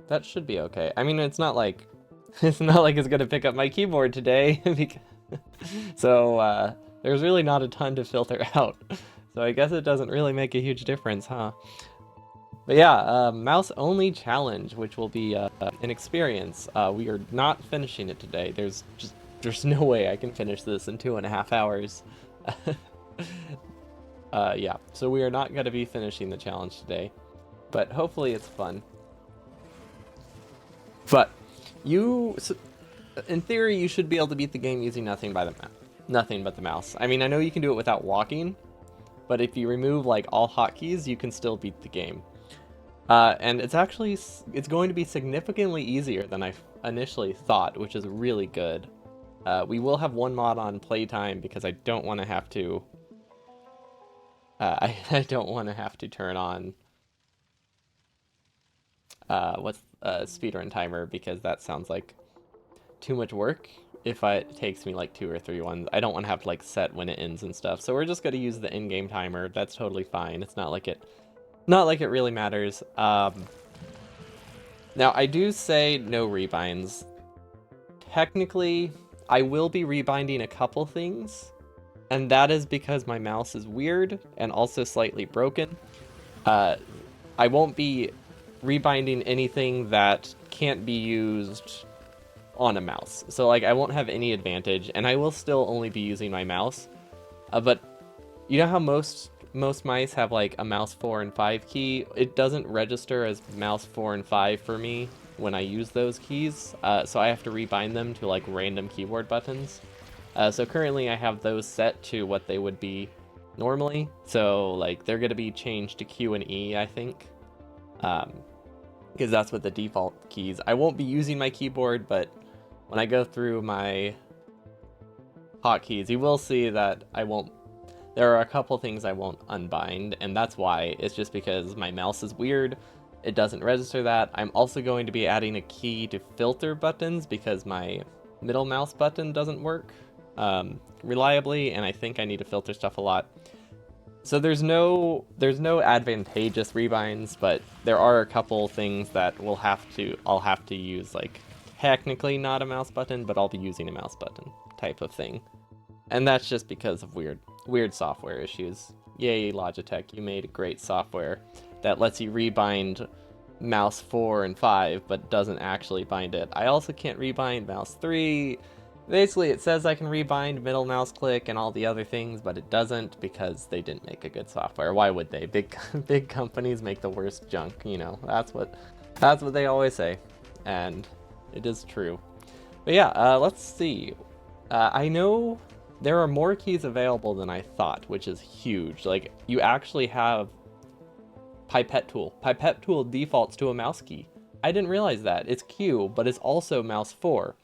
That should be okay. I mean, it's not like it's not like it's gonna pick up my keyboard today, so there's really not a ton to filter out. So I guess it doesn't really make a huge difference, huh? But yeah, mouse only challenge, which will be an experience. We are not finishing it today. There's no way I can finish this in 2.5 hours. Yeah, so we are not going to be finishing the challenge today, but hopefully it's fun. But you, in theory, you should be able to beat the game using nothing but the mouse. I mean, I know you can do it without walking, but if you remove like all hotkeys, you can still beat the game. And it's going to be significantly easier than I initially thought, which is really good. We will have one mod on playtime because I don't want to have to. I don't want to have to turn on what's speedrun timer because that sounds like too much work. If it takes me like 2 or 3 ones, I don't want to have to like set when it ends and stuff. So we're just gonna use the in-game timer. That's totally fine. It's not like it really matters. Now I do say no rebinds. Technically, I will be rebinding a couple things, and that is because my mouse is weird and also slightly broken. I won't be rebinding anything that can't be used on a mouse. So like I won't have any advantage, and I will still only be using my mouse. But you know how most mice have like a mouse 4 and 5 key? It doesn't register as mouse 4 and 5 for me when I use those keys. So I have to rebind them to like random keyboard buttons. So currently I have those set to what they would be normally. So like they're going to be changed to Q and E, I think. Because that's what the default keys. I won't be using my keyboard, but when I go through my hotkeys, you will see that there are a couple things I won't unbind, and that's why. It's just because my mouse is weird. It doesn't register that. I'm also going to be adding a key to filter buttons because my middle mouse button doesn't work reliably, and I think I need to filter stuff a lot. So there's no advantageous rebinds, but there are a couple things that I'll have to use, like technically not a mouse button, but I'll be using a mouse button type of thing. And that's just because of weird software issues. Yay, Logitech, you made great software that lets you rebind mouse 4 and 5, but doesn't actually bind it. I also can't rebind mouse 3. Basically, it says I can rebind middle mouse click and all the other things, but it doesn't because they didn't make a good software. Why would they? Big companies make the worst junk, you know. That's what they always say, and it is true. But yeah, let's see. I know there are more keys available than I thought, which is huge. Like, you actually have Pipette Tool. Pipette Tool defaults to a mouse key. I didn't realize that. It's Q, but it's also mouse 4.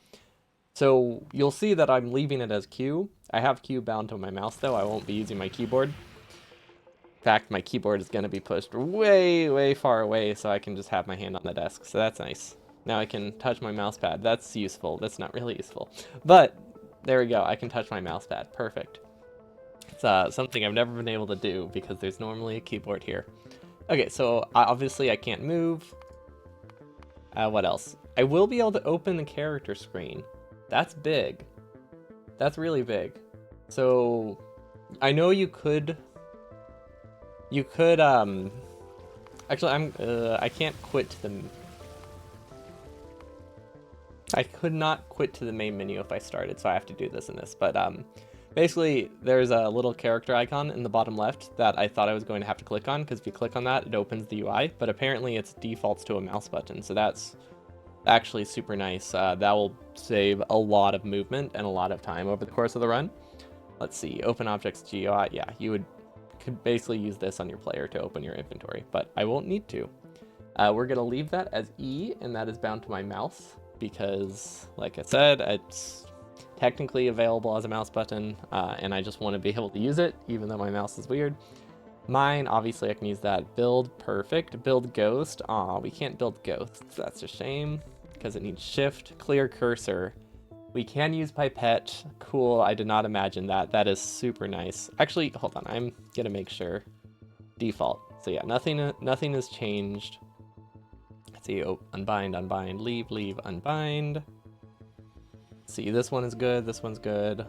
So you'll see that I'm leaving it as Q. I have Q bound to my mouse, though. I won't be using my keyboard. In fact, my keyboard is going to be pushed way, way far away so I can just have my hand on the desk. So that's nice. Now I can touch my mouse pad. That's useful. That's not really useful. But there we go. I can touch my mouse pad. Perfect. It's something I've never been able to do because there's normally a keyboard here. Okay, so obviously I can't move. What else? I will be able to open the character screen. That's big. That's really big. So I know you could actually I can't quit to the I could not quit to the main menu if I started, so I have to do this and this. But basically, there's a little character icon in the bottom left that I thought I was going to have to click on, because if you click on that, it opens the UI. But apparently, it defaults to a mouse button, so that's actually super nice. That will save a lot of movement and a lot of time over the course of the run. Let's see, open objects GUI. Yeah, you could basically use this on your player to open your inventory, but I won't need to. We're gonna leave that as E, and that is bound to my mouse, because, like I said, it's technically available as a mouse button, and I just want to be able to use it, even though my mouse is weird. Mine, obviously I can use that. Build, perfect. Build ghost. Aw, we can't build ghosts. That's a shame, because it needs shift. Clear cursor. We can use pipette. Cool, I did not imagine that. That is super nice. Actually, hold on, I'm gonna make sure. Default. So yeah, nothing has changed. Let's see, oh, unbind, unbind, leave, leave, unbind. See, this one is good, this one's good.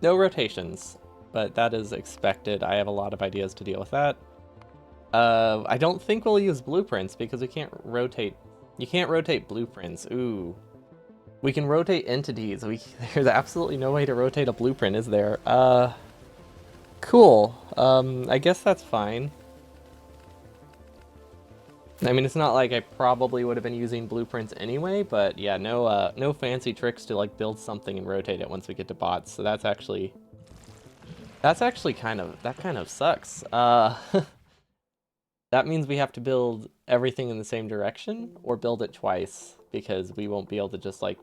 No rotations, but that is expected. I have a lot of ideas to deal with that. I don't think we'll use blueprints because we can't rotate. You can't rotate blueprints. Ooh. We can rotate entities. There's absolutely no way to rotate a blueprint, is there? Cool. I guess that's fine. I mean, it's not like I probably would have been using blueprints anyway, but yeah, no fancy tricks to like build something and rotate it once we get to bots. So that's actually kind of sucks. That means we have to build everything in the same direction or build it twice because we won't be able to just like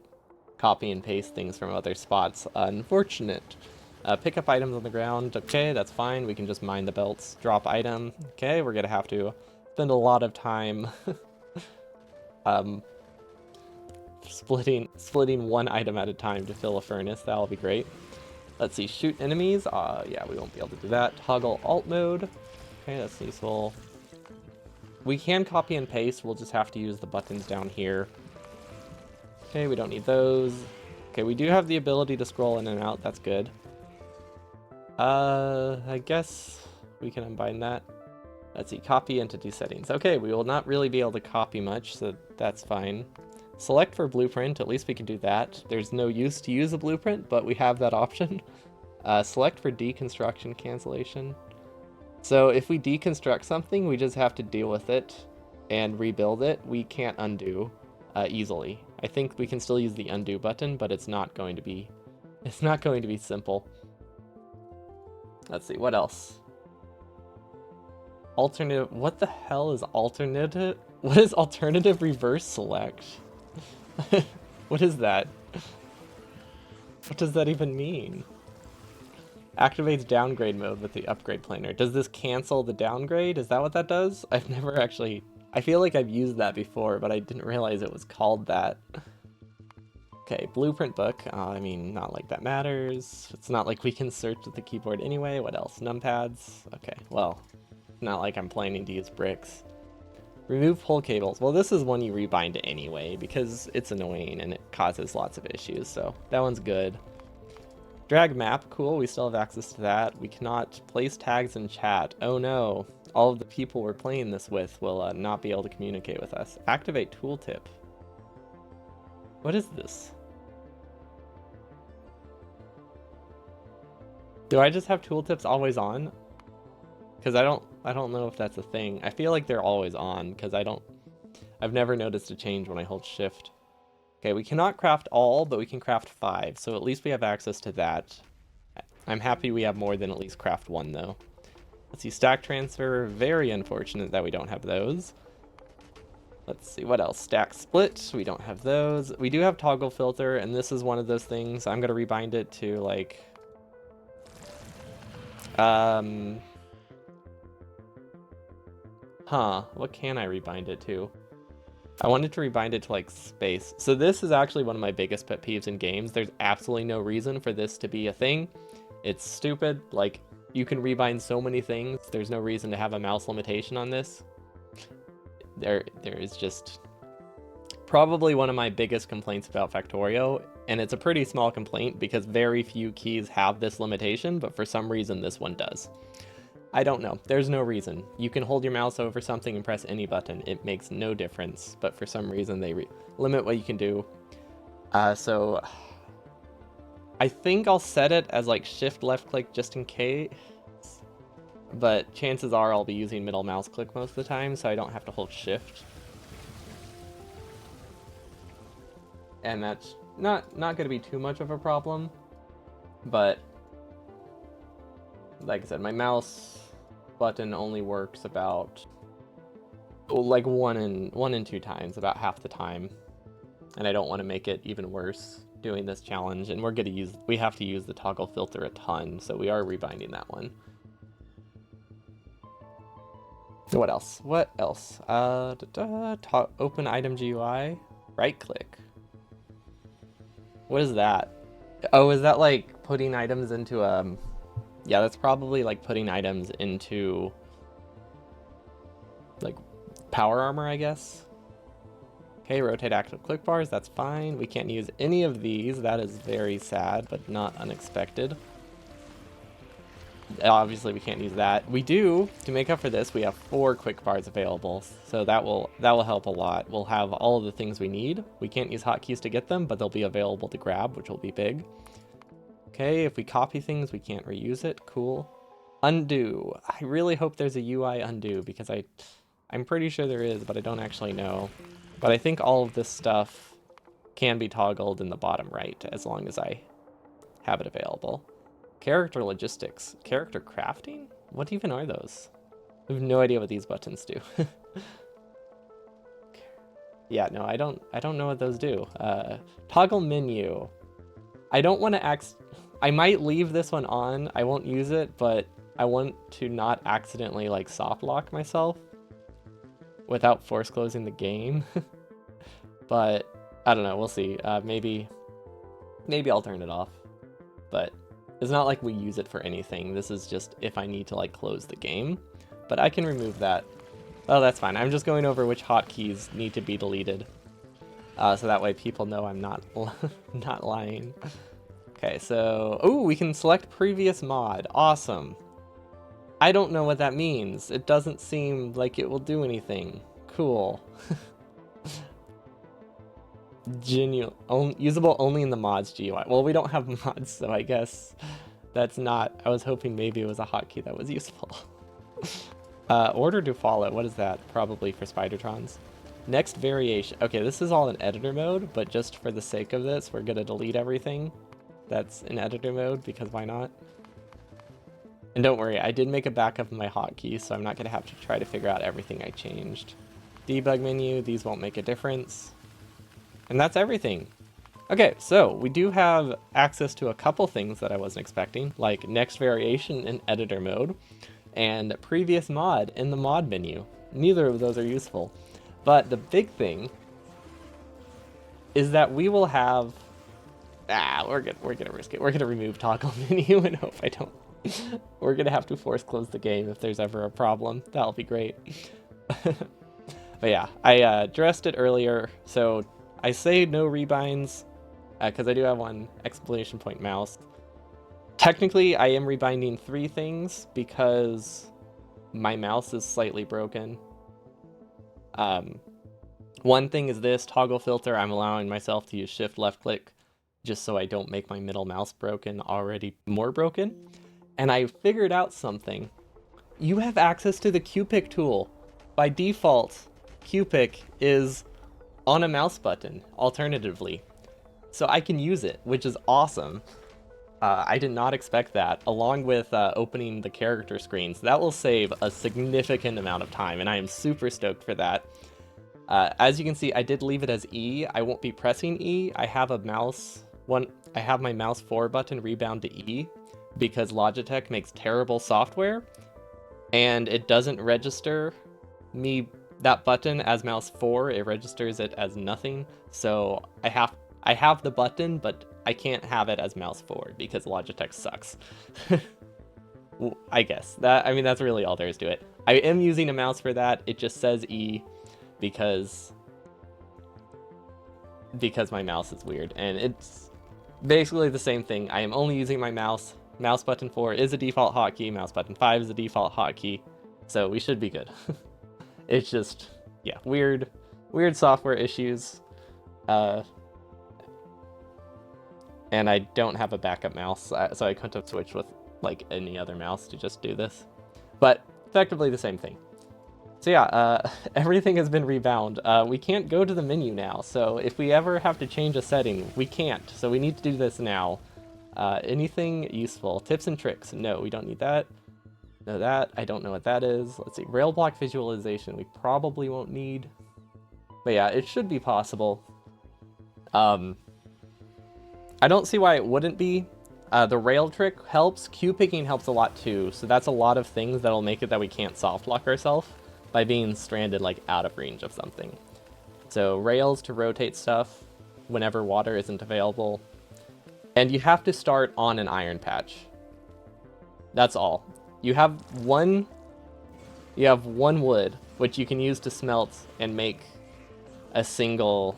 copy and paste things from other spots. Unfortunate. Pick up items on the ground. Okay, that's fine. We can just mine the belts. Drop item. Okay, we're gonna have to spend a lot of time splitting one item at a time to fill a furnace. That'll be great. Let's see, shoot enemies. Yeah, we won't be able to do that. Toggle alt mode. Okay, that's useful. We can copy and paste. We'll just have to use the buttons down here. Okay, we don't need those. Okay, we do have the ability to scroll in and out. That's good. I guess we can unbind that. Let's see, copy entity settings. Okay, we will not really be able to copy much, so that's fine. Select for blueprint, at least we can do that. There's no use to use a blueprint, but we have that option. Select for deconstruction cancellation. So if we deconstruct something, we just have to deal with it and rebuild it. We can't undo easily. I think we can still use the undo button, but it's not going to be simple. Let's see, what else? Alternative, what the hell is alternative? What is alternative reverse select? What is that? What does that even mean? Activates downgrade mode with the upgrade planner. Does this cancel the downgrade? Is that what that does? I've never actually... I feel like I've used that before, but I didn't realize it was called that. Okay, blueprint book. I mean, not like that matters. It's not like we can search with the keyboard anyway. What else? Numpads. Okay, well, not like I'm planning to use bricks. Remove pull cables. Well, this is one you rebind anyway because it's annoying and it causes lots of issues, so that one's good. Drag map, cool, we still have access to that. We cannot place tags in chat. Oh no, all of the people we're playing this with will not be able to communicate with us. Activate tooltip. What is this? Do I just have tooltips always on? Because I don't know if that's a thing. I feel like they're always on because I've never noticed a change when I hold shift. Okay, we cannot craft all, but we can craft 5, so at least we have access to that. I'm happy we have more than at least craft 1, though. Let's see, stack transfer, very unfortunate that we don't have those. Let's see, what else? Stack split, we don't have those. We do have toggle filter, and this is one of those things. I'm going to rebind it to, like... what can I rebind it to? I wanted to rebind it to like space. So this is actually one of my biggest pet peeves in games. There's absolutely no reason for this to be a thing. It's stupid. Like, you can rebind so many things. There's no reason to have a mouse limitation on this. There is just probably one of my biggest complaints about Factorio, and it's a pretty small complaint because very few keys have this limitation, but for some reason this one does. I don't know. There's no reason. You can hold your mouse over something and press any button. It makes no difference, but for some reason they limit what you can do. So I think I'll set it as like shift left click just in case, but chances are I'll be using middle mouse click most of the time, so I don't have to hold shift. And that's not going to be too much of a problem, but like I said, my mouse button only works about like one in 2 times, about half the time, and I don't want to make it even worse doing this challenge. And we have to use the toggle filter a ton, so we are rebinding that one. What else? Open item GUI, right click. What is that? Oh, is that like putting items into yeah, that's probably like putting items into like power armor, I guess. Okay, rotate active click bars, that's fine. We can't use any of these. That is very sad, but not unexpected. Obviously, we can't use that. We do, to make up for this, we have 4 quick bars available, so that will help a lot. We'll have all of the things we need. We can't use hotkeys to get them, but they'll be available to grab, which will be big. Okay, if we copy things, we can't reuse it. Cool. Undo. I really hope there's a UI undo, because I'm pretty sure there is, but I don't actually know. But I think all of this stuff can be toggled in the bottom right, as long as I have it available. Character logistics. Character crafting? What even are those? I have no idea what these buttons do. Yeah, no, I don't know what those do. Toggle menu. I don't want to I might leave this one on. I won't use it, but I want to not accidentally like soft lock myself without force closing the game. But I don't know, we'll see. Maybe I'll turn it off. But it's not like we use it for anything. This is just if I need to like close the game. But I can remove that. Oh, that's fine. I'm just going over which hotkeys need to be deleted. So that way people know I'm not not lying. Okay, so oh, we can select previous mod. Awesome. I don't know what that means. It doesn't seem like it will do anything. Cool. Genuine. Usable only in the mods GUI. Well, we don't have mods, so I guess that's not. I was hoping maybe it was a hotkey that was useful. Order to follow. What is that? Probably for Spidertrons. Next variation. Okay, this is all in editor mode, but just for the sake of this, we're gonna delete everything that's in editor mode, because why not? And don't worry, I did make a backup of my hotkeys, so I'm not gonna have to try to figure out everything I changed. Debug menu, these won't make a difference. And that's everything. Okay, so we do have access to a couple things that I wasn't expecting, like next variation in editor mode, and previous mod in the mod menu. Neither of those are useful. But the big thing is that we will have... we're gonna risk it. We're gonna remove toggle menu and hope I don't... We're gonna have to force close the game if there's ever a problem. That'll be great. But yeah, I addressed it earlier, so I say no rebinds, because I do have one exclamation point mouse. Technically, I am rebinding 3 things because my mouse is slightly broken. One thing is this toggle filter. I'm allowing myself to use shift left click just so I don't make my middle mouse broken already more broken. And I figured out something. You have access to the Q-Pick tool. By default, Q-Pick is on a mouse button, alternatively. So I can use it, which is awesome. I did not expect that, along with opening the character screens. That will save a significant amount of time, and I am super stoked for that. As you can see, I did leave it as E. I won't be pressing E. I have a mouse I have my mouse 4 button rebound to E because Logitech makes terrible software, and it doesn't register me that button as mouse 4. It registers it as nothing. So I have the button, but I can't have it as mouse 4 because Logitech sucks. I guess that's really all there is to it. I am using a mouse for that. It just says E because my mouse is weird, and it's basically the same thing. I am only using my mouse. Mouse button 4 is a default hotkey. Mouse button 5 is a default hotkey. So we should be good. It's just, yeah, weird software issues. And I don't have a backup mouse, so I couldn't have switched with like any other mouse to just do this. But effectively the same thing. So yeah, everything has been rebound. We can't go to the menu now, so if we ever have to change a setting, we can't. So we need to do this now. Anything useful? Tips and tricks? No, we don't need that. No, that. I don't know what that is. Let's see. Rail block visualization. We probably won't need. But yeah, it should be possible. I don't see why it wouldn't be. The rail trick helps. Q picking helps a lot too. So that's a lot of things that'll make it that we can't soft lock ourselves by being stranded like out of range of something. So rails to rotate stuff whenever water isn't available. And you have to start on an iron patch. That's all. You have one wood. which you can use to smelt and make a single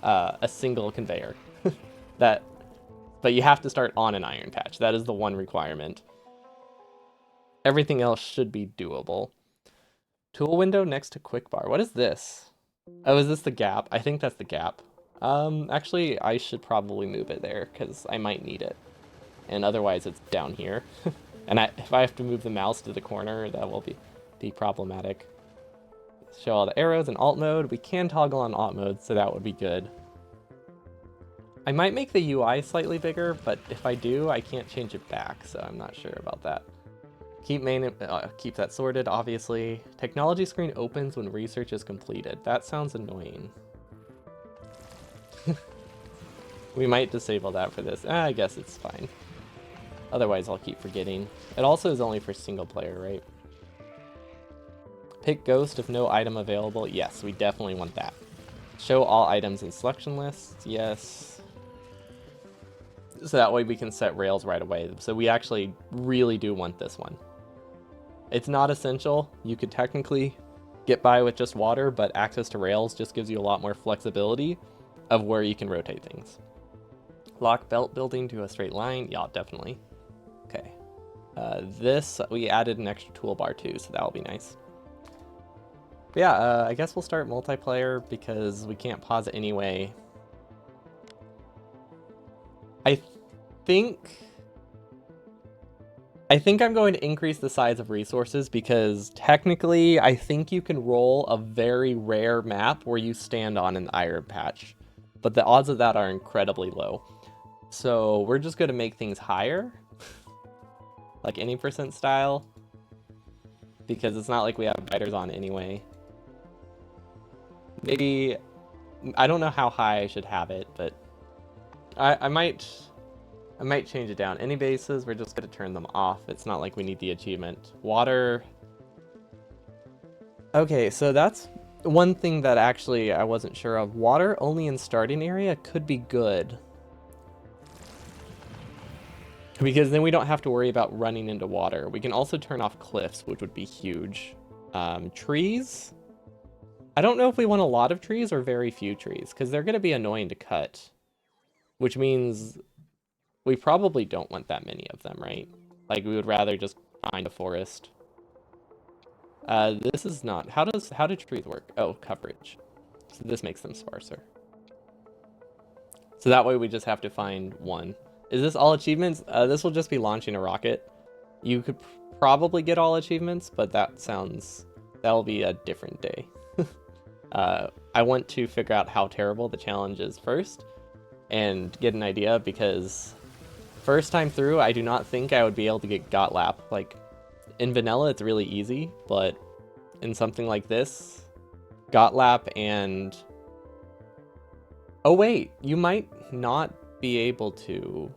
conveyor. That, but you have to start on an iron patch. That is the one requirement. Everything else should be doable. Tool window next to quick bar. What is this? Oh, is this the gap? I think that's the gap. Actually, I should probably move it there because I might need it. And otherwise it's down here. And if I have to move the mouse to the corner, that will be problematic. Show all the arrows in alt mode. We can toggle on alt mode, so that would be good. I might make the UI slightly bigger, but if I do, I can't change it back, so I'm not sure about that. Keep that sorted, obviously. Technology screen opens when research is completed. That sounds annoying. We might disable that for this. I guess it's fine. Otherwise, I'll keep forgetting. It also is only for single player, right? Pick ghost if no item available. Yes, we definitely want that. Show all items in selection lists. Yes. So that way we can set rails right away. So we actually really do want this one. It's not essential. You could technically get by with just water, but access to rails just gives you a lot more flexibility of where you can rotate things. Lock belt building to a straight line. Yeah, definitely. Okay. This, we added an extra toolbar too, so that'll be nice. But yeah, I guess we'll start multiplayer because we can't pause it anyway. I think I'm going to increase the size of resources because technically I think you can roll a very rare map where you stand on an iron patch, but the odds of that are incredibly low. So we're just going to make things higher, like any percent style, because it's not like we have biters on anyway. Maybe, I don't know how high I should have it, but I might change it down. Any bases, we're just going to turn them off. It's not like we need the achievement. Water. Okay, so that's one thing that actually I wasn't sure of. Water only in starting area could be good. Because then we don't have to worry about running into water. We can also turn off cliffs, which would be huge. Trees. I don't know if we want a lot of trees or very few trees, because they're going to be annoying to cut. Which means we probably don't want that many of them, right? Like, we would rather just find a forest. This is not... How do trees work? Oh, coverage. So this makes them sparser. So that way we just have to find one. Is this all achievements? This will just be launching a rocket. You could probably get all achievements, but that'll be a different day. I want to figure out how terrible the challenge is first and get an idea, because first time through, I do not think I would be able to get Gotlap. Like, in vanilla, it's really easy, but in something like this, Gotlap and... Oh wait, you might not be able to...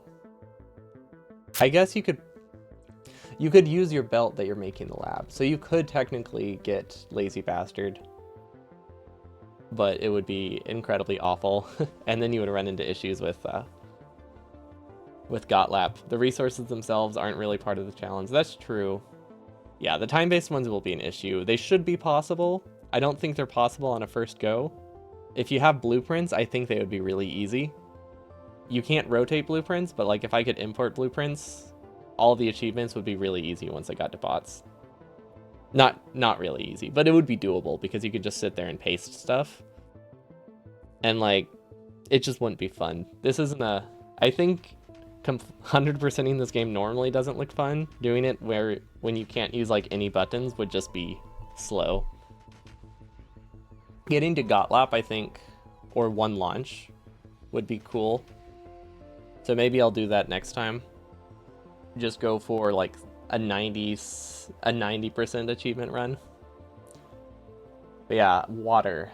I guess you could use your belt that you're making the lab. So you could technically get Lazy Bastard, but it would be incredibly awful. And then you would run into issues with Gotlap. The resources themselves aren't really part of the challenge. That's true. Yeah, the time-based ones will be an issue. They should be possible. I don't think they're possible on a first go. If you have blueprints, I think they would be really easy. You can't rotate blueprints, but like if I could import blueprints, all the achievements would be really easy once I got to bots. Not really easy, but it would be doable because you could just sit there and paste stuff. And like, it just wouldn't be fun. This isn't I think 100%ing this game normally doesn't look fun. Doing it when you can't use like any buttons would just be slow. Getting to Gotlap, I think, or one launch would be cool. So maybe I'll do that next time. Just go for like a 90% achievement run. But yeah, water.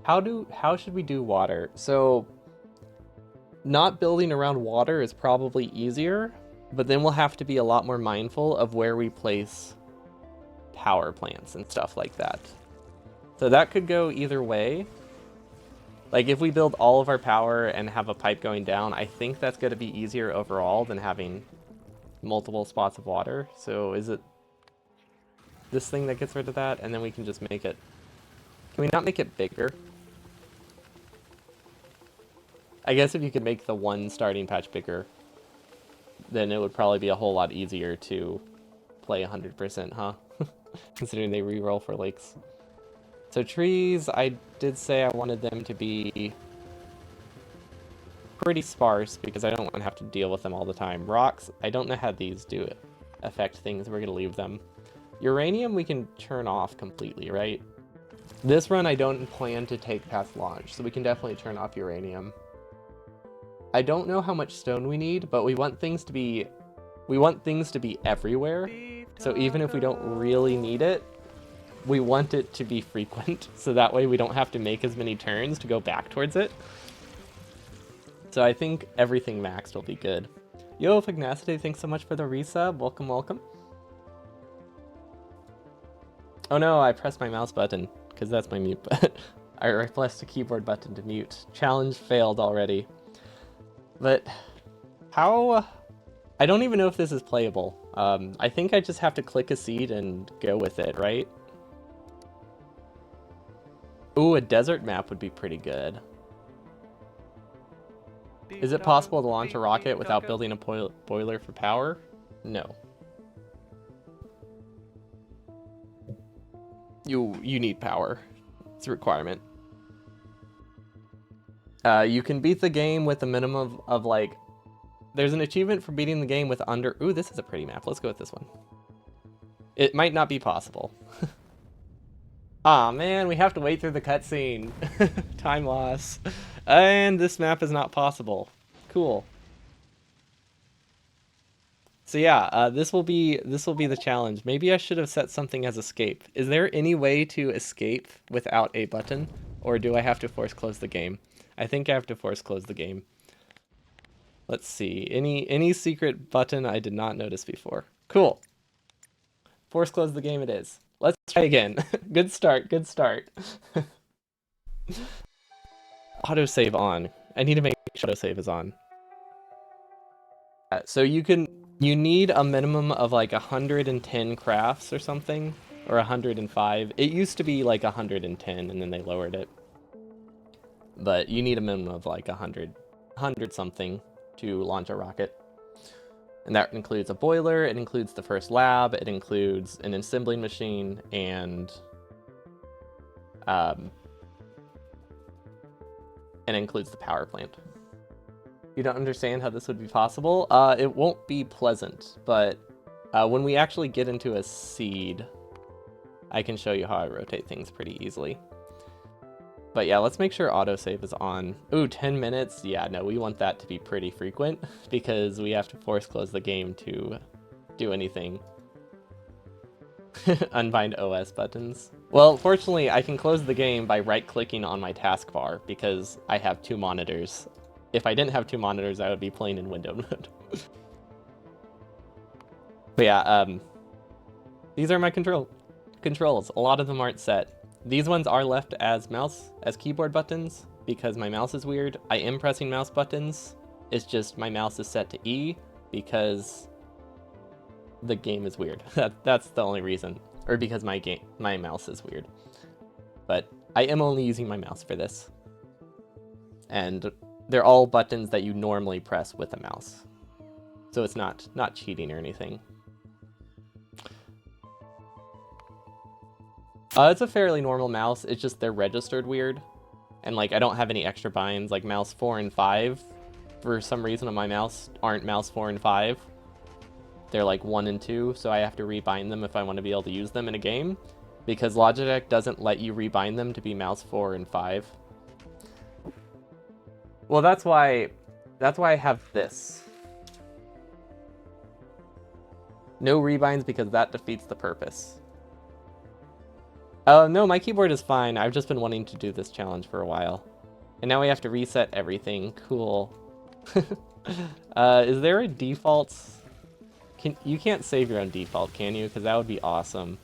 How should we do water? So not building around water is probably easier, but then we'll have to be a lot more mindful of where we place power plants and stuff like that. So that could go either way. Like if we build all of our power and have a pipe going down, I think that's going to be easier overall than having multiple spots of water. So is it... this thing that gets rid of that, and then we can just make it... Can we not make it bigger? I guess if you could make the one starting patch bigger, then it would probably be a whole lot easier to play 100%, huh? Considering they reroll for lakes. So trees, I did say I wanted them to be pretty sparse because I don't want to have to deal with them all the time. Rocks, I don't know how these do it. Affect things, we're going to leave them. Uranium we can turn off completely, right? This run I don't plan to take past launch, so we can definitely turn off uranium. I don't know how much stone we need, but we want things to be everywhere. So even if we don't really need it, we want it to be frequent, so that way we don't have to make as many turns to go back towards it. So I think everything maxed will be good. Yo, Fignacity, thanks so much for the resub. Welcome, welcome. Oh no, I pressed my mouse button, because that's my mute button. I pressed the keyboard button to mute. Challenge failed already. But how... I don't even know if this is playable. I think I just have to click a seed and go with it, right? Ooh, a desert map would be pretty good. Is it possible to launch a rocket without building a boiler for power? No. You need power. It's a requirement. You can beat the game with a minimum of like... There's an achievement for beating the game with under... Ooh, this is a pretty map. Let's go with this one. It might not be possible. Aw, man, we have to wait through the cutscene. Time loss. And this map is not possible. Cool. So yeah, this will be the challenge. Maybe I should have set something as escape. Is there any way to escape without a button? Or do I have to force close the game? I think I have to force close the game. Let's see. Any secret button I did not notice before. Cool. Force close the game it is. Let's try again. Good start, good start. Autosave on. I need to make sure autosave is on. So you need a minimum of like 110 crafts or something, or 105. It used to be like 110 and then they lowered it. But you need a minimum of like 100 something to launch a rocket. And that includes a boiler, it includes the first lab, it includes an assembling machine, and it includes the power plant. You don't understand how this would be possible? It won't be pleasant, but when we actually get into a seed, I can show you how I rotate things pretty easily. But yeah, let's make sure autosave is on. Ooh, 10 minutes? Yeah, no, we want that to be pretty frequent because we have to force close the game to do anything. Unbind OS buttons. Well, fortunately, I can close the game by right-clicking on my taskbar because I have 2 monitors. If I didn't have 2 monitors, I would be playing in window mode. But yeah, these are my controls. A lot of them aren't set. These ones are left as keyboard buttons because my mouse is weird. I am pressing mouse buttons. It's just my mouse is set to E because the game is weird. That's the only reason. Or because my mouse is weird. But I am only using my mouse for this. And they're all buttons that you normally press with a mouse. So it's not cheating or anything. It's a fairly normal mouse, it's just they're registered weird. And like, I don't have any extra binds, like mouse 4 and 5, for some reason on my mouse, aren't mouse 4 and 5. They're like 1 and 2, so I have to rebind them if I want to be able to use them in a game. Because Logitech doesn't let you rebind them to be mouse 4 and 5. Well, that's why I have this. No rebinds because that defeats the purpose. No, my keyboard is fine. I've just been wanting to do this challenge for a while. And now we have to reset everything. Cool. Is there a default? You can't save your own default, can you? Because that would be awesome.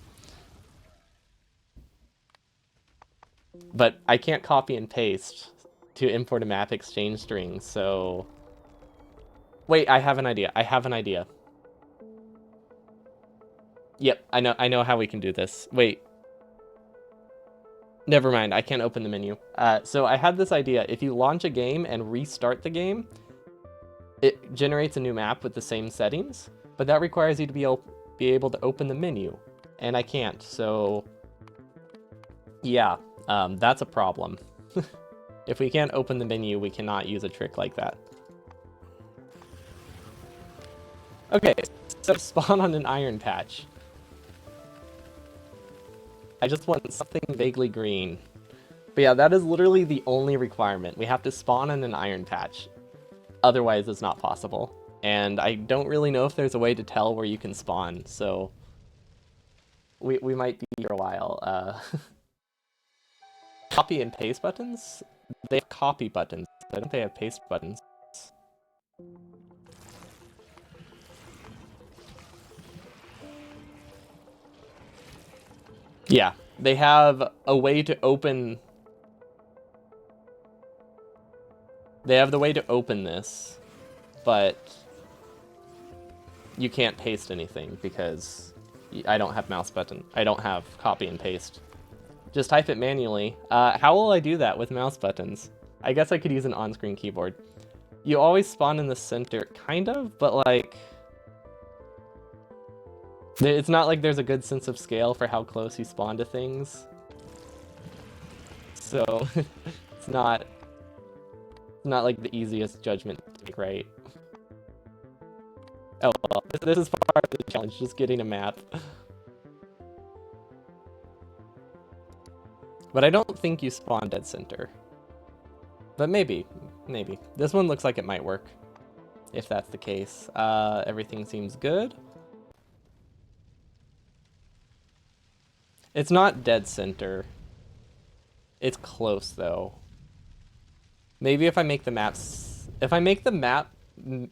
But I can't copy and paste to import a map exchange string, so... Wait, I have an idea. Yep, I know how we can do this. Wait. Never mind, I can't open the menu. So I had this idea. If you launch a game and restart the game, it generates a new map with the same settings, but that requires you to be able to open the menu, and I can't, so yeah, that's a problem. If we can't open the menu, we cannot use a trick like that. Okay, so spawn on an iron patch. I just want something vaguely green. But yeah, that is literally the only requirement. We have to spawn in an iron patch. Otherwise, it's not possible. And I don't really know if there's a way to tell where you can spawn, so we might be here a while. Copy and paste buttons? They have copy buttons. I don't think they have paste buttons. Yeah, they have a way to open... They have the way to open this, but you can't paste anything because I don't have mouse button. I don't have copy and paste. Just type it manually. How will I do that with mouse buttons? I guess I could use an on-screen keyboard. You always spawn in the center, kind of, but like... It's not like there's a good sense of scale for how close you spawn to things. So, it's not like the easiest judgment to make, right? Oh well, this is part of the challenge, just getting a map. But I don't think you spawn dead center. But maybe. This one looks like it might work, if that's the case. Everything seems good. It's not dead center. It's close, though. Maybe if I make the maps... If I make the map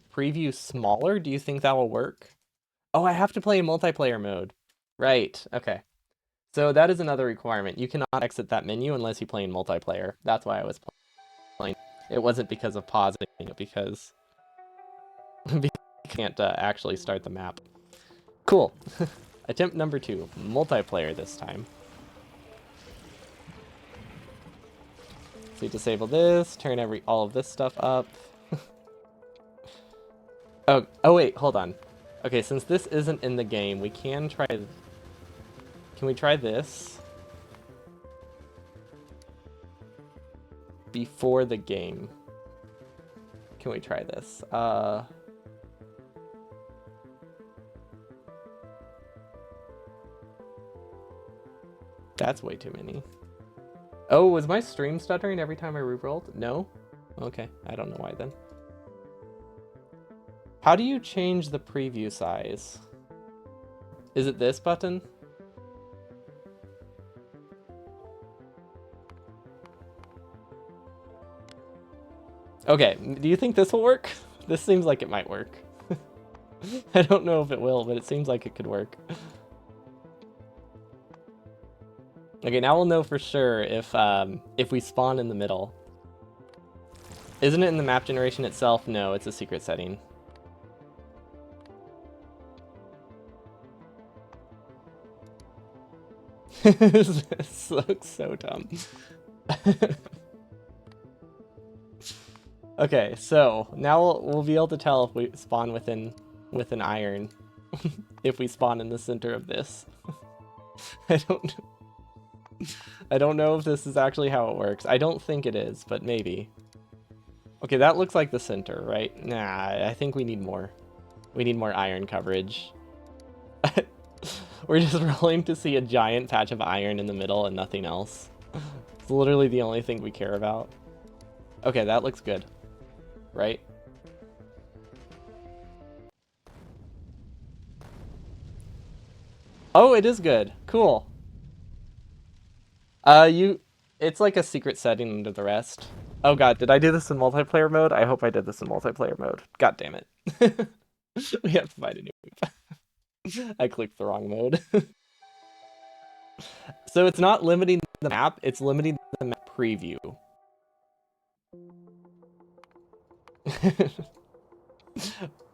preview smaller, do you think that will work? Oh, I have to play in multiplayer mode. Right, okay. So that is another requirement. You cannot exit that menu unless you play in multiplayer. That's why I was playing. It wasn't because of pausing it, because you can't actually start the map. Cool. Attempt number 2. Multiplayer this time. So you disable this, turn all of this stuff up. Oh wait, hold on. Okay, since this isn't in the game, we can try... Can we try this? Before the game. Can we try this? That's way too many. Oh, was my stream stuttering every time I re-rolled? No? Okay, I don't know why then. How do you change the preview size? Is it this button? Okay, do you think this will work? This seems like it might work. I don't know if it will, but it seems like it could work. Okay, now we'll know for sure if we spawn in the middle. Isn't it in the map generation itself? No, it's a secret setting. This looks so dumb. Okay, so now we'll be able to tell if we spawn with an iron. If we spawn in the center of this. I don't know if this is actually how it works. I don't think it is, but maybe. Okay, that looks like the center, right? Nah, I think we need more. We need more iron coverage. We're just rolling to see a giant patch of iron in the middle and nothing else. It's literally the only thing we care about. Okay, that looks good. Right? Oh, it is good. Cool. It's like a secret setting under the rest. Oh god, did I do this in multiplayer mode? I hope I did this in multiplayer mode. God damn it. We have to find a new move. I clicked the wrong mode. So it's not limiting the map, it's limiting the map preview.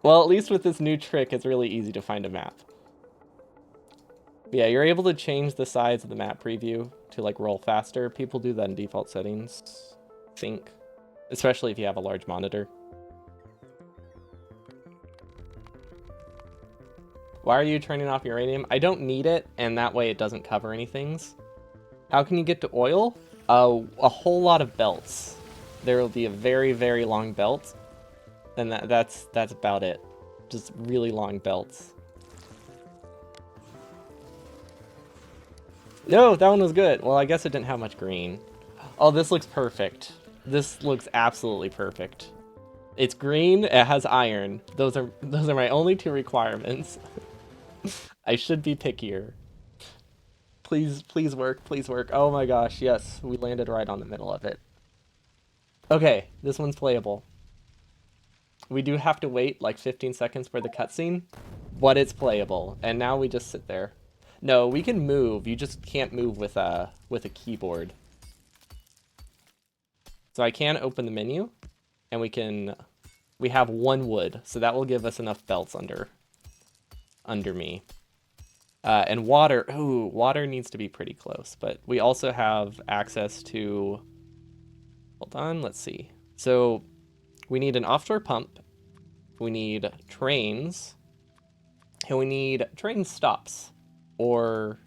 Well, at least with this new trick, it's really easy to find a map. Yeah, you're able to change the size of the map preview to like roll faster. People do that in default settings, I think, especially if you have a large monitor. Why are you turning off uranium? I don't need it, and that way it doesn't cover any things. How can you get to oil? A whole lot of belts. There will be a very, very long belt, and that's about it. Just really long belts. No, that one was good. Well, I guess it didn't have much green. Oh, this looks perfect. This looks absolutely perfect. It's green, it has iron. Those are my only two requirements. I should be pickier. Please work, please work. Oh my gosh, yes, we landed right on the middle of it. Okay, this one's playable. We do have to wait like 15 seconds for the cutscene, but it's playable. And now we just sit there. No, we can move. You just can't move with a keyboard. So I can open the menu, and we have one wood, so that will give us enough belts under me. And water, ooh, water needs to be pretty close, but we also have access to, hold on, let's see. So we need an offshore pump, we need trains, and we need train stops or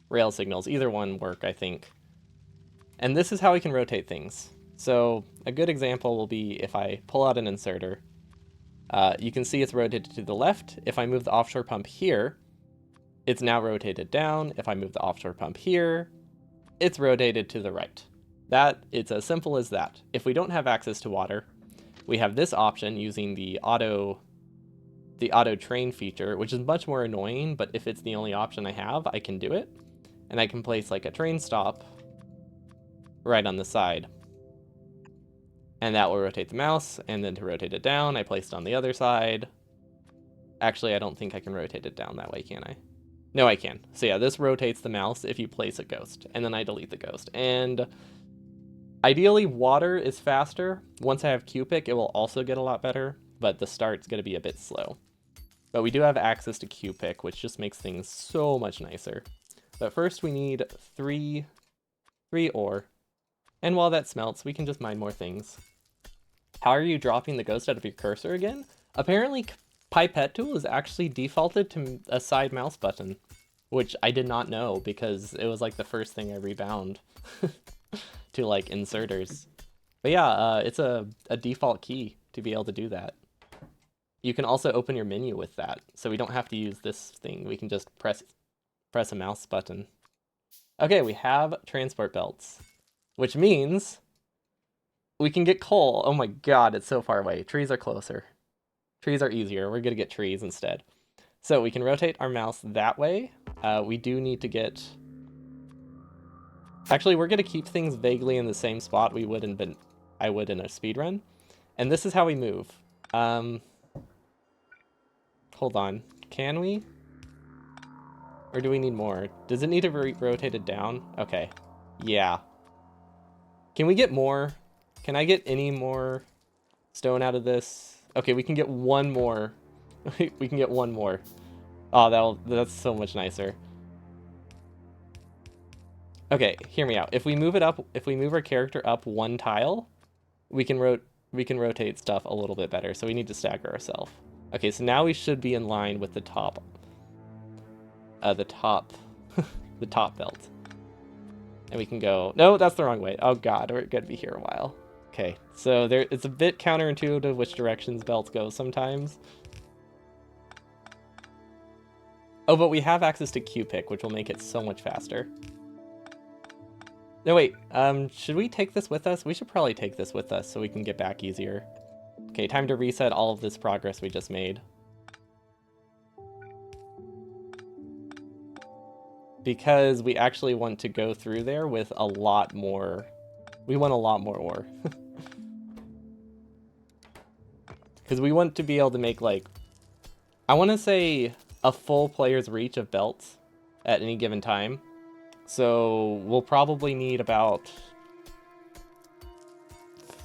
rail signals. Either one work, I think. And this is how we can rotate things. So a good example will be if I pull out an inserter. You can see it's rotated to the left. If I move the offshore pump here, it's now rotated down. If I move the offshore pump here, it's rotated to the right. It's as simple as that. If we don't have access to water, we have this option using the auto train feature, which is much more annoying, but if it's the only option I have, I can do it. And I can place like a train stop right on the side. And that will rotate the mouse, and then to rotate it down, I placed on the other side. Actually, I don't think I can rotate it down that way, can I? No, I can. So yeah, this rotates the mouse if you place a ghost, and then I delete the ghost. And ideally, water is faster. Once I have Q-Pick, it will also get a lot better, but the start's going to be a bit slow. But we do have access to Q-Pick, which just makes things so much nicer. But first we need three ore. And while that smelts, we can just mine more things. How are you dropping the ghost out of your cursor again? Apparently, Pipette Tool is actually defaulted to a side mouse button, which I did not know because it was like the first thing I rebound to like inserters. But yeah, it's a default key to be able to do that. You can also open your menu with that, so we don't have to use this thing. We can just press a mouse button. Okay, we have transport belts, which means we can get coal. Oh my god, it's so far away. Trees are closer. Trees are easier. We're gonna get trees instead. So we can rotate our mouse that way. We do need to get... Actually, we're gonna keep things vaguely in the same spot I would in a speedrun. And this is how we move. Hold on. Can we? Or do we need more? Does it need to be rotated down? Okay. Yeah. Can we get more? Can I get any more stone out of this? Okay, we can get one more. We can get one more. Oh, that's so much nicer. Okay, hear me out. If we move our character up one tile, we can rotate stuff a little bit better. So we need to stagger ourselves. Okay, so now we should be in line with the top the top belt. And we can go, no, that's the wrong way. Oh god, we're gonna be here a while. Okay, so it's a bit counterintuitive which directions belts go sometimes. Oh, but we have access to Q-Pick, which will make it so much faster. No, wait, should we take this with us? We should probably take this with us so we can get back easier. Okay, time to reset all of this progress we just made. Because we actually want to go through there with a lot more... We want a lot more ore. Because we want to be able to make, like... I want to say a full player's reach of belts at any given time. So we'll probably need about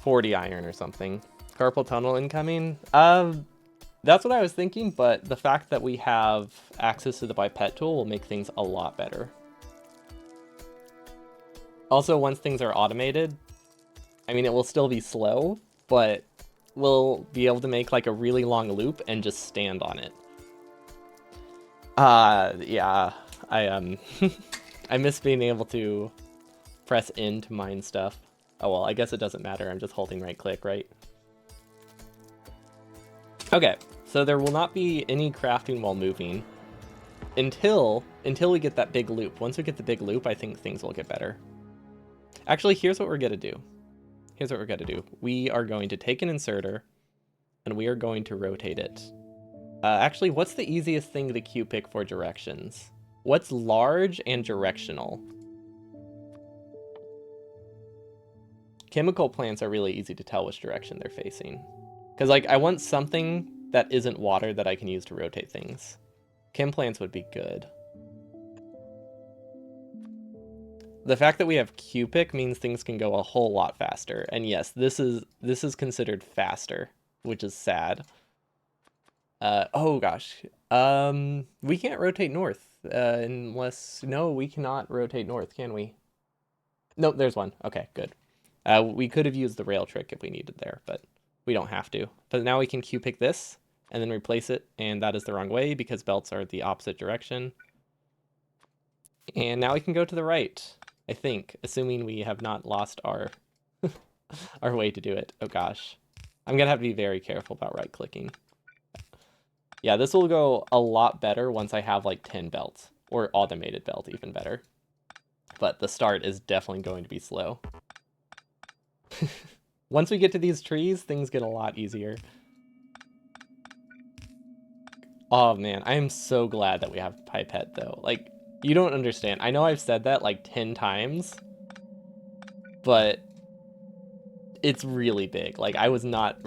40 iron or something. Carpal tunnel incoming? That's what I was thinking, but the fact that we have access to the pipette tool will make things a lot better. Also, once things are automated, I mean, it will still be slow, but we'll be able to make like a really long loop and just stand on it. Yeah, I miss being able to press in to mine stuff. Oh well, I guess it doesn't matter. I'm just holding right click, right? Okay, so there will not be any crafting while moving until we get that big loop. Once we get the big loop, I think things will get better. Actually, here's what we're gonna do. We are going to take an inserter, and we are going to rotate it. Actually, what's the easiest thing to Q-pick for directions? What's large and directional? Chemical plants are really easy to tell which direction they're facing. Because, like, I want something that isn't water that I can use to rotate things. Chem plants would be good. The fact that we have Q-pick means things can go a whole lot faster. And yes, this is considered faster, which is sad. Oh gosh. We can't rotate north unless... No, we cannot rotate north, can we? Nope, there's one. Okay, good. We could have used the rail trick if we needed there, but we don't have to. But now we can Q-pick this and then replace it, and that is the wrong way because belts are the opposite direction. And now we can go to the right, I think, assuming we have not lost our our way to do it. Oh gosh. I'm gonna have to be very careful about right-clicking. Yeah, this will go a lot better once I have like 10 belts, or automated belt, even better. But the start is definitely going to be slow. Once we get to these trees, things get a lot easier. Oh man, I am so glad that we have pipette though. Like, you don't understand. I know I've said that like 10 times, but it's really big. Like, I was not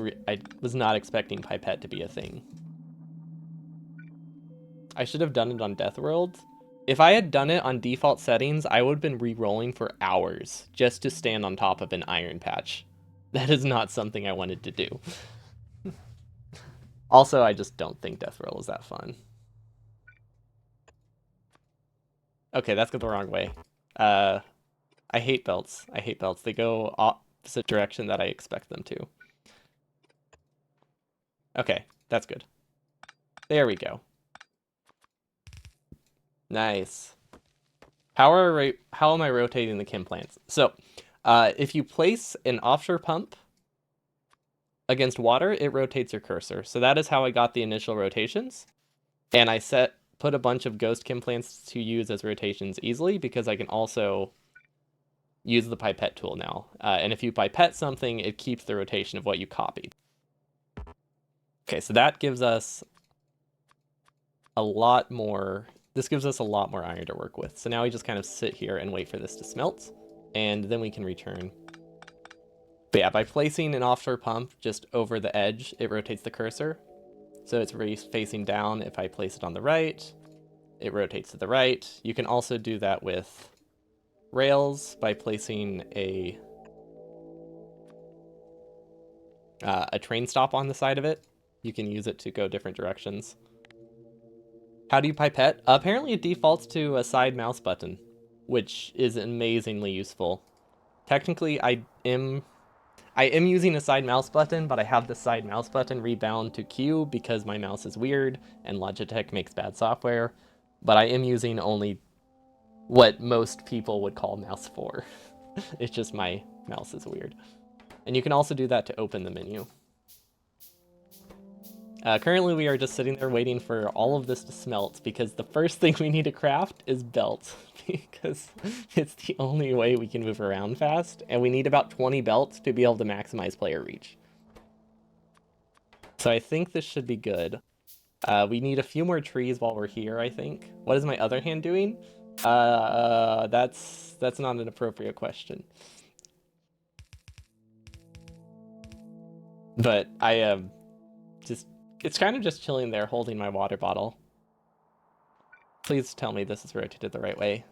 expecting pipette to be a thing. I should have done it on Death World. If I had done it on default settings, I would have been re-rolling for hours just to stand on top of an iron patch. That is not something I wanted to do. Also, I just don't think Death Roll is that fun. Okay, that's got the wrong way. I hate belts. I hate belts. They go opposite direction that I expect them to. Okay, that's good. There we go. Nice. How am I rotating the chem plants? So, if you place an offshore pump against water, it rotates your cursor. So that is how I got the initial rotations. And I put a bunch of ghost chem plants to use as rotations easily because I can also use the pipette tool now. And if you pipette something, it keeps the rotation of what you copied. Okay, so that gives us a lot more... This gives us a lot more iron to work with. So now we just kind of sit here and wait for this to smelt, and then we can return. But yeah, by placing an offshore pump just over the edge, it rotates the cursor. So it's facing down. If I place it on the right, it rotates to the right. You can also do that with rails by placing a train stop on the side of it. You can use it to go different directions. How do you pipette? Apparently it defaults to a side mouse button, which is amazingly useful. Technically, I am using a side mouse button, but I have the side mouse button rebound to Q because my mouse is weird and Logitech makes bad software. But I am using only what most people would call mouse 4. It's just my mouse is weird. And you can also do that to open the menu. Currently, we are just sitting there waiting for all of this to smelt because the first thing we need to craft is belt because it's the only way we can move around fast, and we need about 20 belts to be able to maximize player reach. So I think this should be good. We need a few more trees while we're here, I think. What is my other hand doing? That's not an appropriate question. But I am it's kind of just chilling there holding my water bottle. Please tell me this is rotated the right way.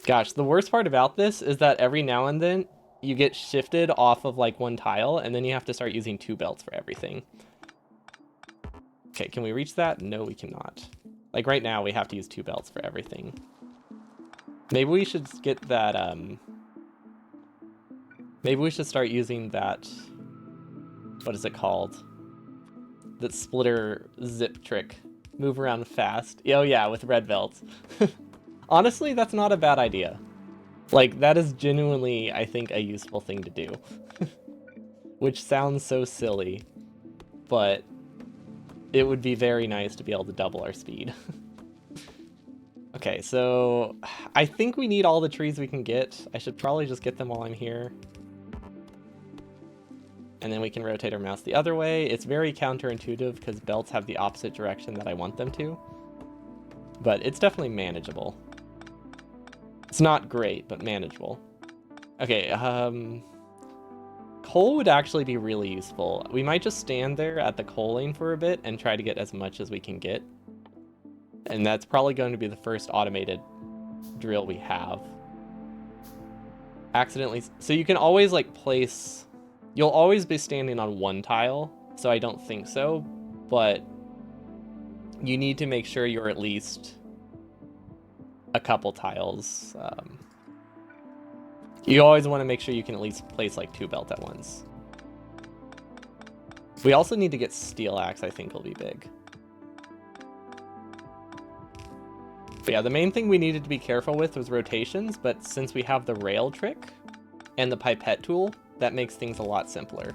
Gosh, the worst part about this is that every now and then you get shifted off of like one tile, and then you have to start using 2 belts for everything. Okay, can we reach that? No, we cannot. Like right now, we have to use 2 belts for everything. Maybe we should get that, maybe we should start using that, what is it called? That splitter zip trick. Move around fast. Oh yeah, with red belts. Honestly, that's not a bad idea. Like, that is genuinely, I think, a useful thing to do. Which sounds so silly, but it would be very nice to be able to double our speed. Okay, so I think we need all the trees we can get. I should probably just get them while I'm here. And then we can rotate our mouse the other way. It's very counterintuitive because belts have the opposite direction that I want them to. But it's definitely manageable. It's not great, but manageable. Okay, coal would actually be really useful. We might just stand there at the coal lane for a bit and try to get as much as we can get. And that's probably going to be the first automated drill we have. Accidentally, so you can always like place, you'll always be standing on one tile, so I don't think so, but you need to make sure you're at least a couple tiles. You always want to make sure you can at least place like 2 belt at once. We also need to get steel axe, I think will be big. But yeah, the main thing we needed to be careful with was rotations, but since we have the rail trick and the pipette tool, that makes things a lot simpler.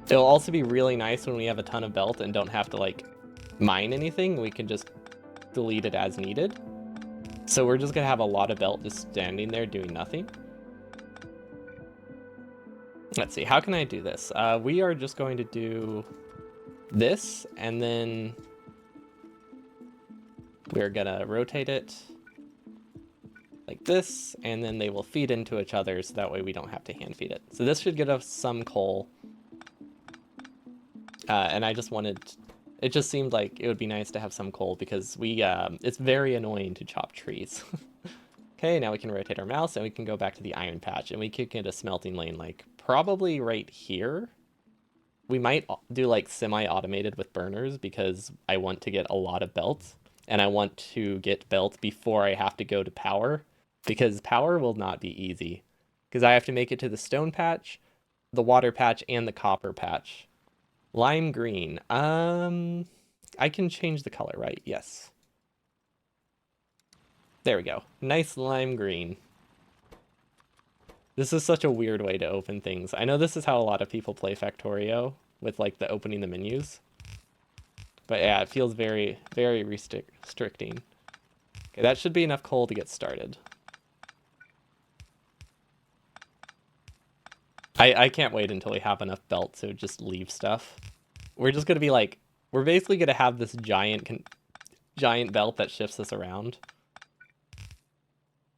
It'll also be really nice when we have a ton of belt and don't have to like mine anything. We can just delete it as needed. So we're just gonna have a lot of belt just standing there doing nothing. Let's see, how can I do this? We are just going to do this, and then we're gonna rotate it like this, and then they will feed into each other, so that way we don't have to hand feed it. So this should get us some coal. And I just wanted, it just seemed like it would be nice to have some coal because it's very annoying to chop trees. Okay, now we can rotate our mouse and we can go back to the iron patch and we could get a smelting lane like probably right here. We might do like semi-automated with burners because I want to get a lot of belt and I want to get belt before I have to go to power because power will not be easy because I have to make it to the stone patch, the water patch, and the copper patch. Lime green. I can change the color, right? Yes. There we go. Nice lime green. This is such a weird way to open things. I know this is how a lot of people play Factorio, with like the opening the menus. But yeah, it feels very, very restricting. Okay, that should be enough coal to get started. I can't wait until we have enough belt to just leave stuff. We're just gonna be like, we're basically gonna have this giant belt that shifts us around.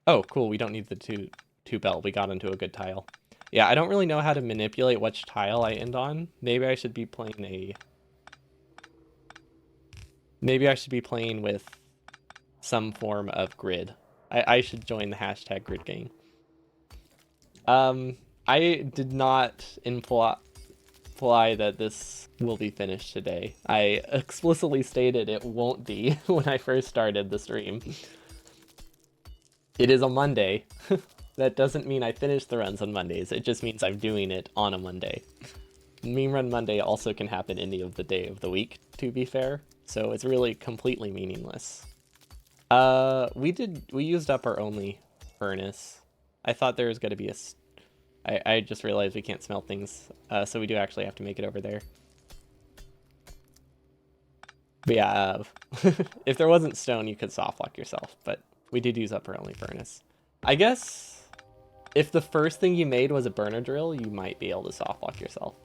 Oh, cool, we don't need the two belt. We got into a good tile. Yeah, I don't really know how to manipulate which tile I end on. Maybe I should be playing with some form of grid. I should join the hashtag grid gang. I did not imply that this will be finished today. I explicitly stated it won't be when I first started the stream. It is a Monday. That doesn't mean I finish the runs on Mondays. It just means I'm doing it on a Monday. Meme Run Monday also can happen any of the day of the week, to be fair. So it's really completely meaningless. We used up our only furnace. I thought there was going to be I just realized we can't smelt things, so we do actually have to make it over there. But yeah, if there wasn't stone, you could soft lock yourself, but we did use up our only furnace. I guess if the first thing you made was a burner drill, you might be able to soft lock yourself.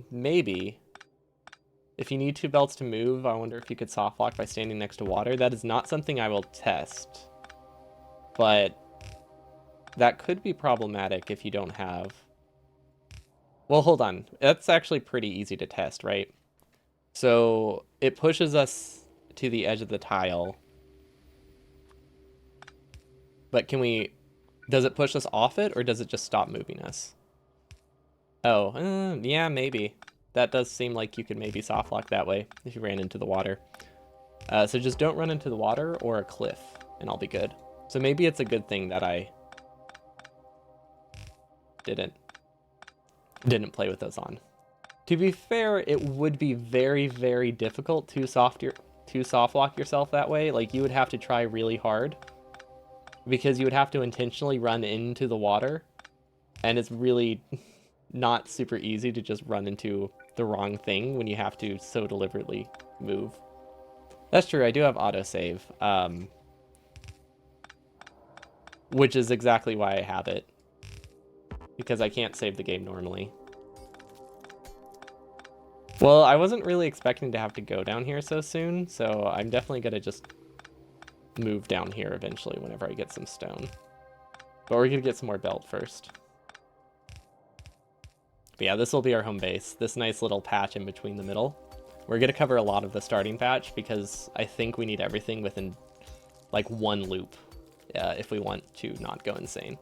Maybe. If you need 2 belts to move, I wonder if you could soft lock by standing next to water. That is not something I will test, but that could be problematic if you don't have... Well, hold on. That's actually pretty easy to test, right? So it pushes us to the edge of the tile. But can we... Does it push us off it, or does it just stop moving us? Oh, yeah, maybe. That does seem like you could maybe soft lock that way if you ran into the water. So just don't run into the water or a cliff, and I'll be good. So maybe it's a good thing that I didn't play with those on. To be fair, it would be very, very difficult to soft lock yourself that way. Like, you would have to try really hard, because you would have to intentionally run into the water, and it's really not super easy to just run into the wrong thing when you have to so deliberately move. That's true, I do have autosave, which is exactly why I have it, because I can't save the game normally. Well, I wasn't really expecting to have to go down here so soon, so I'm definitely gonna just move down here eventually whenever I get some stone. But we're gonna get some more belt first. But yeah, this will be our home base, this nice little patch in between the middle. We're gonna cover a lot of the starting patch because I think we need everything within like one loop if we want to not go insane.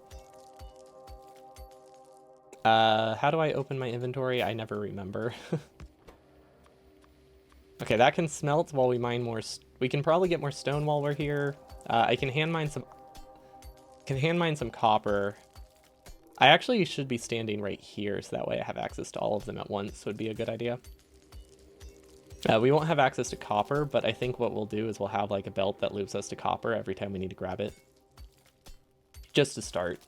How do I open my inventory? I never remember. Okay, that can smelt while we mine more. We can probably get more stone while we're here. I can hand mine some. Copper. I actually should be standing right here, so that way I have access to all of them at once. Would be a good idea. We won't have access to copper, but I think what we'll do is we'll have like a belt that loops us to copper every time we need to grab it. Just to start.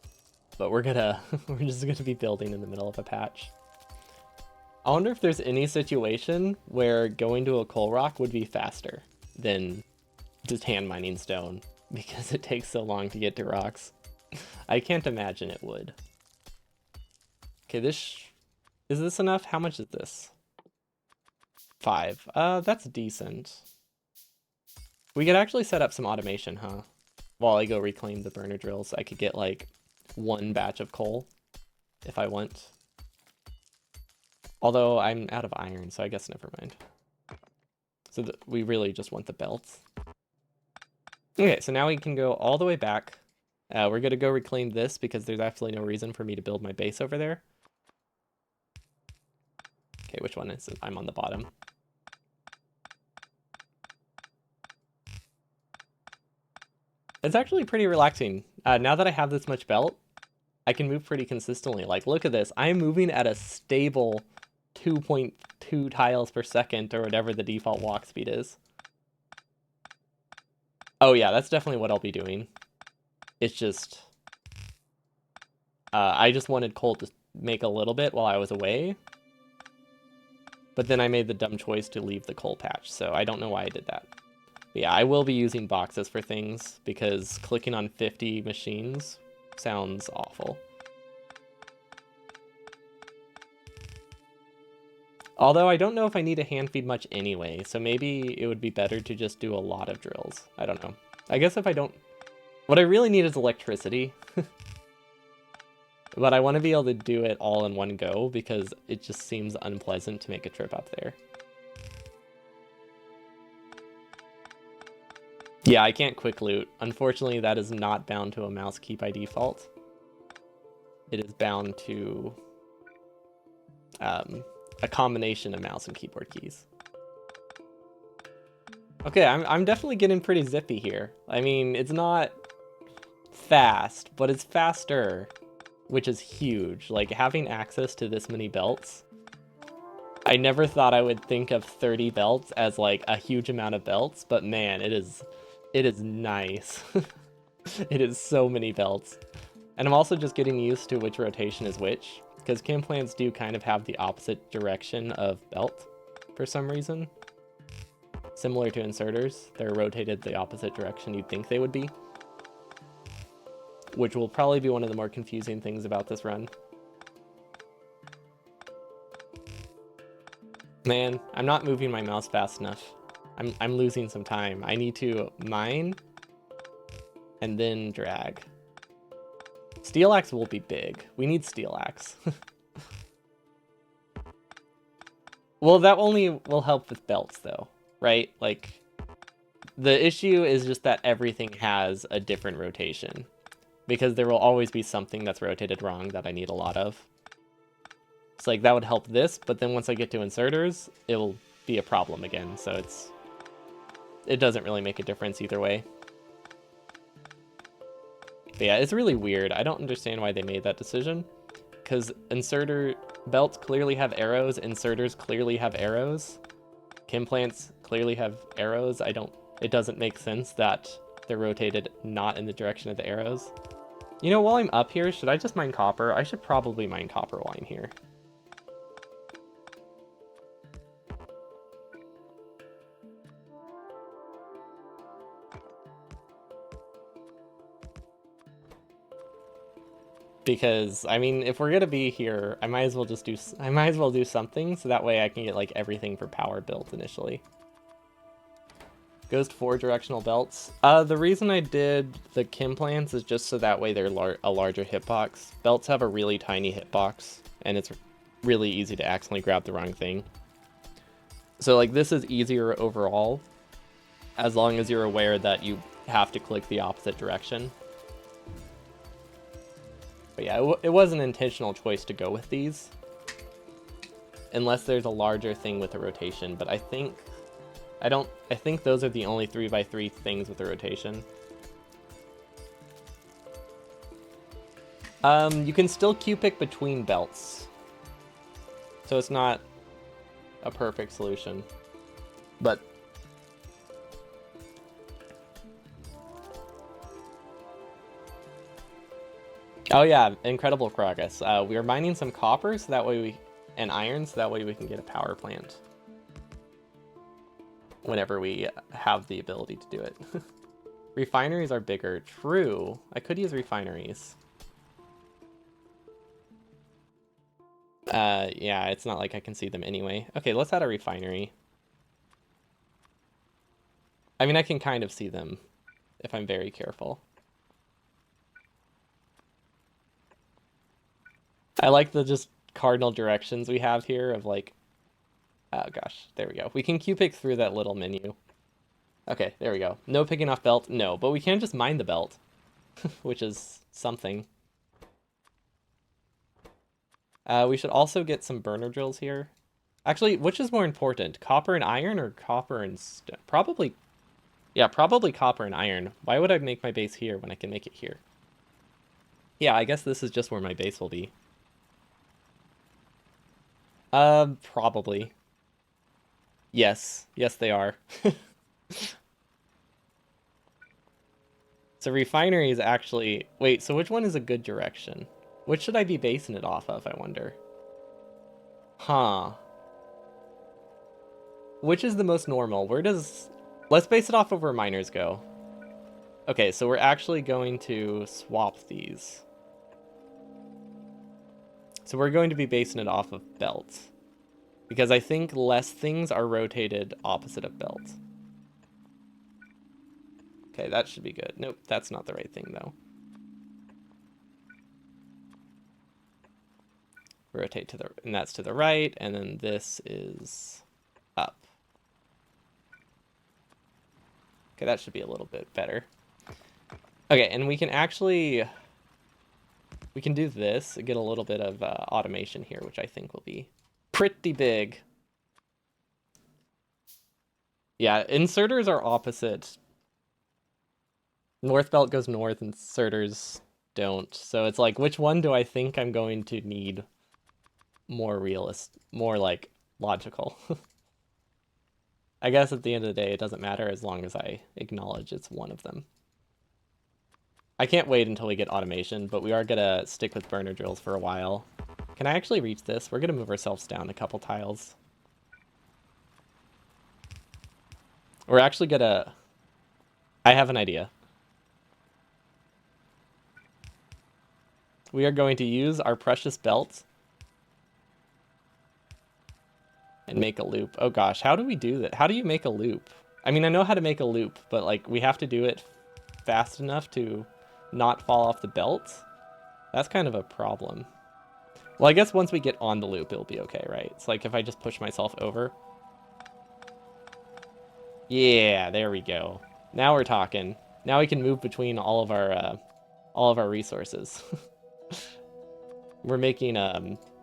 But we're just gonna be building in the middle of a patch. I wonder if there's any situation where going to a coal rock would be faster than just hand mining stone, because it takes so long to get to rocks. I can't imagine it would. Okay, is this enough? How much is this? 5. That's decent. We could actually set up some automation, huh? While I go reclaim the burner drills, I could get like 1 batch of coal if I want. Although I'm out of iron, so I guess never mind. So we really just want the belts. Okay, so now we can go all the way back. We're gonna go reclaim this because there's absolutely no reason for me to build my base over there. Okay, which one is it? I'm on the bottom. It's actually pretty relaxing. Now that I have this much belt, I can move pretty consistently. Like, look at this. I'm moving at a stable 2.2 tiles per second, or whatever the default walk speed is. Oh yeah, that's definitely what I'll be doing. It's just... I just wanted coal to make a little bit while I was away. But then I made the dumb choice to leave the coal patch, so I don't know why I did that. But yeah, I will be using boxes for things, because clicking on 50 machines sounds awful. Although I don't know if I need to hand feed much anyway, so maybe it would be better to just do a lot of drills. I don't know. I guess if I don't... What I really need is electricity. But I want to be able to do it all in one go, because it just seems unpleasant to make a trip up there. Yeah, I can't quick loot. Unfortunately, that is not bound to a mouse key by default. It is bound to a combination of mouse and keyboard keys. Okay, I'm definitely getting pretty zippy here. I mean, it's not fast, but it's faster, which is huge. Like, having access to this many belts, I never thought I would think of 30 belts as like a huge amount of belts, but man, it is nice. It is so many belts. And I'm also just getting used to which rotation is which, because chem plants do kind of have the opposite direction of belt for some reason. Similar to inserters, they're rotated the opposite direction you'd think they would be, which will probably be one of the more confusing things about this run. Man, I'm not moving my mouse fast enough. I'm losing some time. I need to mine and then drag. Steel axe will be big. We need steel axe. Well, that only will help with belts though, right? Like, The issue is just that everything has a different rotation, because there will always be something that's rotated wrong that I need a lot of. It's like that would help this, but then once I get to inserters, it will be a problem again, so it doesn't really make a difference either way. But yeah, it's really weird. I don't understand why they made that decision, because inserter belts clearly have arrows, inserters clearly have arrows, chem plants clearly have arrows. It doesn't make sense that they're rotated not in the direction of the arrows. You know, while I'm up here, should I just mine copper? I should probably mine copper while I'm here. Because, I mean, if we're gonna be here, I might as well do something, so that way I can get, like, everything for power built initially. Goes to 4 directional belts. The reason I did the chem plants is just so that way they're a larger hitbox. Belts have a really tiny hitbox, and it's really easy to accidentally grab the wrong thing. So, like, this is easier overall, as long as you're aware that you have to click the opposite direction. But yeah, it was an intentional choice to go with these. Unless there's a larger thing with a rotation, but I think those are the only 3x3 things with a rotation. You can still Q-pick between belts. So it's not a perfect solution. But oh yeah, incredible progress. We are mining some copper so that way and iron so that way we can get a power plant. Whenever we have the ability to do it. Refineries are bigger. True. I could use refineries. Yeah, it's not like I can see them anyway. Okay, let's add a refinery. I mean, I can kind of see them if I'm very careful. I like the just cardinal directions we have here of like, oh gosh, there we go. We can Q-pick through that little menu. Okay, there we go. No picking off belt, no, but we can just mine the belt, which is something. We should also get some burner drills here. Actually, which is more important, copper and iron or copper and stone? Probably, yeah, probably copper and iron. Why would I make my base here when I can make it here? Yeah, I guess this is just where my base will be. Probably. Yes, yes they are. So refinery is actually... Wait, so which one is a good direction? Which should I be basing it off of, I wonder? Huh. Which is the most normal? Where does... Let's base it off of where miners go. Okay, so we're actually going to swap these. So we're going to be basing it off of belt. Because I think less things are rotated opposite of belt. Okay, that should be good. Nope, that's not the right thing, though. Rotate to the... And that's to the right, and then this is up. Okay, that should be a little bit better. Okay, and we can actually... We can do this, get a little bit of automation here, which I think will be pretty big. Yeah, inserters are opposite. North belt goes north, inserters don't. So it's like, which one do I think I'm going to need more more like logical? I guess at the end of the day, it doesn't matter as long as I acknowledge it's one of them. I can't wait until we get automation, but we are gonna stick with burner drills for a while. Can I actually reach this? We're gonna move ourselves down a couple tiles. We're actually gonna... I have an idea. We are going to use our precious belt and make a loop. Oh gosh, how do we do that? How do you make a loop? I mean, I know how to make a loop, but like we have to do it fast enough to not fall off the belt. That's kind of a problem. Well, I guess once we get on the loop, it'll be okay, right? It's like if I just push myself over. Yeah, there we go. Now we're talking. Now we can move between all of our resources. We're making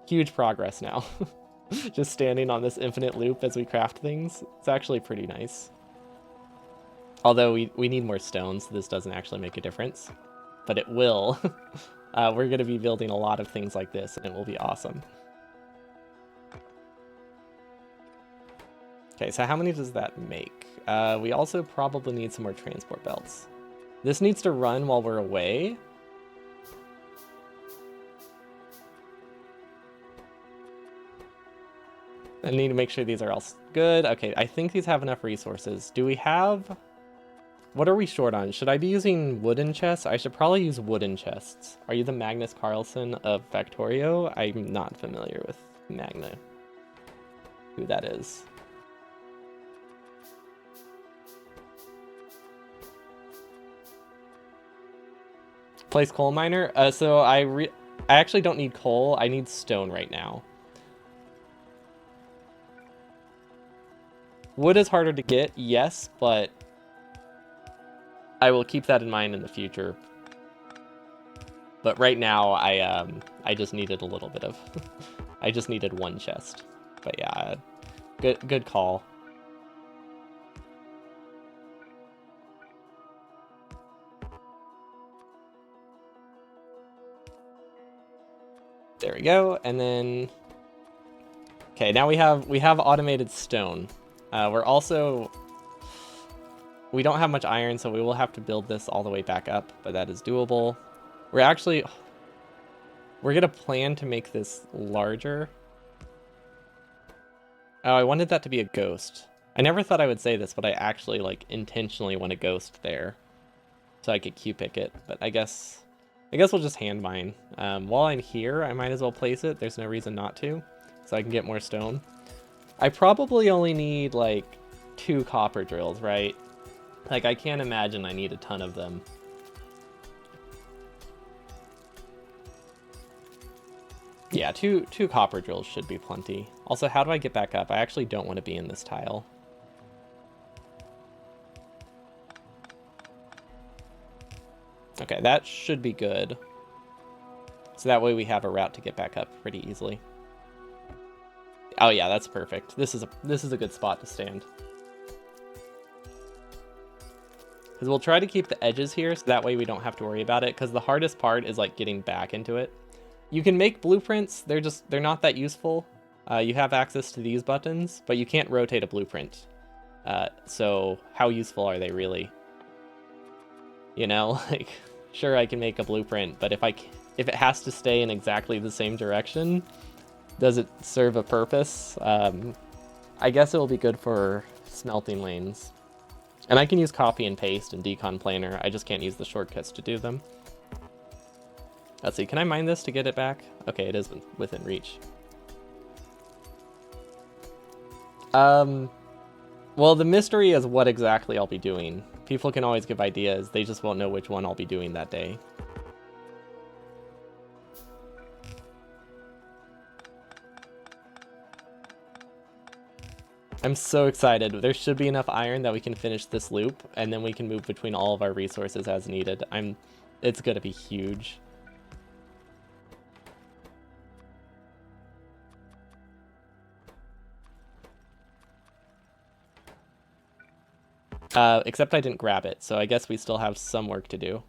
huge progress now. Just standing on this infinite loop as we craft things. It's actually pretty nice. Although we need more stone, so this doesn't actually make a difference. But it will. We're going to be building a lot of things like this, and it will be awesome. Okay, so how many does that make? We also probably need some more transport belts. This needs to run while we're away. I need to make sure these are all good. Okay, I think these have enough resources. Do we have... What are we short on? Should I be using wooden chests? I should probably use wooden chests. Are you the Magnus Carlsen of Factorio? I'm not familiar with Magna. Who that is. Place coal miner? So I actually don't need coal. I need stone right now. Wood is harder to get, yes, but I will keep that in mind in the future. But right now, I just needed a little bit of... I just needed one chest. But yeah, good call. There we go, and then... Okay, now we have automated stone. We're also... We don't have much iron, so we will have to build this all the way back up, but that is doable. We're gonna plan to make this larger. Oh, I wanted that to be a ghost. I never thought I would say this, but I actually like intentionally want a ghost there, so I could Q-pick it. But I guess we'll just hand mine. While I'm here, I might as well place it. There's no reason not to, so I can get more stone. I probably only need like 2 copper drills, right? Like I can't imagine I need a ton of them. Yeah, two copper drills should be plenty. Also, how do I get back up? I actually don't want to be in this tile. Okay, that should be good. So that way we have a route to get back up pretty easily. Oh yeah, that's perfect. This is a good spot to stand. Because we'll try to keep the edges here, so that way we don't have to worry about it. Because the hardest part is like getting back into it. You can make blueprints. They're not that useful. You have access to these buttons, but you can't rotate a blueprint. So how useful are they really? You know, like, sure, I can make a blueprint, but if it has to stay in exactly the same direction, does it serve a purpose? I guess it will be good for smelting lanes. And I can use copy and paste and decon planer. I just can't use the shortcuts to do them. Let's see, can I mine this to get it back? Okay, it is within reach. Well, the mystery is what exactly I'll be doing. People can always give ideas, they just won't know which one I'll be doing that day. I'm so excited. There should be enough iron that we can finish this loop, and then we can move between all of our resources as needed. It's gonna be huge. Except I didn't grab it, so I guess we still have some work to do.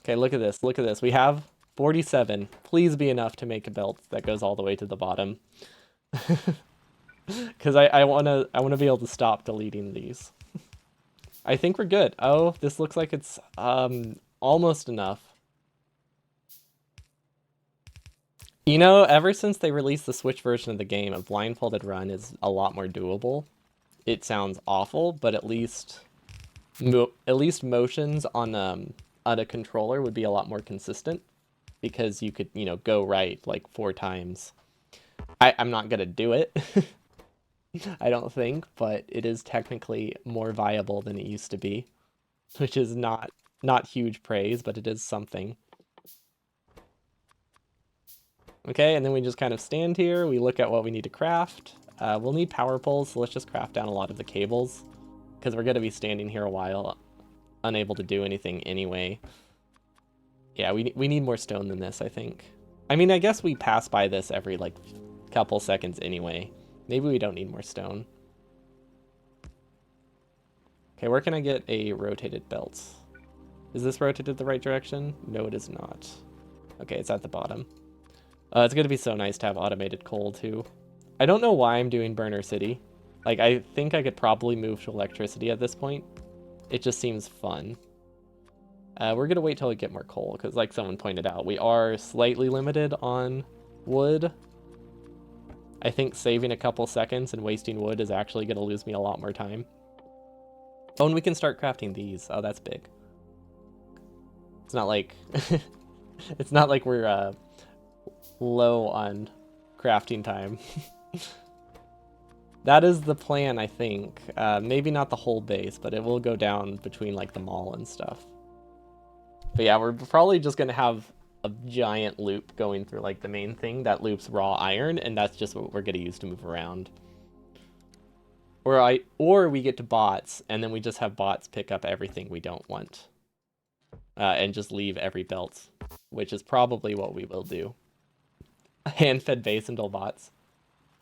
Okay, look at this, look at this. We have 47. Please be enough to make a belt that goes all the way to the bottom. Because I wanna be able to stop deleting these. I think we're good. Oh, this looks like it's almost enough. You know, ever since they released the Switch version of the game, a blindfolded run is a lot more doable. It sounds awful, but at least motions on a controller would be a lot more consistent, because you could, you know, go right like 4 times. I'm not gonna do it. I don't think, but it is technically more viable than it used to be, which is not huge praise, but it is something. Okay, and then we just kind of stand here, we look at what we need to craft. We'll need power poles, so let's just craft down a lot of the cables, because we're going to be standing here a while, unable to do anything anyway. Yeah, we need more stone than this, I think. I mean, I guess we pass by this every, like, couple seconds anyway. Maybe we don't need more stone. Okay, where can I get a rotated belt? Is this rotated the right direction? No, it is not. Okay, it's at the bottom. It's going to be so nice to have automated coal, too. I don't know why I'm doing Burner City. Like, I think I could probably move to electricity at this point. It just seems fun. We're going to wait till we get more coal, because like someone pointed out, we are slightly limited on wood. I think saving a couple seconds and wasting wood is actually going to lose me a lot more time. Oh, and we can start crafting these. Oh, that's big. It's not like... it's not like we're low on crafting time. That is the plan, I think. Maybe not the whole base, but it will go down between like the mall and stuff. But yeah, we're probably just going to have a giant loop going through like the main thing that loops raw iron, and that's just what we're going to use to move around. Or we get to bots, and then we just have bots pick up everything we don't want. And just leave every belt, which is probably what we will do. Hand-fed base until bots.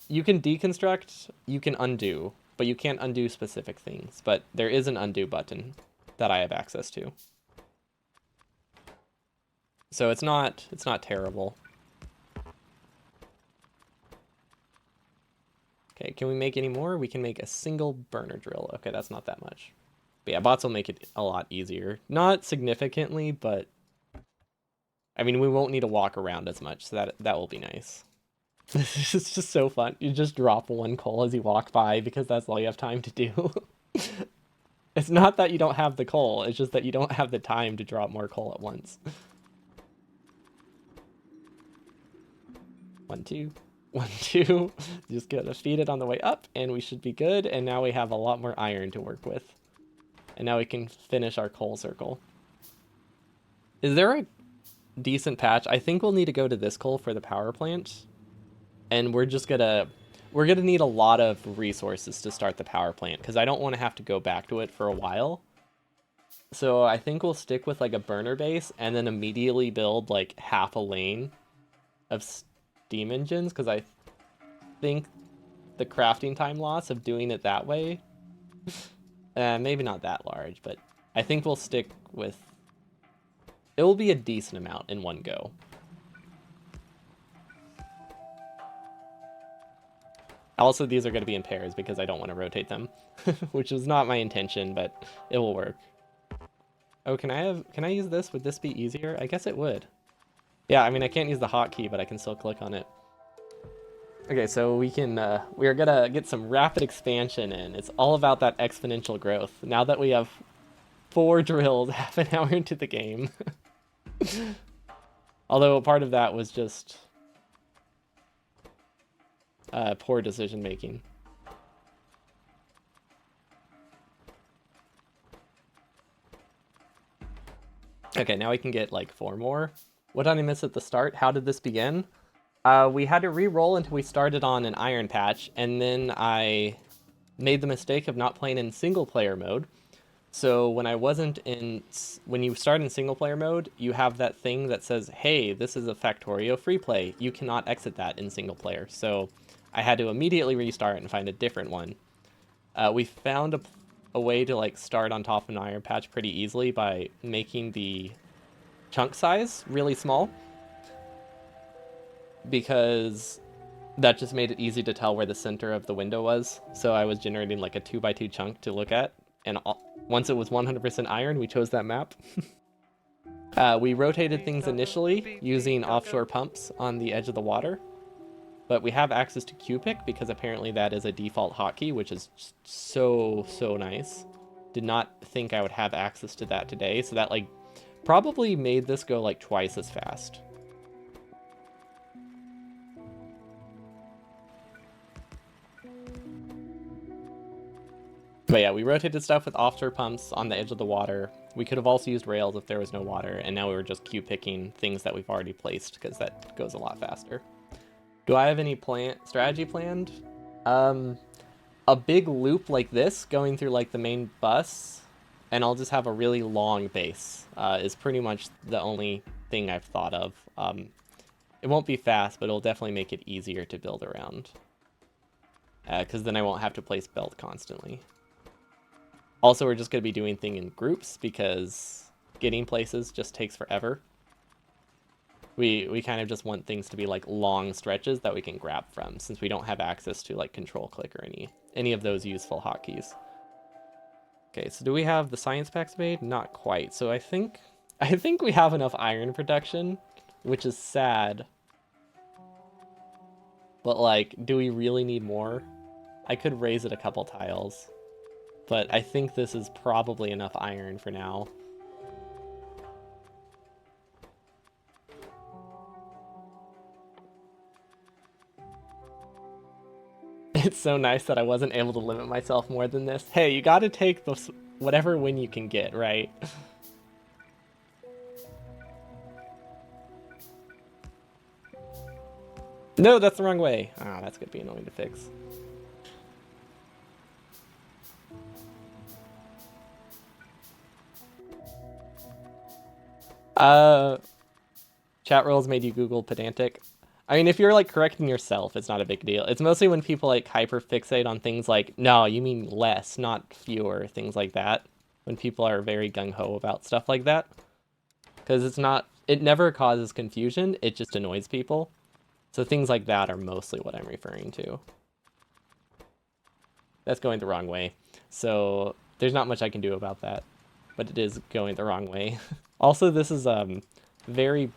You can deconstruct, you can undo, but you can't undo specific things. But there is an undo button that I have access to. So it's not terrible. Okay, can we make any more? We can make a single burner drill. Okay, that's not that much. But yeah, bots will make it a lot easier. Not significantly, but... I mean, we won't need to walk around as much, so that will be nice. This is just so fun. You just drop one coal as you walk by, because that's all you have time to do. It's not that you don't have the coal, it's just that you don't have the time to drop more coal at once. 1, 2, 1, 2. Just gotta feed it on the way up, and we should be good. And now we have a lot more iron to work with. And now we can finish our coal circle. Is there a decent patch? I think we'll need to go to this coal for the power plant. And we're gonna need a lot of resources to start the power plant, because I don't want to have to go back to it for a while. So I think we'll stick with like a burner base, and then immediately build like half a lane of steam engines, because I think the crafting time loss of doing it that way, maybe not that large, but I think we'll stick with, it will be a decent amount in one go. Also, these are going to be in pairs because I don't want to rotate them, which is not my intention, but it will work. Oh, can I use this? Would this be easier? I guess it would. Yeah, I mean, I can't use the hotkey, but I can still click on it. Okay, so we are gonna get some rapid expansion in. It's all about that exponential growth. Now that we have 4 drills half an hour into the game. Although a part of that was just poor decision making. Okay, now we can get like 4 more. What did I miss at the start? How did this begin? We had to re-roll until we started on an iron patch, and then I made the mistake of not playing in single player mode. So when you start in single player mode, you have that thing that says, hey, this is a Factorio free play. You cannot exit that in single player. So I had to immediately restart and find a different one. We found a way to like start on top of an iron patch pretty easily by making the chunk size really small, because that just made it easy to tell where the center of the window was. So I was generating like a 2x2 chunk to look at, and once it was 100% iron, we chose that map. We rotated things initially using offshore pumps on the edge of the water, but we have access to Q-pick because apparently that is a default hotkey, which is so nice. Did not think I would have access to that today, so that like probably made this go like twice as fast. But yeah, we rotated stuff with offshore pumps on the edge of the water. We could have also used rails if there was no water, and now we were just Q-picking things that we've already placed, because that goes a lot faster. Do I have any strategy planned? Um, a big loop like this going through like the main bus, and I'll just have a really long base. Is pretty much the only thing I've thought of. It won't be fast, but it'll definitely make it easier to build around. Because then I won't have to place belt constantly. Also, we're just going to be doing things in groups because getting places just takes forever. We kind of just want things to be like long stretches that we can grab from, since we don't have access to like control click or any of those useful hotkeys. Okay, so do we have the science packs made? Not quite. So I think we have enough iron production, which is sad. But like, do we really need more? I could raise it a couple tiles, but I think this is probably enough iron for now. It's so nice that I wasn't able to limit myself more than this. Hey, you gotta take the whatever win you can get, right? No, that's the wrong way. Ah, that's gonna be annoying to fix. Uh, Chat rules made you Google pedantic. I mean, if you're like correcting yourself, it's not a big deal. It's mostly when people like hyper fixate on things like, no, you mean less, not fewer, things like that. When people are very gung ho about stuff like that. Because it never causes confusion, it just annoys people. So things like that are mostly what I'm referring to. That's going the wrong way. So there's not much I can do about that. But it is going the wrong way. Also, this is very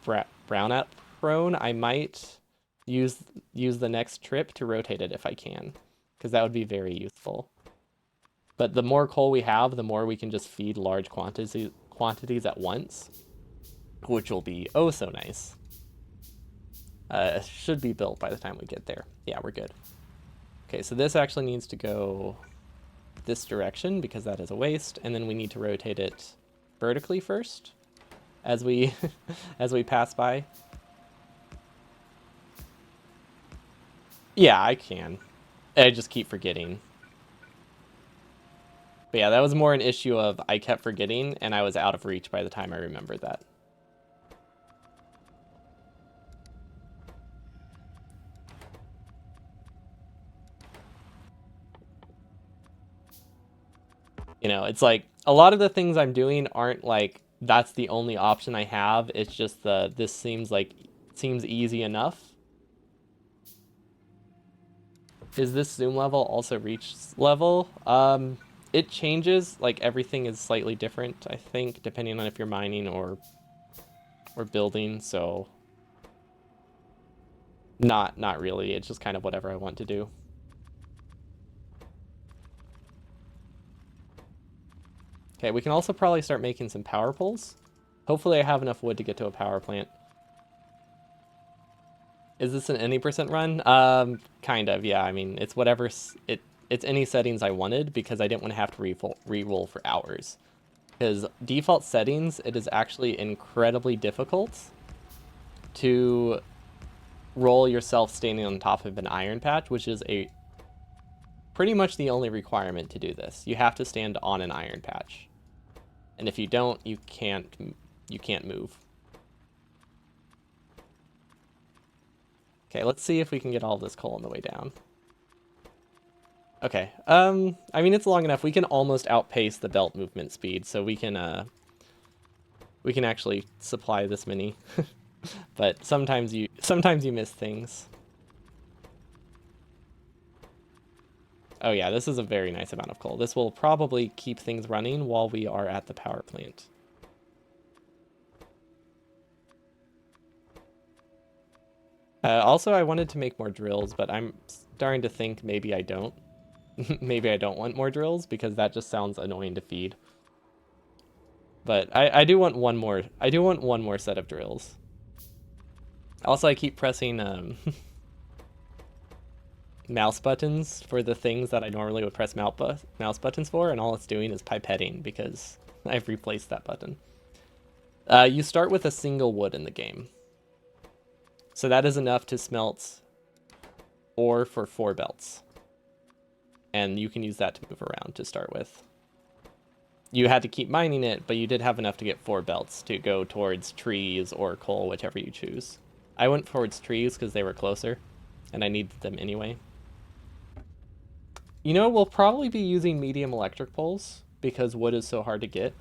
brownout prone. I might use the next trip to rotate it if I can, because that would be very useful. But the more coal we have, the more we can just feed large quantities at once, which will be oh so nice. Should be built by the time we get there. Yeah, we're good. Okay, so this actually needs to go this direction because that is a waste, and then we need to rotate it vertically first as we as we pass by. Yeah, I can. I just keep forgetting. But yeah, that was more an issue of I kept forgetting and I was out of reach by the time I remembered that. You know, it's like a lot of the things I'm doing aren't like that's the only option I have. It's just this seems easy enough. Is this zoom level also reach level? It changes, like everything is slightly different, I think, depending on if you're mining or building, so not really. It's just kind of whatever I want to do. Okay, we can also probably start making some power poles. Hopefully I have enough wood to get to a power plant. Is this an any percent run? Kind of, yeah. I mean, it's whatever, it's any settings I wanted because I didn't want to have to re-roll for hours. Because default settings, it is actually incredibly difficult to roll yourself standing on top of an iron patch, which is pretty much the only requirement to do this. You have to stand on an iron patch. And if you don't, you can't move. Okay, let's see if we can get all this coal on the way down. Okay, I mean, it's long enough. We can almost outpace the belt movement speed, so we can actually supply this many. But sometimes you miss things. Oh yeah, this is a very nice amount of coal. This will probably keep things running while we are at the power plant. Also, I wanted to make more drills, but I'm starting to think maybe I don't. Maybe I don't want more drills because that just sounds annoying to feed. But I do want one more. I do want one more set of drills. Also, I keep pressing mouse buttons for the things that I normally would press mouse buttons for, and all it's doing is pipetting because I've replaced that button. You start with a single wood in the game. So that is enough to smelt ore for 4 belts. and you can use that to move around to start with. You had to keep mining it, but you did have enough to get 4 belts to go towards trees or coal, whichever you choose. I went towards trees because they were closer, and I needed them anyway. You know, we'll probably be using medium electric poles because wood is so hard to get,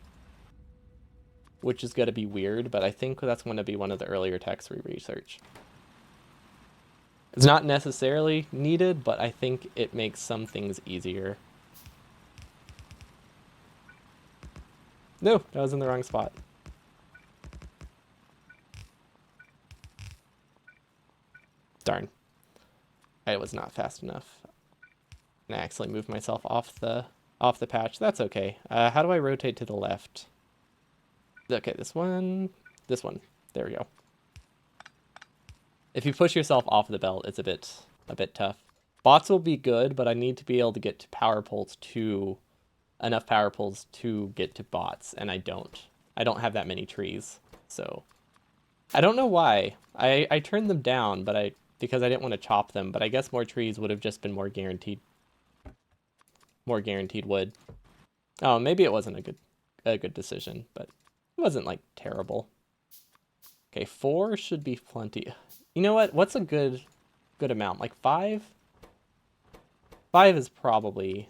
which is going to be weird, but I think that's going to be one of the earlier techs we research. It's not necessarily needed, but I think it makes some things easier. No, that was in the wrong spot. Darn. I was not fast enough. And I accidentally moved myself off the patch. That's okay. How do I rotate to the left? Okay, this one. There we go. If you push yourself off the belt, it's a bit tough. Bots will be good, but I need to be able to get to power poles enough power poles to get to bots, and I don't. I don't have that many trees, so I don't know why. I turned them down, but because I didn't want to chop them, but I guess more trees would have just been more guaranteed wood. Oh, maybe it wasn't a good decision, but it wasn't like terrible. Okay, 4 should be plenty. You know what? What's a good amount? Like 5? 5 is probably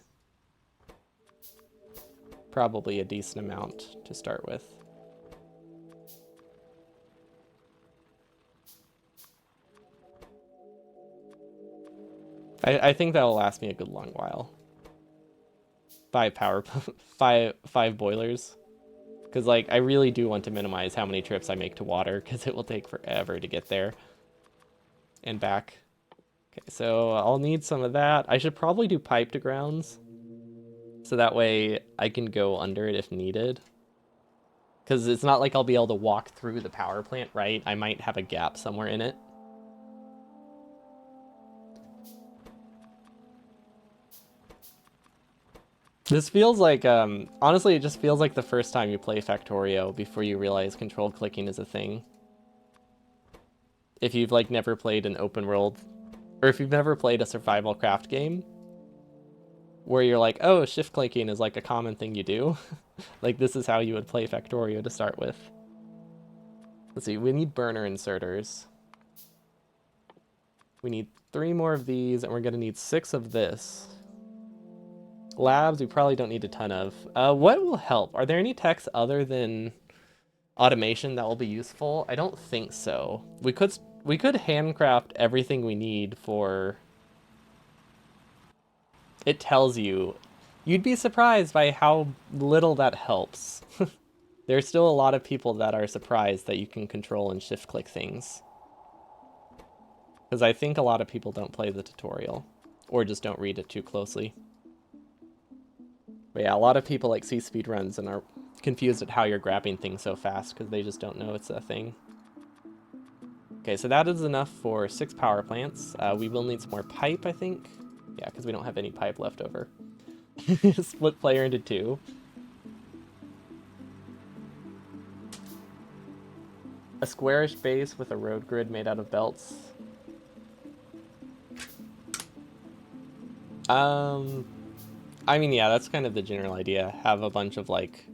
a decent amount to start with. I think that'll last me a good long while. 5 boilers. Because, like, I really do want to minimize how many trips I make to water, because it will take forever to get there and back. Okay, so I'll need some of that. I should probably do pipe to grounds, so that way I can go under it if needed. Because it's not like I'll be able to walk through the power plant, right? I might have a gap somewhere in it. This feels like, honestly, it just feels like the first time you play Factorio before you realize control clicking is a thing. If you've, like, never played an open world, or if you've never played a survival craft game, where you're like, oh, shift clicking is, like, a common thing you do. Like, this is how you would play Factorio to start with. Let's see, we need burner inserters. We need 3 more of these, and we're gonna need 6 of this. Labs, we probably don't need a ton of. What will help? Are there any techs other than automation that will be useful? I don't think so. We could handcraft everything we need for... It tells you. You'd be surprised by how little that helps. There's still a lot of people that are surprised that you can control and shift click things. Because I think a lot of people don't play the tutorial, or just don't read it too closely. But yeah, a lot of people like see speedruns and are confused at how you're grabbing things so fast because they just don't know it's a thing. Okay, so that is enough for 6 power plants. We will need some more pipe, I think. Yeah, because we don't have any pipe left over. Split player into 2. A squarish base with a road grid made out of belts. I mean, yeah, that's kind of the general idea. Have a bunch of like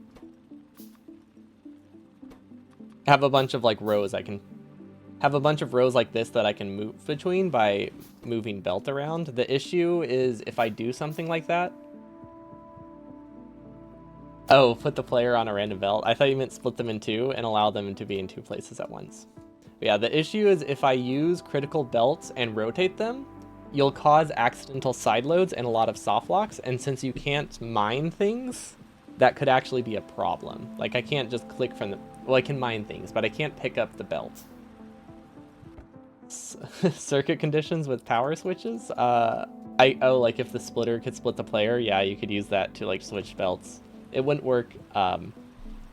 rows I can have a bunch of rows like this that I can move between by moving belt around. The issue is if I do something like that. Oh, put the player on a random belt. I thought you meant split them in 2 and allow them to be in 2 places at once. But yeah, the issue is if I use critical belts and rotate them, you'll cause accidental side loads and a lot of soft locks, and since you can't mine things, that could actually be a problem. Like, I can't just click from the... Well, I can mine things, but I can't pick up the belt. Circuit conditions with power switches? Like if the splitter could split the player, yeah, you could use that to, like, switch belts. It wouldn't work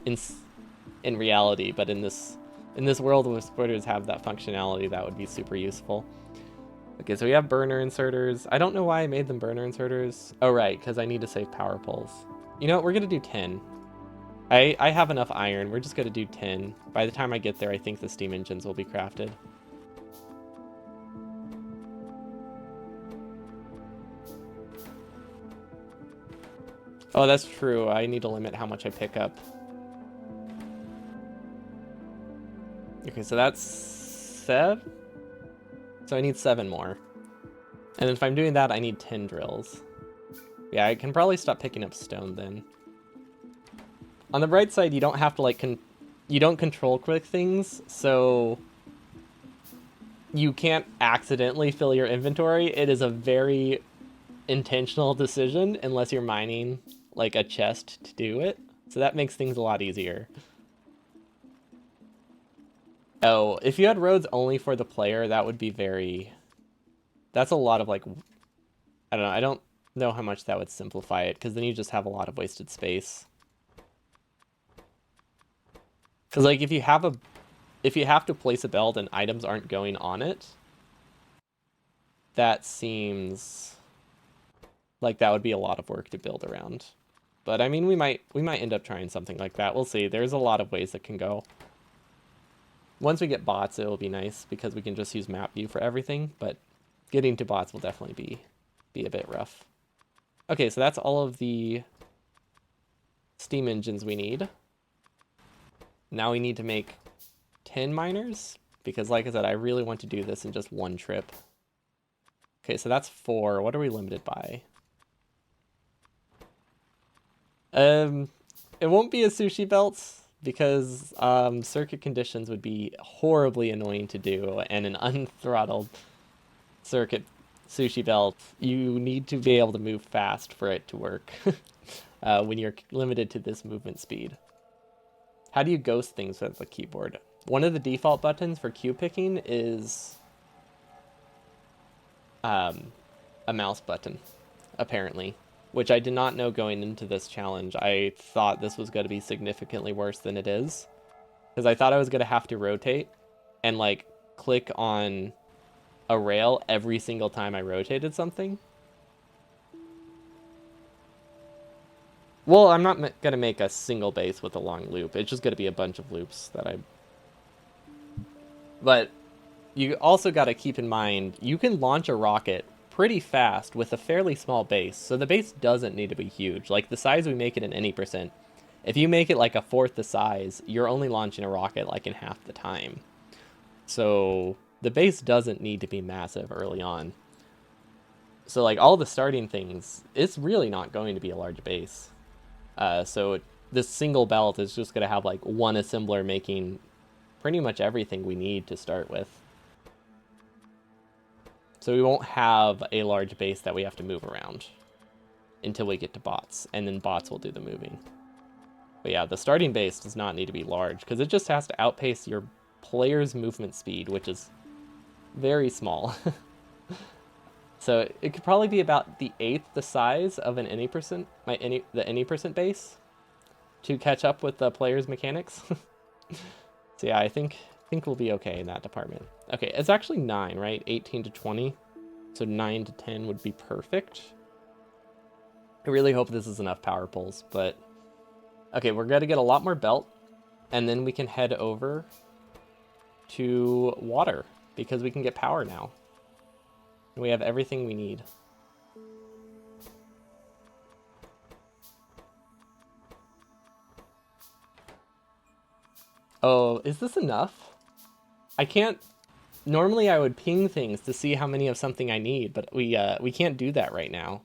in reality, but in this world where splitters have that functionality, that would be super useful. Okay, so we have burner inserters. I don't know why I made them burner inserters. Oh, right, because I need to save power poles. You know what? We're going to do 10. I have enough iron. We're just going to do 10. By the time I get there, I think the steam engines will be crafted. Oh, that's true. I need to limit how much I pick up. Okay, so that's 7? So I need 7 more. And if I'm doing that, I need 10 drills. Yeah, I can probably stop picking up stone then. On the bright side, you don't have to, like, you don't control quick things, so you can't accidentally fill your inventory. It is a very intentional decision unless you're mining, like, a chest to do it. So that makes things a lot easier. Oh, if you had roads only for the player, that would be very... That's a lot of, like... I don't know. I don't know how much that would simplify it, because then you just have a lot of wasted space. Because, like, if you have to place a belt and items aren't going on it, that seems like that would be a lot of work to build around. But I mean, we might end up trying something like that. We'll see. There's a lot of ways it can go. Once we get bots, it'll be nice because we can just use map view for everything, but getting to bots will definitely be a bit rough. Okay, so that's all of the steam engines we need. Now we need to make 10 miners because, like I said, I really want to do this in just one trip. Okay, so that's 4. What are we limited by? It won't be a sushi belt because circuit conditions would be horribly annoying to do, and an unthrottled circuit sushi belt, you need to be able to move fast for it to work when you're limited to this movement speed. How do you ghost things with the keyboard? One of the default buttons for cue picking is a mouse button, apparently, which I did not know going into this challenge. I thought this was going to be significantly worse than it is, because I thought I was going to have to rotate and, like, click on a rail every single time I rotated something. Well, I'm not going to make a single base with a long loop. It's just going to be a bunch of loops that I... But you also got to keep in mind, you can launch a rocket pretty fast with a fairly small base. So the base doesn't need to be huge. Like the size we make it in any percent. If you make it like a fourth the size, you're only launching a rocket like in half the time. So the base doesn't need to be massive early on. So like all the starting things, it's really not going to be a large base. So this single belt is just going to have like one assembler making pretty much everything we need to start with. So we won't have a large base that we have to move around until we get to bots, and then bots will do the moving. But yeah, the starting base does not need to be large because it just has to outpace your player's movement speed, which is very small. So it could probably be about the 1/8 the size of an any percent, the any percent base, to catch up with the player's mechanics. So yeah, I think we'll be okay in that department. Okay, it's actually 9, right? 18 to 20. So 9 to 10 would be perfect. I really hope this is enough power poles, but okay, we're gonna get a lot more belt, and then we can head over to water because we can get power now. And we have everything we need. Oh, is this enough? I can't... Normally I would ping things to see how many of something I need, but we can't do that right now.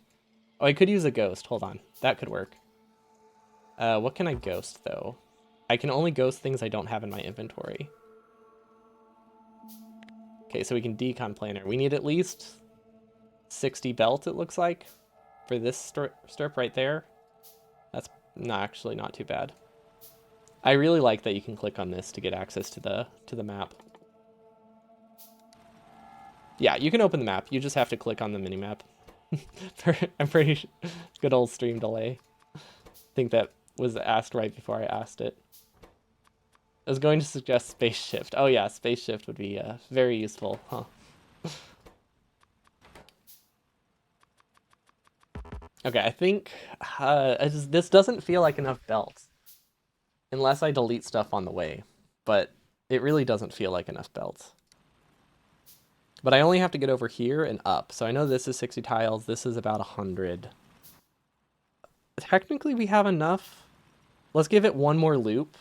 Oh, I could use a ghost. Hold on. That could work. What can I ghost, though? I can only ghost things I don't have in my inventory. Okay, so we can decon planner. We need at least 60 belt, it looks like, for this strip right there. That's actually not too bad. I really like that you can click on this to get access to the map. Yeah, you can open the map. You just have to click on the minimap. I'm pretty sure. Good old stream delay. I think that was asked right before I asked it. I was going to suggest space shift. Oh yeah, space shift would be very useful, huh? Okay, I think this doesn't feel like enough belts. Unless I delete stuff on the way. But it really doesn't feel like enough belts. But I only have to get over here and up. So I know this is 60 tiles. This is about 100. Technically, we have enough. Let's give it one more loop.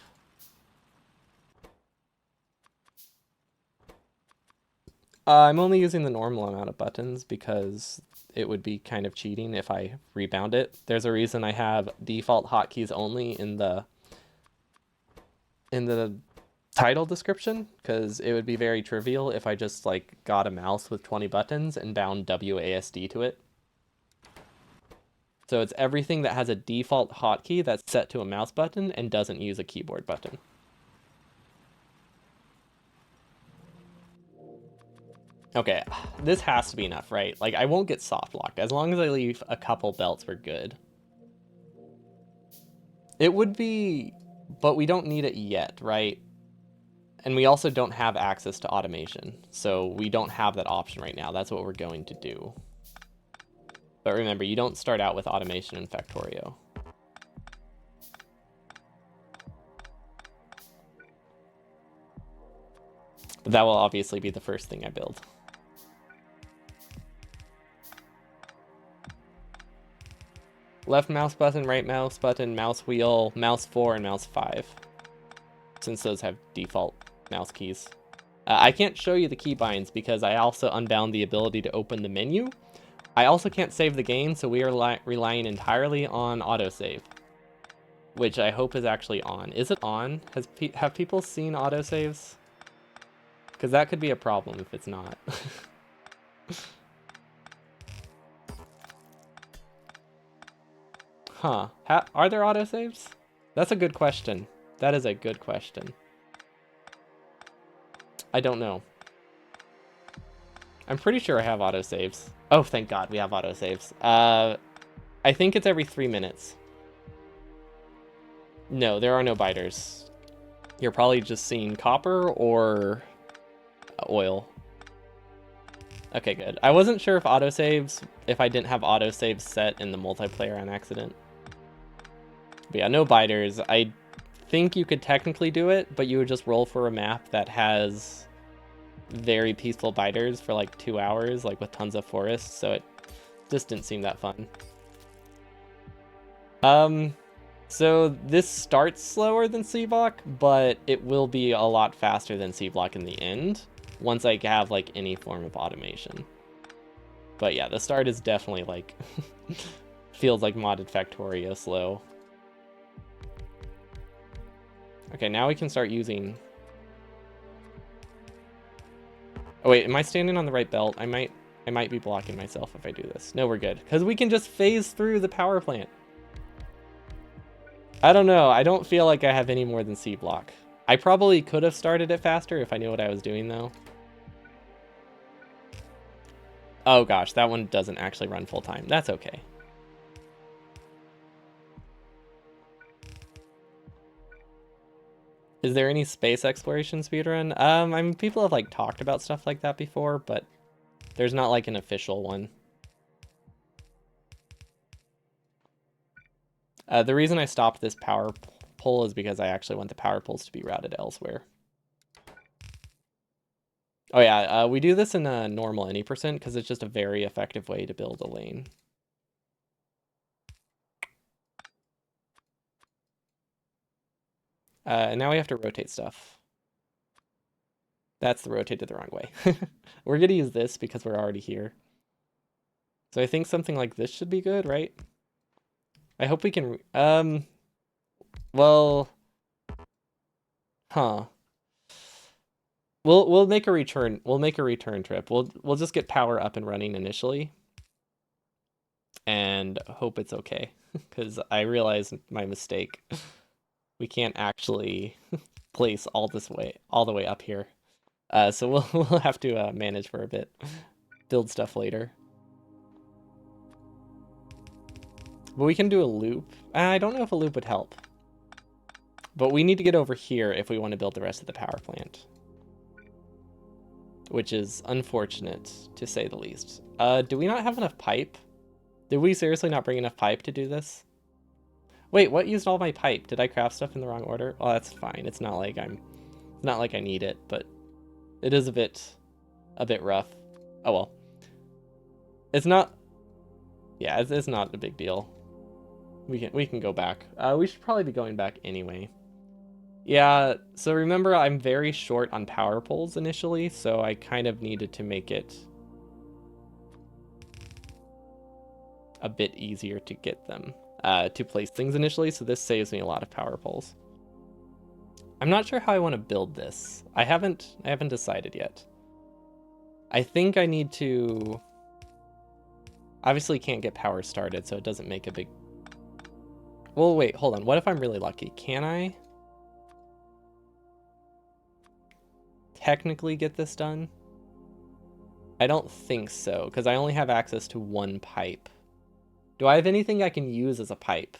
I'm only using the normal amount of buttons because it would be kind of cheating if I rebound it. There's a reason I have default hotkeys only in the title description, because it would be very trivial if I just like got a mouse with 20 buttons and bound WASD to it. So it's everything that has a default hotkey that's set to a mouse button and doesn't use a keyboard button. Okay, this has to be enough, right? Like, I won't get soft locked. As long as I leave a couple belts, we're good. It would be, but we don't need it yet, right? And we also don't have access to automation, so we don't have that option right now. That's what we're going to do. But remember, you don't start out with automation in Factorio. But that will obviously be the first thing I build. Left mouse button, right mouse button, mouse wheel, mouse 4, and mouse 5. Since those have default mouse keys. I can't show you the keybinds because I also unbound the ability to open the menu. I also can't save the game, so we are relying entirely on autosave. Which I hope is actually on. Is it on? Have people seen autosaves? Because that could be a problem if it's not. Huh. Are there autosaves? That's a good question. That is a good question. I don't know. I'm pretty sure I have autosaves. Oh, thank God we have autosaves. I think it's every 3 minutes. No, there are no biters. You're probably just seeing copper or oil. Okay, good. I wasn't sure if autosaves, if I didn't have autosaves set in the multiplayer on accident. But yeah, no biters. I think you could technically do it, but you would just roll for a map that has very peaceful biters for like 2 hours, like with tons of forests, so it just didn't seem that fun. So this starts slower than C-Block, but it will be a lot faster than C-Block in the end, once I have like any form of automation. But yeah, the start is definitely like, feels like modded Factorio slow. Okay, now we can start using... Oh wait, am I standing on the right belt? I might be blocking myself if I do this. No, we're good, because we can just phase through the power plant. I don't know. I don't feel like I have any more than C-Block. I probably could have started it faster if I knew what I was doing, though. Oh gosh, that one doesn't actually run full time. That's okay. Is there any space exploration speedrun? I mean, people have like talked about stuff like that before, but there's not like an official one. The reason I stopped this power pole is because I actually want the power poles to be routed elsewhere. Oh yeah, we do this in a normal any percent because it's just a very effective way to build a lane. And now we have to rotate stuff. That's the rotated the wrong way. We're gonna use this because we're already here. So I think something like this should be good, right? I hope we can, well, huh. We'll make a return. We'll make a return trip. We'll just get power up and running initially, and hope it's okay. Because I realized my mistake. We can't actually place all the way up here. So we'll have to manage for a bit, build stuff later. But we can do a loop. I don't know if a loop would help. But we need to get over here if we want to build the rest of the power plant. Which is unfortunate, to say the least. Do we not have enough pipe? Did we seriously not bring enough pipe to do this? Wait, what used all my pipe? Did I craft stuff in the wrong order? Oh, that's fine. It's not like I need it, but it is a bit rough. Oh well. It's not... Yeah, it's not a big deal. We can go back. We should probably be going back anyway. Yeah, so remember I'm very short on power poles initially, so I kind of needed to make it a bit easier to get them, to place things initially, so this saves me a lot of power poles. I'm not sure how I want to build this. I haven't decided yet. I think I need to... Obviously can't get power started, so it doesn't make a big... Well, wait, hold on. What if I'm really lucky? Can I technically get this done? I don't think so, because I only have access to one pipe. Do I have anything I can use as a pipe?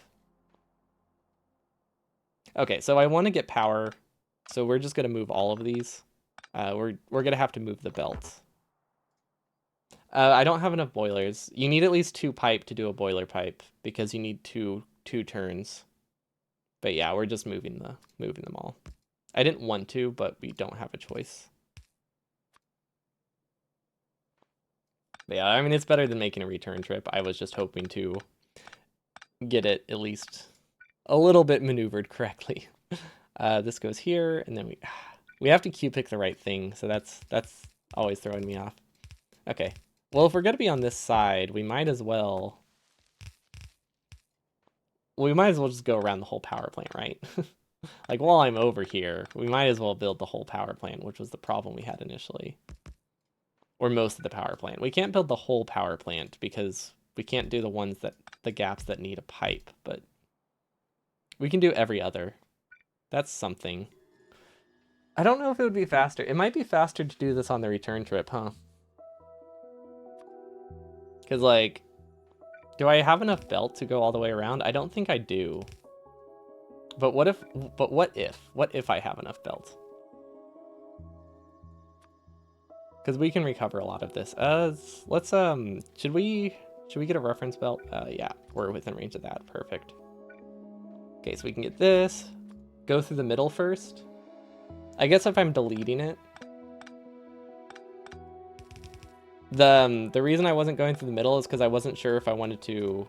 Okay, so I want to get power, so we're just going to move all of these. We're going to have to move the belt. I don't have enough boilers. You need at least 2 pipe to do a boiler pipe, because you need two turns. But yeah, we're just moving them all. I didn't want to, but we don't have a choice. But yeah, I mean, it's better than making a return trip. I was just hoping to get it at least a little bit maneuvered correctly. This goes here, and then we have to Q pick the right thing, so that's always throwing me off. Okay, well, if we're gonna be on this side, we might as well just go around the whole power plant, right? Like, while I'm over here, we might as well build the whole power plant, which was the problem we had initially. Or most of the power plant. We can't build the whole power plant because we can't do the gaps that need a pipe, but we can do every other. That's something. I don't know if it would be faster. It might be faster to do this on the return trip, huh? Because, like, do I have enough belt to go all the way around? I don't think I do. But what if I have enough belt? Because we can recover a lot of this. Let's, should we get a reference belt? Yeah, we're within range of that. Perfect. Okay, so we can get this. Go through the middle first. I guess if I'm deleting it. The reason I wasn't going through the middle is because I wasn't sure if I wanted to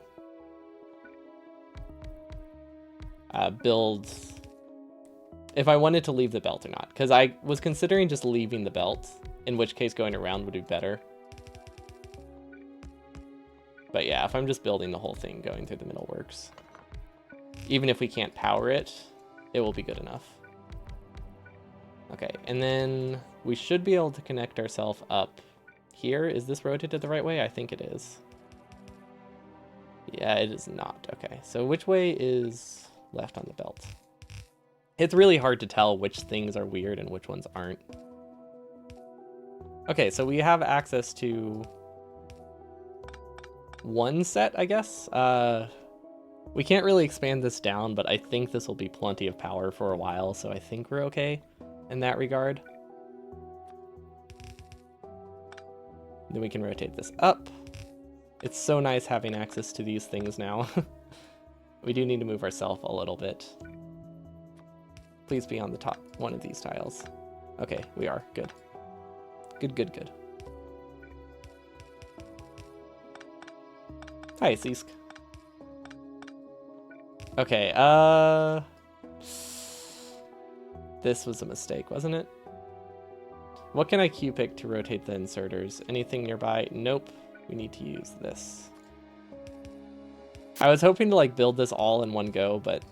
build... If I wanted to leave the belt or not. Because I was considering just leaving the belt, in which case going around would be better. But yeah, if I'm just building the whole thing, going through the middle works. Even if we can't power it, it will be good enough. Okay, and then we should be able to connect ourselves up here. Is this rotated the right way? I think it is. Yeah, it is not. Okay, so which way is left on the belt? It's really hard to tell which things are weird and which ones aren't. Okay, so we have access to one set, I guess. We can't really expand this down, but I think this will be plenty of power for a while, so I think we're okay in that regard. Then we can rotate this up. It's so nice having access to these things now. We do need to move ourselves a little bit. Please be on the top one of these tiles. Okay, we are. Good. Good, good, good. Hi, Sisk. Okay, this was a mistake, wasn't it? What can I Q-pick to rotate the inserters? Anything nearby? Nope. We need to use this. I was hoping to, like, build this all in one go, but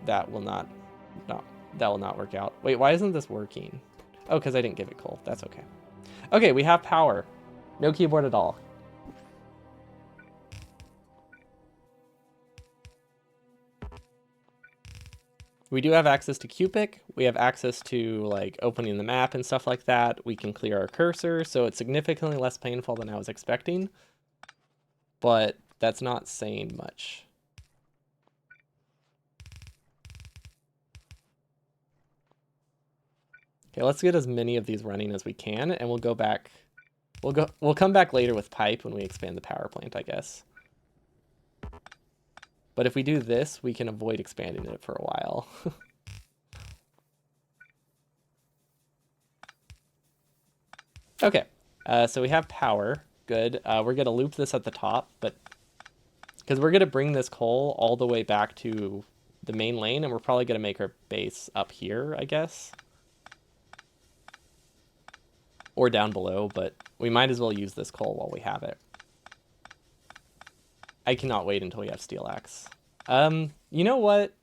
that will not work out. Wait, why isn't this working? Oh, because I didn't give it coal. That's okay. Okay, we have power. No keyboard at all. We do have access to Q-pick. We have access to, like, opening the map and stuff like that. We can clear our cursor, so it's significantly less painful than I was expecting. But that's not saying much. Okay, let's get as many of these running as we can, and we'll go back. We'll come back later with pipe when we expand the power plant, I guess. But if we do this, we can avoid expanding it for a while. Okay, so we have power. Good. We're going to loop this at the top, but Because we're going to bring this coal all the way back to the main lane, and we're probably going to make our base up here, I guess. Or down below, but we might as well use this coal while we have it. I cannot wait until we have steel axe. You know what?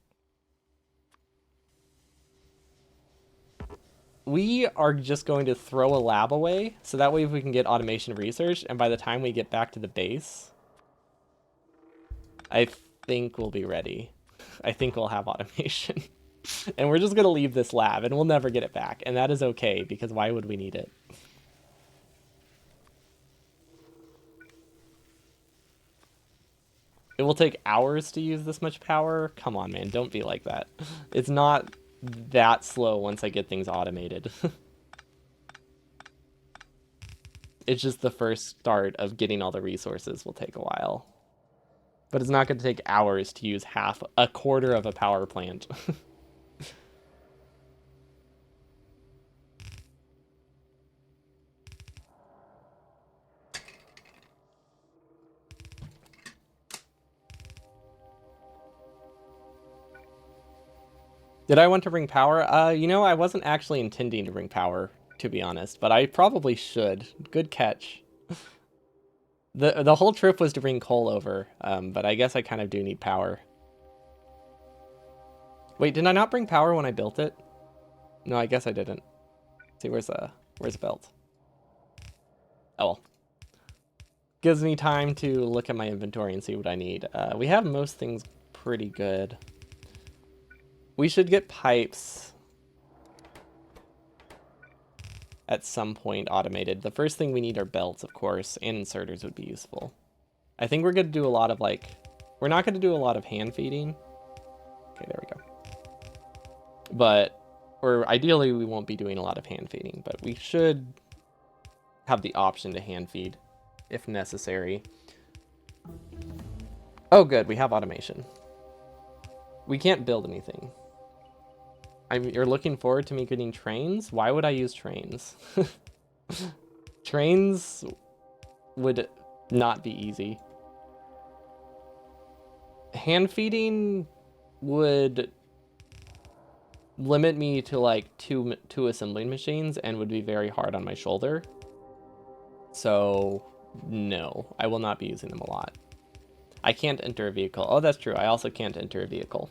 We are just going to throw a lab away, so that way we can get automation research, and by the time we get back to the base, I think we'll be ready. I think we'll have automation. And we're just going to leave this lab, and we'll never get it back, and that is okay, because why would we need it? It will take hours to use this much power? Come on, man, don't be like that. It's not that slow once I get things automated. It's just the first start of getting all the resources will take a while. But it's not going to take hours to use a quarter of a power plant. Did I want to bring power? You know, I wasn't actually intending to bring power, to be honest, but I probably should. Good catch. The whole trip was to bring coal over, but I guess I kind of do need power. Wait, did I not bring power when I built it? No, I guess I didn't. See, where's the belt? Oh well. Gives me time to look at my inventory and see what I need. We have most things pretty good. We should get pipes at some point automated. The first thing we need are belts, of course, and inserters would be useful. I think we're going to do a lot of we're not going to do a lot of hand feeding. Okay, there we go. Or ideally we won't be doing a lot of hand feeding, but we should have the option to hand feed if necessary. Oh, good, we have automation. We can't build anything. You're looking forward to me getting trains? Why would I use trains? Trains would not be easy. Hand feeding would limit me to like two assembling machines and would be very hard on my shoulder. So no, I will not be using them a lot. I can't enter a vehicle. Oh, that's true. I also can't enter a vehicle.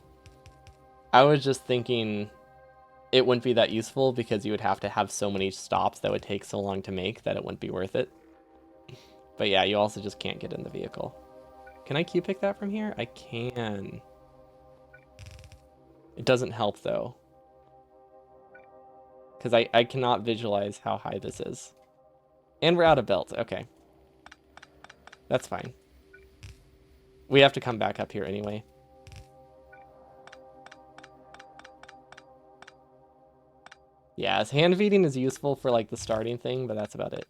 I was just thinking it wouldn't be that useful because you would have to have so many stops that would take so long to make that it wouldn't be worth it. But yeah, you also just can't get in the vehicle. Can I Q-pick that from here? I can. It doesn't help though, because I cannot visualize how high this is. And we're out of belts. Okay. That's fine. We have to come back up here anyway. Yeah, hand feeding is useful for like the starting thing, but that's about it.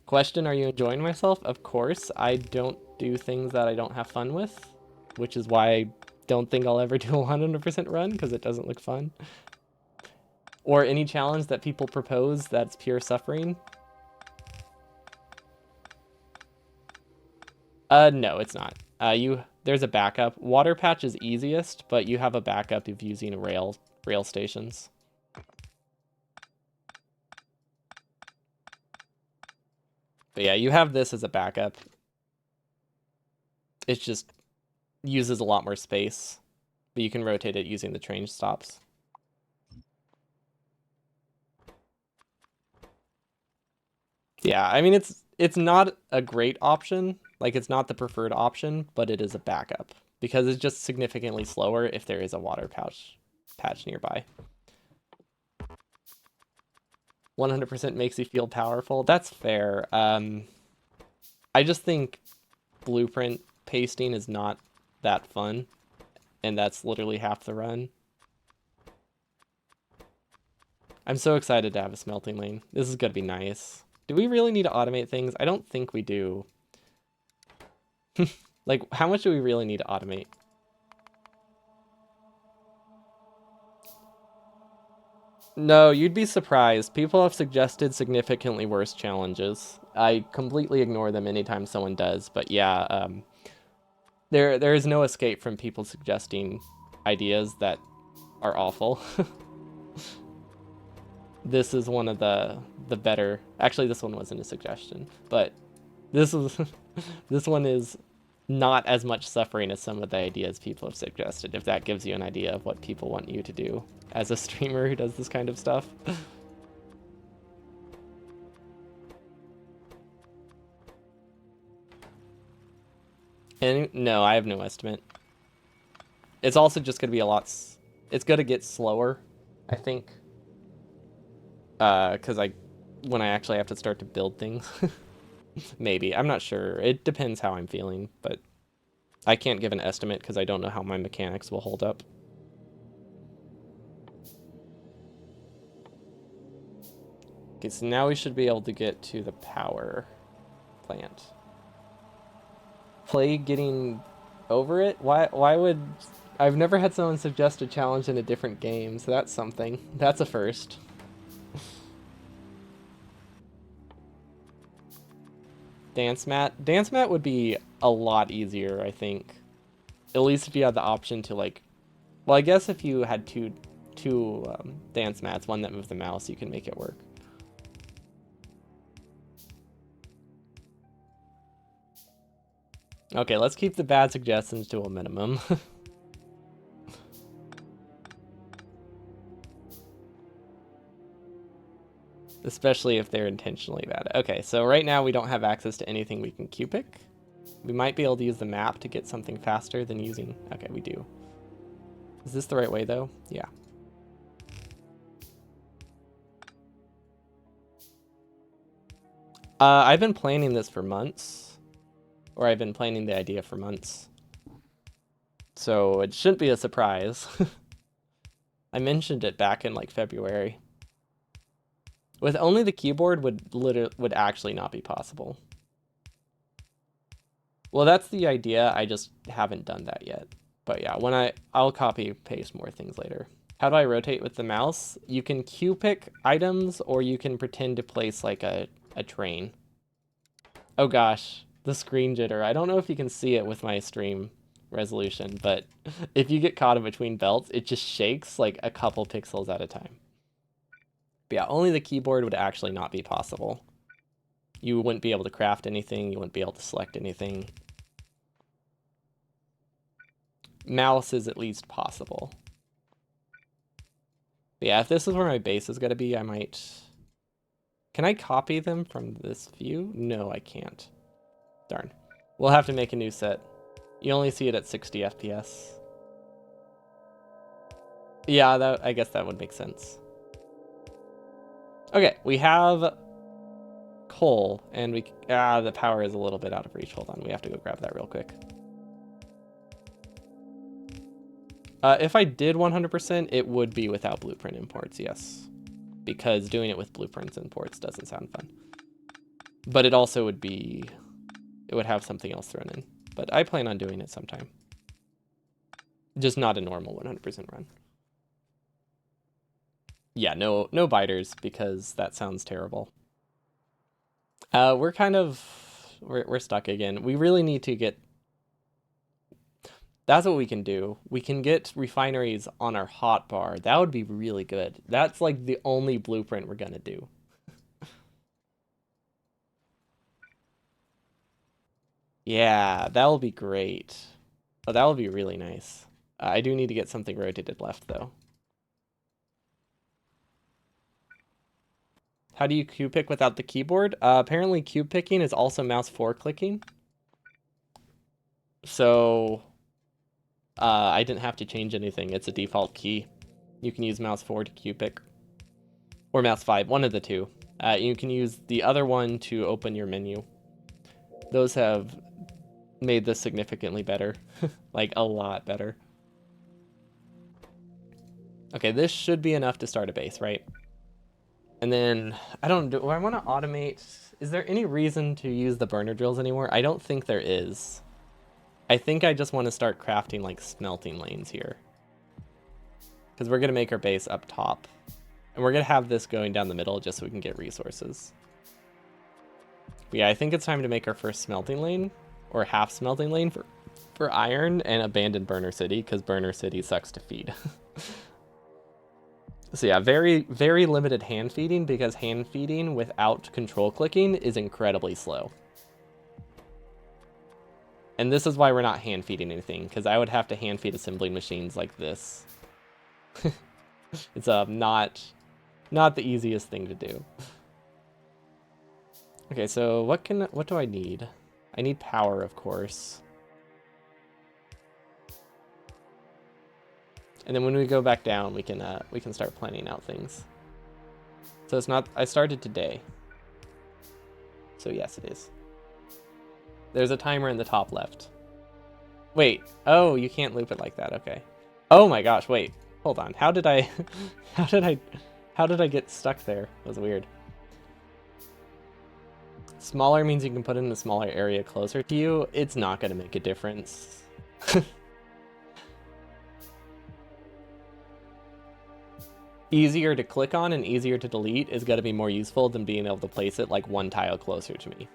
Question, are you enjoying myself? Of course. I don't do things that I don't have fun with, which is why I don't think I'll ever do a 100% run, because it doesn't look fun. Or any challenge that people propose that's pure suffering. No, it's not. There's a backup. Water patch is easiest, but you have a backup of using a rail stations. But yeah, you have this as a backup. It just uses a lot more space, but you can rotate it using the train stops. Yeah, I mean, it's not a great option. Like, it's not the preferred option, but it is a backup because it's just significantly slower if there is a water patch nearby. 100% makes you feel powerful. That's fair. I just think blueprint pasting is not that fun, and that's literally half the run. I'm so excited to have a smelting lane. This is gonna be nice. Do we really need to automate things? I don't think we do. Like, how much do we really need to automate? No, you'd be surprised. People have suggested significantly worse challenges. I completely ignore them anytime someone does, but yeah, There is no escape from people suggesting ideas that are awful. This is one of the better. Actually, this one wasn't a suggestion, but this is this one is not as much suffering as some of the ideas people have suggested, if that gives you an idea of what people want you to do as a streamer who does this kind of stuff. And no, I have no estimate. It's also just going to be a lot... It's going to get slower, I think. Because when I actually have to start to build things. Maybe. I'm not sure. It depends how I'm feeling, but I can't give an estimate because I don't know how my mechanics will hold up. Okay, so now we should be able to get to the power plant. Play getting over it? Why would... I've never had someone suggest a challenge in a different game, so that's something. That's a first. Dance mat. Dance mat would be a lot easier, I think. At least if you had the option to, like... Well, I guess if you had two dance mats, one that moved the mouse, you can make it work. Okay, let's keep the bad suggestions to a minimum. Especially if they're intentionally bad. Okay, so right now we don't have access to anything we can Q-pick. We might be able to use the map to get something faster than using... Okay, we do. Is this the right way, though? Yeah. I've been planning this for months. Or I've been planning the idea for months. So it shouldn't be a surprise. I mentioned it back in, like, February. With only the keyboard would actually not be possible. Well, that's the idea. I just haven't done that yet. But yeah, when I'll copy paste more things later. How do I rotate with the mouse? You can Q pick items, or you can pretend to place like a train. Oh gosh, the screen jitter. I don't know if you can see it with my stream resolution, but if you get caught in between belts, it just shakes like a couple pixels at a time. But yeah, only the keyboard would actually not be possible. You wouldn't be able to craft anything. You wouldn't be able to select anything. Mouse is at least possible. But yeah, if this is where my base is going to be, I might... Can I copy them from this view? No, I can't. Darn. We'll have to make a new set. You only see it at 60 FPS. Yeah, I guess that would make sense. Okay, we have coal, and the power is a little bit out of reach. Hold on, we have to go grab that real quick. If I did 100%, it would be without blueprint imports, yes. Because doing it with blueprints imports doesn't sound fun. But it also would be... It would have something else thrown in. But I plan on doing it sometime. Just not a normal 100% run. Yeah, no biters, because that sounds terrible. We're kind of... We're stuck again. We really need to get... That's what we can do. We can get refineries on our hotbar. That would be really good. That's like the only blueprint we're gonna do. Yeah, that will be great. Oh, that will be really nice. I do need to get something rotated left, though. How do you Q pick without the keyboard? Apparently Q picking is also mouse 4 clicking. So I didn't have to change anything. It's a default key. You can use mouse 4 to Q pick. Or mouse 5, one of the two. You can use the other one to open your menu. Those have made this significantly better. Like, a lot better. Okay, this should be enough to start a base, right? And then, do I want to automate? Is there any reason to use the burner drills anymore? I don't think there is. I think I just want to start crafting, like, smelting lanes here. Because we're going to make our base up top. And we're going to have this going down the middle just so we can get resources. But yeah, I think it's time to make our first smelting lane. Or half smelting lane for for iron and abandon Burner City, because Burner City sucks to feed. So yeah, very, very limited hand feeding, because hand feeding without control clicking is incredibly slow. And this is why we're not hand feeding anything, because I would have to hand feed assembling machines like this. It's not the easiest thing to do. Okay, so what do I need? I need power, of course. And then when we go back down, we can start planning out things. So it's not, I started today. So yes, it is. There's a timer in the top left. Wait, oh, you can't loop it like that, okay. Oh my gosh, wait, hold on. How did I get stuck there? That was weird. Smaller means you can put it in a smaller area closer to you. It's not gonna make a difference. Easier to click on and easier to delete is going to be more useful than being able to place it like one tile closer to me.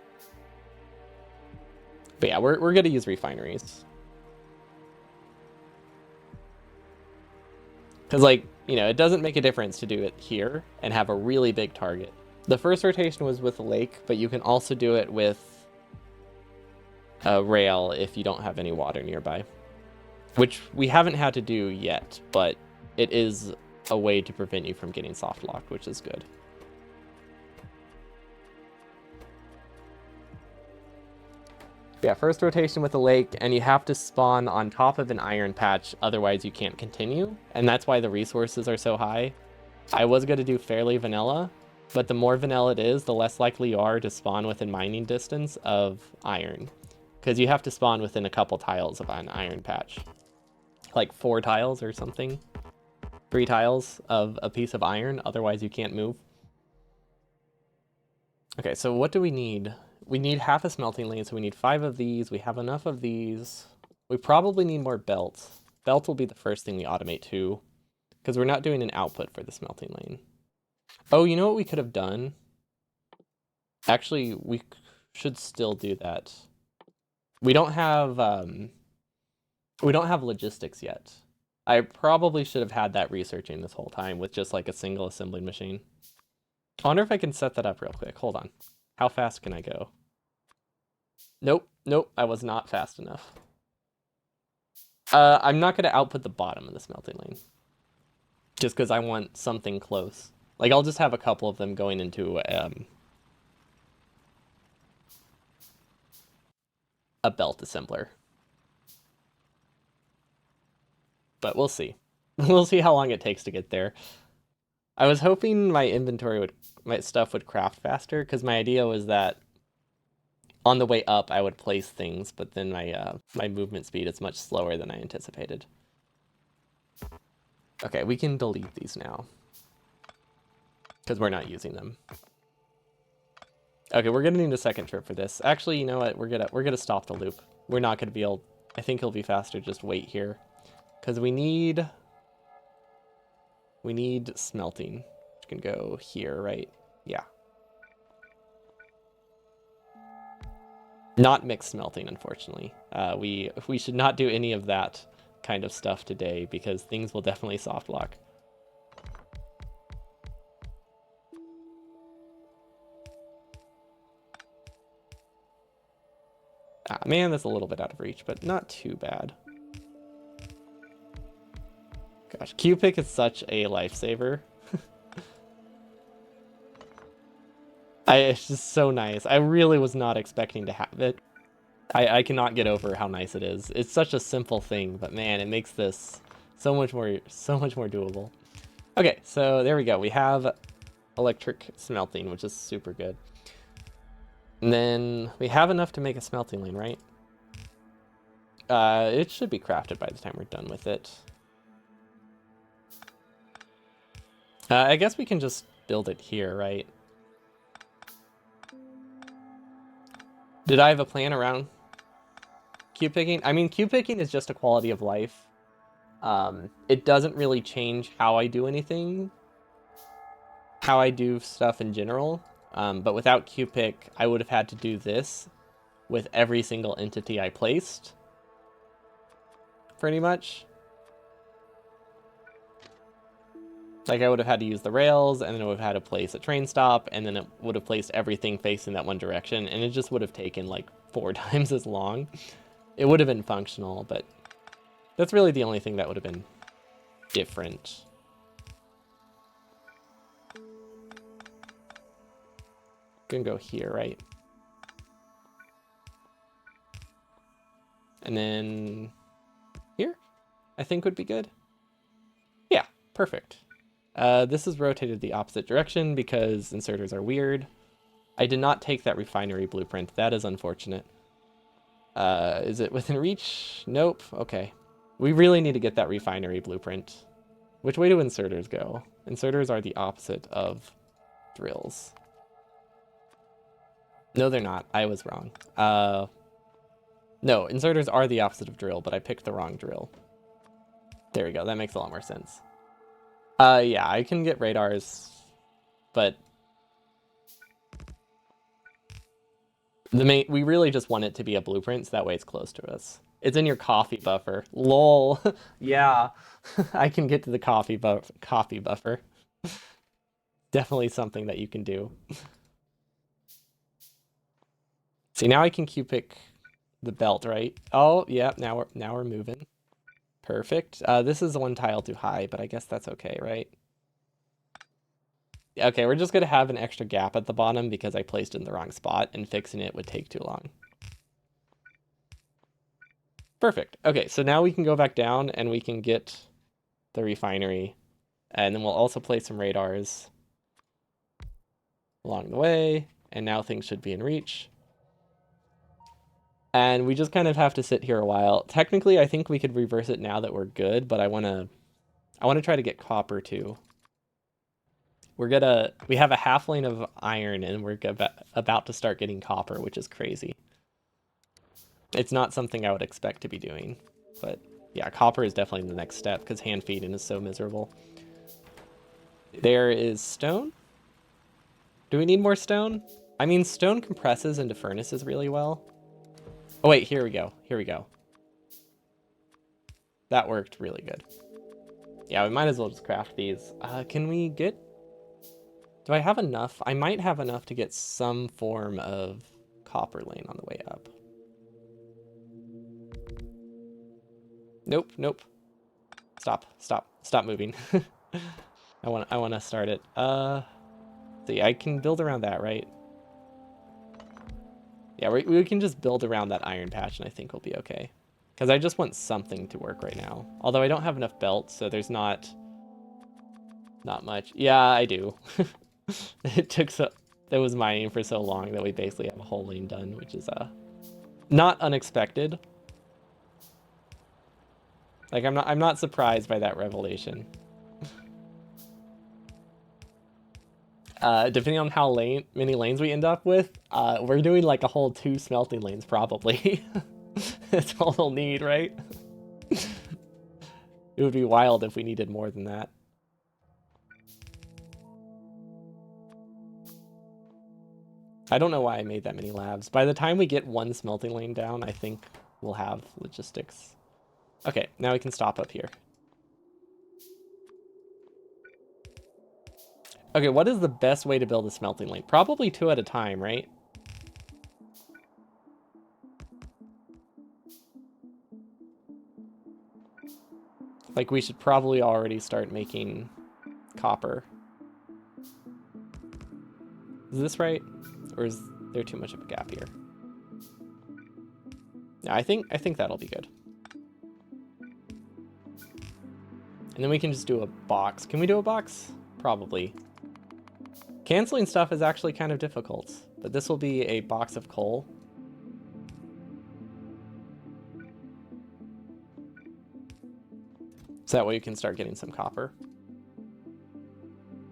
But yeah, we're going to use refineries. Because, like, you know, it doesn't make a difference to do it here and have a really big target. The first rotation was with a lake, but you can also do it with a rail if you don't have any water nearby. Which we haven't had to do yet, but it is a way to prevent you from getting soft locked, which is good. Yeah, first rotation with a lake, and you have to spawn on top of an iron patch, otherwise you can't continue, and that's why the resources are so high. I was going to do fairly vanilla, but the more vanilla it is, the less likely you are to spawn within mining distance of iron, because you have to spawn within a couple tiles of an iron patch. Like 4 tiles or something. 3 tiles of a piece of iron, otherwise you can't move. Okay, so what do we need? We need half a smelting lane, so we need 5 of these. We have enough of these. We probably need more belts. Belt will be the first thing we automate too, because we're not doing an output for the smelting lane. Oh, you know what we could have done? Actually, we should still do that. We don't have logistics yet. I probably should have had that researching this whole time with just like a single assembling machine. I wonder if I can set that up real quick. Hold on. How fast can I go? Nope, nope, I was not fast enough. I'm not going to output the bottom of the smelting lane. Just because I want something close. Like, I'll just have a couple of them going into a belt assembler. But we'll see. We'll see how long it takes to get there. I was hoping my stuff would craft faster, because my idea was that on the way up I would place things, but then my movement speed is much slower than I anticipated. Okay, we can delete these now, because we're not using them. Okay, we're gonna need a second trip for this. Actually, you know what? We're gonna stop the loop. We're not gonna be able. I think it'll be faster just wait here, because we need smelting, which can go here, right? Yeah. Not mixed smelting, unfortunately. We should not do any of that kind of stuff today, because things will definitely soft lock. Ah, man, that's a little bit out of reach, but not too bad. Gosh, Q-Pick is such a lifesaver. It's just so nice. I really was not expecting to have it. I cannot get over how nice it is. It's such a simple thing, but man, it makes this so much more doable. Okay, so there we go. We have electric smelting, which is super good. And then we have enough to make a smelting lane, right? It should be crafted by the time we're done with it. I guess we can just build it here, right? Did I have a plan around Q-picking? I mean, Q-picking is just a quality of life. It doesn't really change how I do anything, how I do stuff in general. But without Q-pick, I would have had to do this with every single entity I placed. pretty much. Like, I would have had to use the rails, and then I would have had to place a train stop, and then it would have placed everything facing that one direction, and it just would have taken, like, 4 times as long. It would have been functional, but that's really the only thing that would have been different. Gonna go here, right? And then here, I think would be good. Yeah, perfect. This is rotated the opposite direction because inserters are weird. I did not take that refinery blueprint. That is unfortunate. Is it within reach? Nope. Okay. We really need to get that refinery blueprint. Which way do inserters go? Inserters are the opposite of drills. No, they're not. I was wrong. No, inserters are the opposite of drill, but I picked the wrong drill. There we go. That makes a lot more sense. Yeah, I can get radars, but we really just want it to be a blueprint, so that way it's close to us. It's in your coffee buffer. Lol. Yeah, I can get to the coffee buffer. Definitely something that you can do. See, now I can Q-pick the belt, right? Oh, yeah, now we're moving. Perfect. This is 1 tile too high, but I guess that's okay, right? Okay, we're just gonna have an extra gap at the bottom because I placed it in the wrong spot, and fixing it would take too long. Perfect. Okay, so now we can go back down and we can get the refinery, and then we'll also place some radars along the way, and now things should be in reach. And we just kind of have to sit here a while. Technically, I think we could reverse it now that we're good, but I wanna try to get copper too. We have a half lane of iron, and we're about to start getting copper, which is crazy. It's not something I would expect to be doing, but yeah, copper is definitely the next step because hand feeding is so miserable. There is stone. Do we need more stone? I mean, stone compresses into furnaces really well. Oh wait, here we go. Here we go. That worked really good. Yeah, we might as well just craft these. Can we get... Do I have enough? I might have enough to get some form of copper lane on the way up. Nope, nope. Stop moving. I want to start it. See, I can build around that, right? Yeah, we can just build around that iron patch, and I think we'll be okay. Because I just want something to work right now. Although I don't have enough belts, so there's not much. Yeah, I do. That was mining for so long that we basically have a whole lane done, which is not unexpected. Like, I'm not surprised by that revelation. Depending on how many lanes we end up with, we're doing like a whole 2 smelting lanes probably. That's all we'll need, right? It would be wild if we needed more than that. I don't know why I made that many labs. By the time we get 1 smelting lane down, I think we'll have logistics. Okay, now we can stop up here. Okay, what is the best way to build a smelting lane? Probably 2 at a time, right? Like, we should probably already start making copper. Is this right? Or is there too much of a gap here? Yeah, I think that'll be good. And then we can just do a box. Can we do a box? Probably. Canceling stuff is actually kind of difficult, but this will be a box of coal. So that way you can start getting some copper.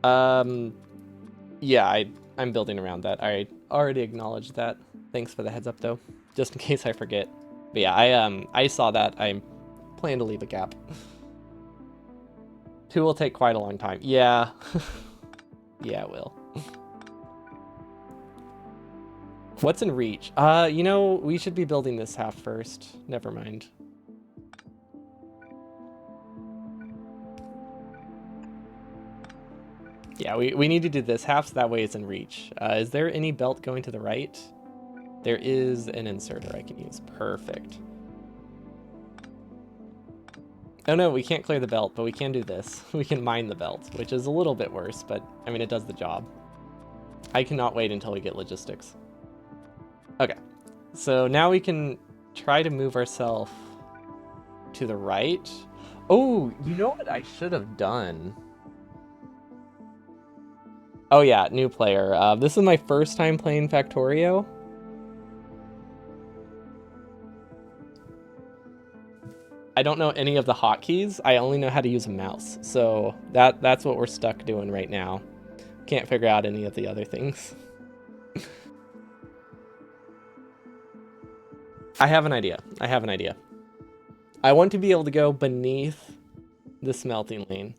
Yeah, I'm building around that. I already acknowledged that. Thanks for the heads up though, just in case I forget. But yeah, I saw that. I plan to leave a gap. 2 will take quite a long time. Yeah. Yeah, it will. What's in reach? You know, we should be building this half first. Never mind. Yeah, we need to do this half so that way it's in reach. Is there any belt going to the right? There is an inserter I can use. Perfect. Oh no, we can't clear the belt, but we can do this. We can mine the belt, which is a little bit worse, but I mean, it does the job. I cannot wait until we get logistics. Okay, so now we can try to move ourselves to the right. Oh, you know what I should have done? Oh yeah, new player. This is my first time playing Factorio. I don't know any of the hotkeys. I only know how to use a mouse. So that's what we're stuck doing right now. Can't figure out any of the other things. I have an idea. I want to be able to go beneath the smelting lane.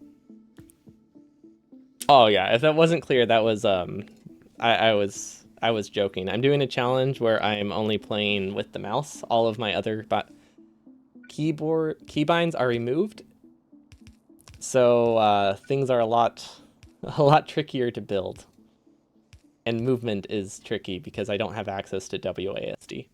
Oh yeah, if that wasn't clear, that was I was joking. I'm doing a challenge where I'm only playing with the mouse. All of my other keybinds are removed. So things are a lot trickier to build. And movement is tricky because I don't have access to WASD.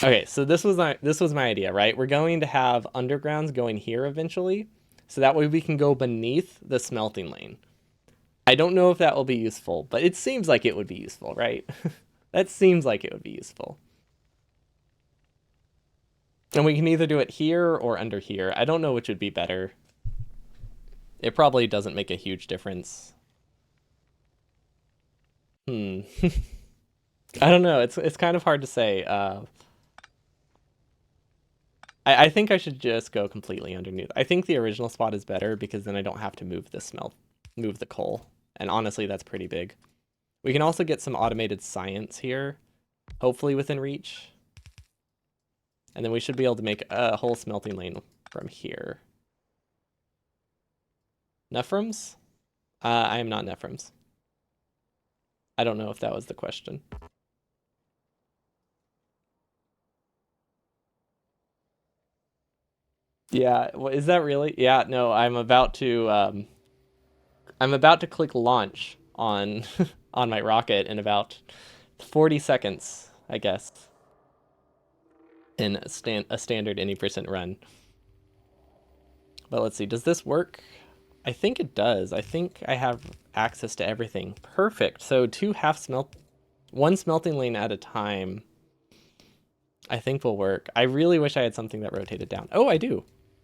Okay, so this was my idea, right? We're going to have undergrounds going here eventually, so that way we can go beneath the smelting lane. I don't know if that will be useful, but it seems like it would be useful, right? That seems like it would be useful. And we can either do it here or under here. I don't know which would be better. It probably doesn't make a huge difference. I don't know. It's kind of hard to say. I think I should just go completely underneath. I think the original spot is better because then I don't have to move the coal. And honestly, that's pretty big. We can also get some automated science here, hopefully within reach. And then we should be able to make a whole smelting lane from here. Nephrons? I am not Nephrons. I don't know if that was the question. Yeah, well, is that really? Yeah, no, I'm about to click launch on on my rocket in about 40 seconds, I guess. In a standard any percent run. But let's see, does this work? I think it does. I think I have access to everything. Perfect. So one smelting lane at a time, I think will work. I really wish I had something that rotated down. Oh, I do.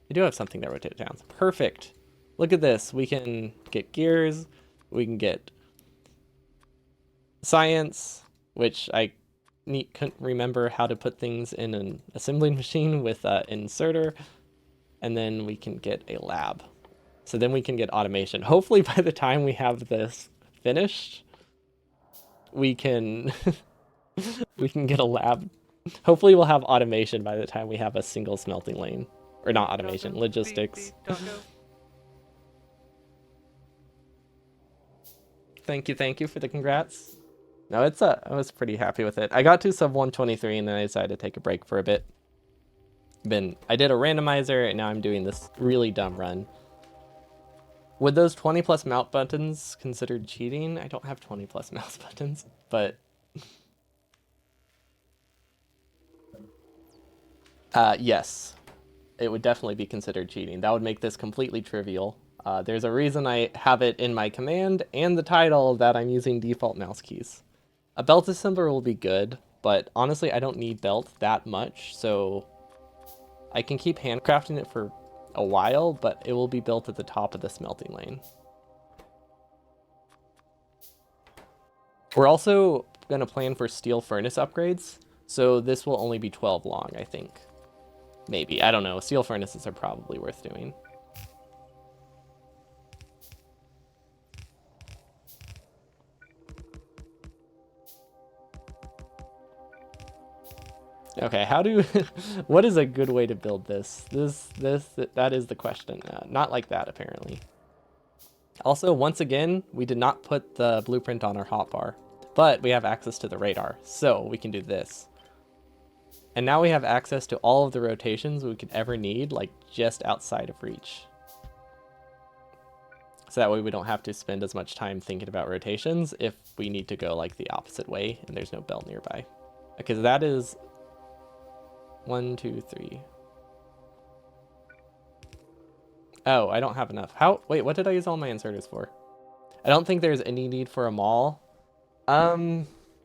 I do have something that rotated down. Perfect. Look at this. We can get gears. We can get science, which I couldn't remember how to put things in an assembling machine with inserter. And then we can get a lab. So then we can get automation. Hopefully by the time we have this finished, we can we can get a lab. Hopefully we'll have automation by the time we have a single smelting lane. Or not automation, logistics. Thank you for the congrats. No, I was pretty happy with it. I got to sub 123 and then I decided to take a break for a bit. I did a randomizer and now I'm doing this really dumb run. Would those 20 plus mount buttons considered cheating? I don't have 20 plus mouse buttons, but yes, it would definitely be considered cheating. That would make this completely trivial. There's a reason I have it in my command and the title that I'm using default mouse keys. A belt assembler will be good, but honestly, I don't need belt that much, so I can keep handcrafting it for a while, but it will be built at the top of the smelting lane. We're also going to plan for steel furnace upgrades, so this will only be 12 long, I think. Maybe, I don't know. Steel furnaces are probably worth doing. Okay, what is a good way to build this? That is the question. Not like that, apparently. Also, once again, we did not put the blueprint on our hotbar, but we have access to the radar, so we can do this. And now we have access to all of the rotations we could ever need, like just outside of reach. So that way we don't have to spend as much time thinking about rotations if we need to go like the opposite way and there's no belt nearby. Because that is 1, 2, 3. Oh, I don't have enough. Wait, what did I use all my inserters for? I don't think there's any need for a mall.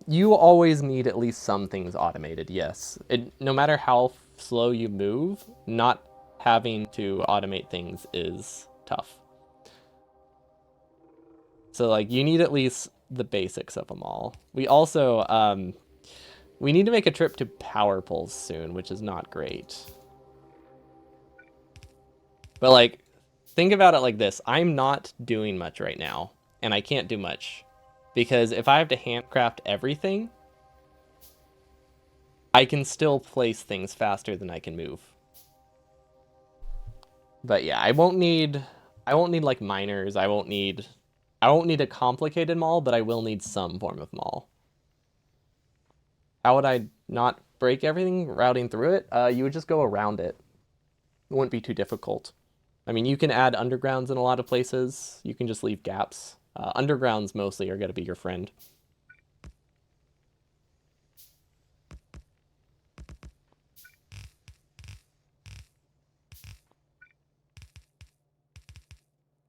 You always need at least some things automated, yes. No matter how slow you move, not having to automate things is tough. So like you need at least the basics of them all. We also we need to make a trip to power poles soon, which is not great. But like think about it like this. I'm not doing much right now, and I can't do much because if I have to handcraft everything, I can still place things faster than I can move. But yeah, I won't need like miners. I won't need a complicated mall, but I will need some form of mall. How would I not break everything routing through it? You would just go around it. It wouldn't be too difficult. I mean, you can add undergrounds in a lot of places. You can just leave gaps. Undergrounds mostly are going to be your friend.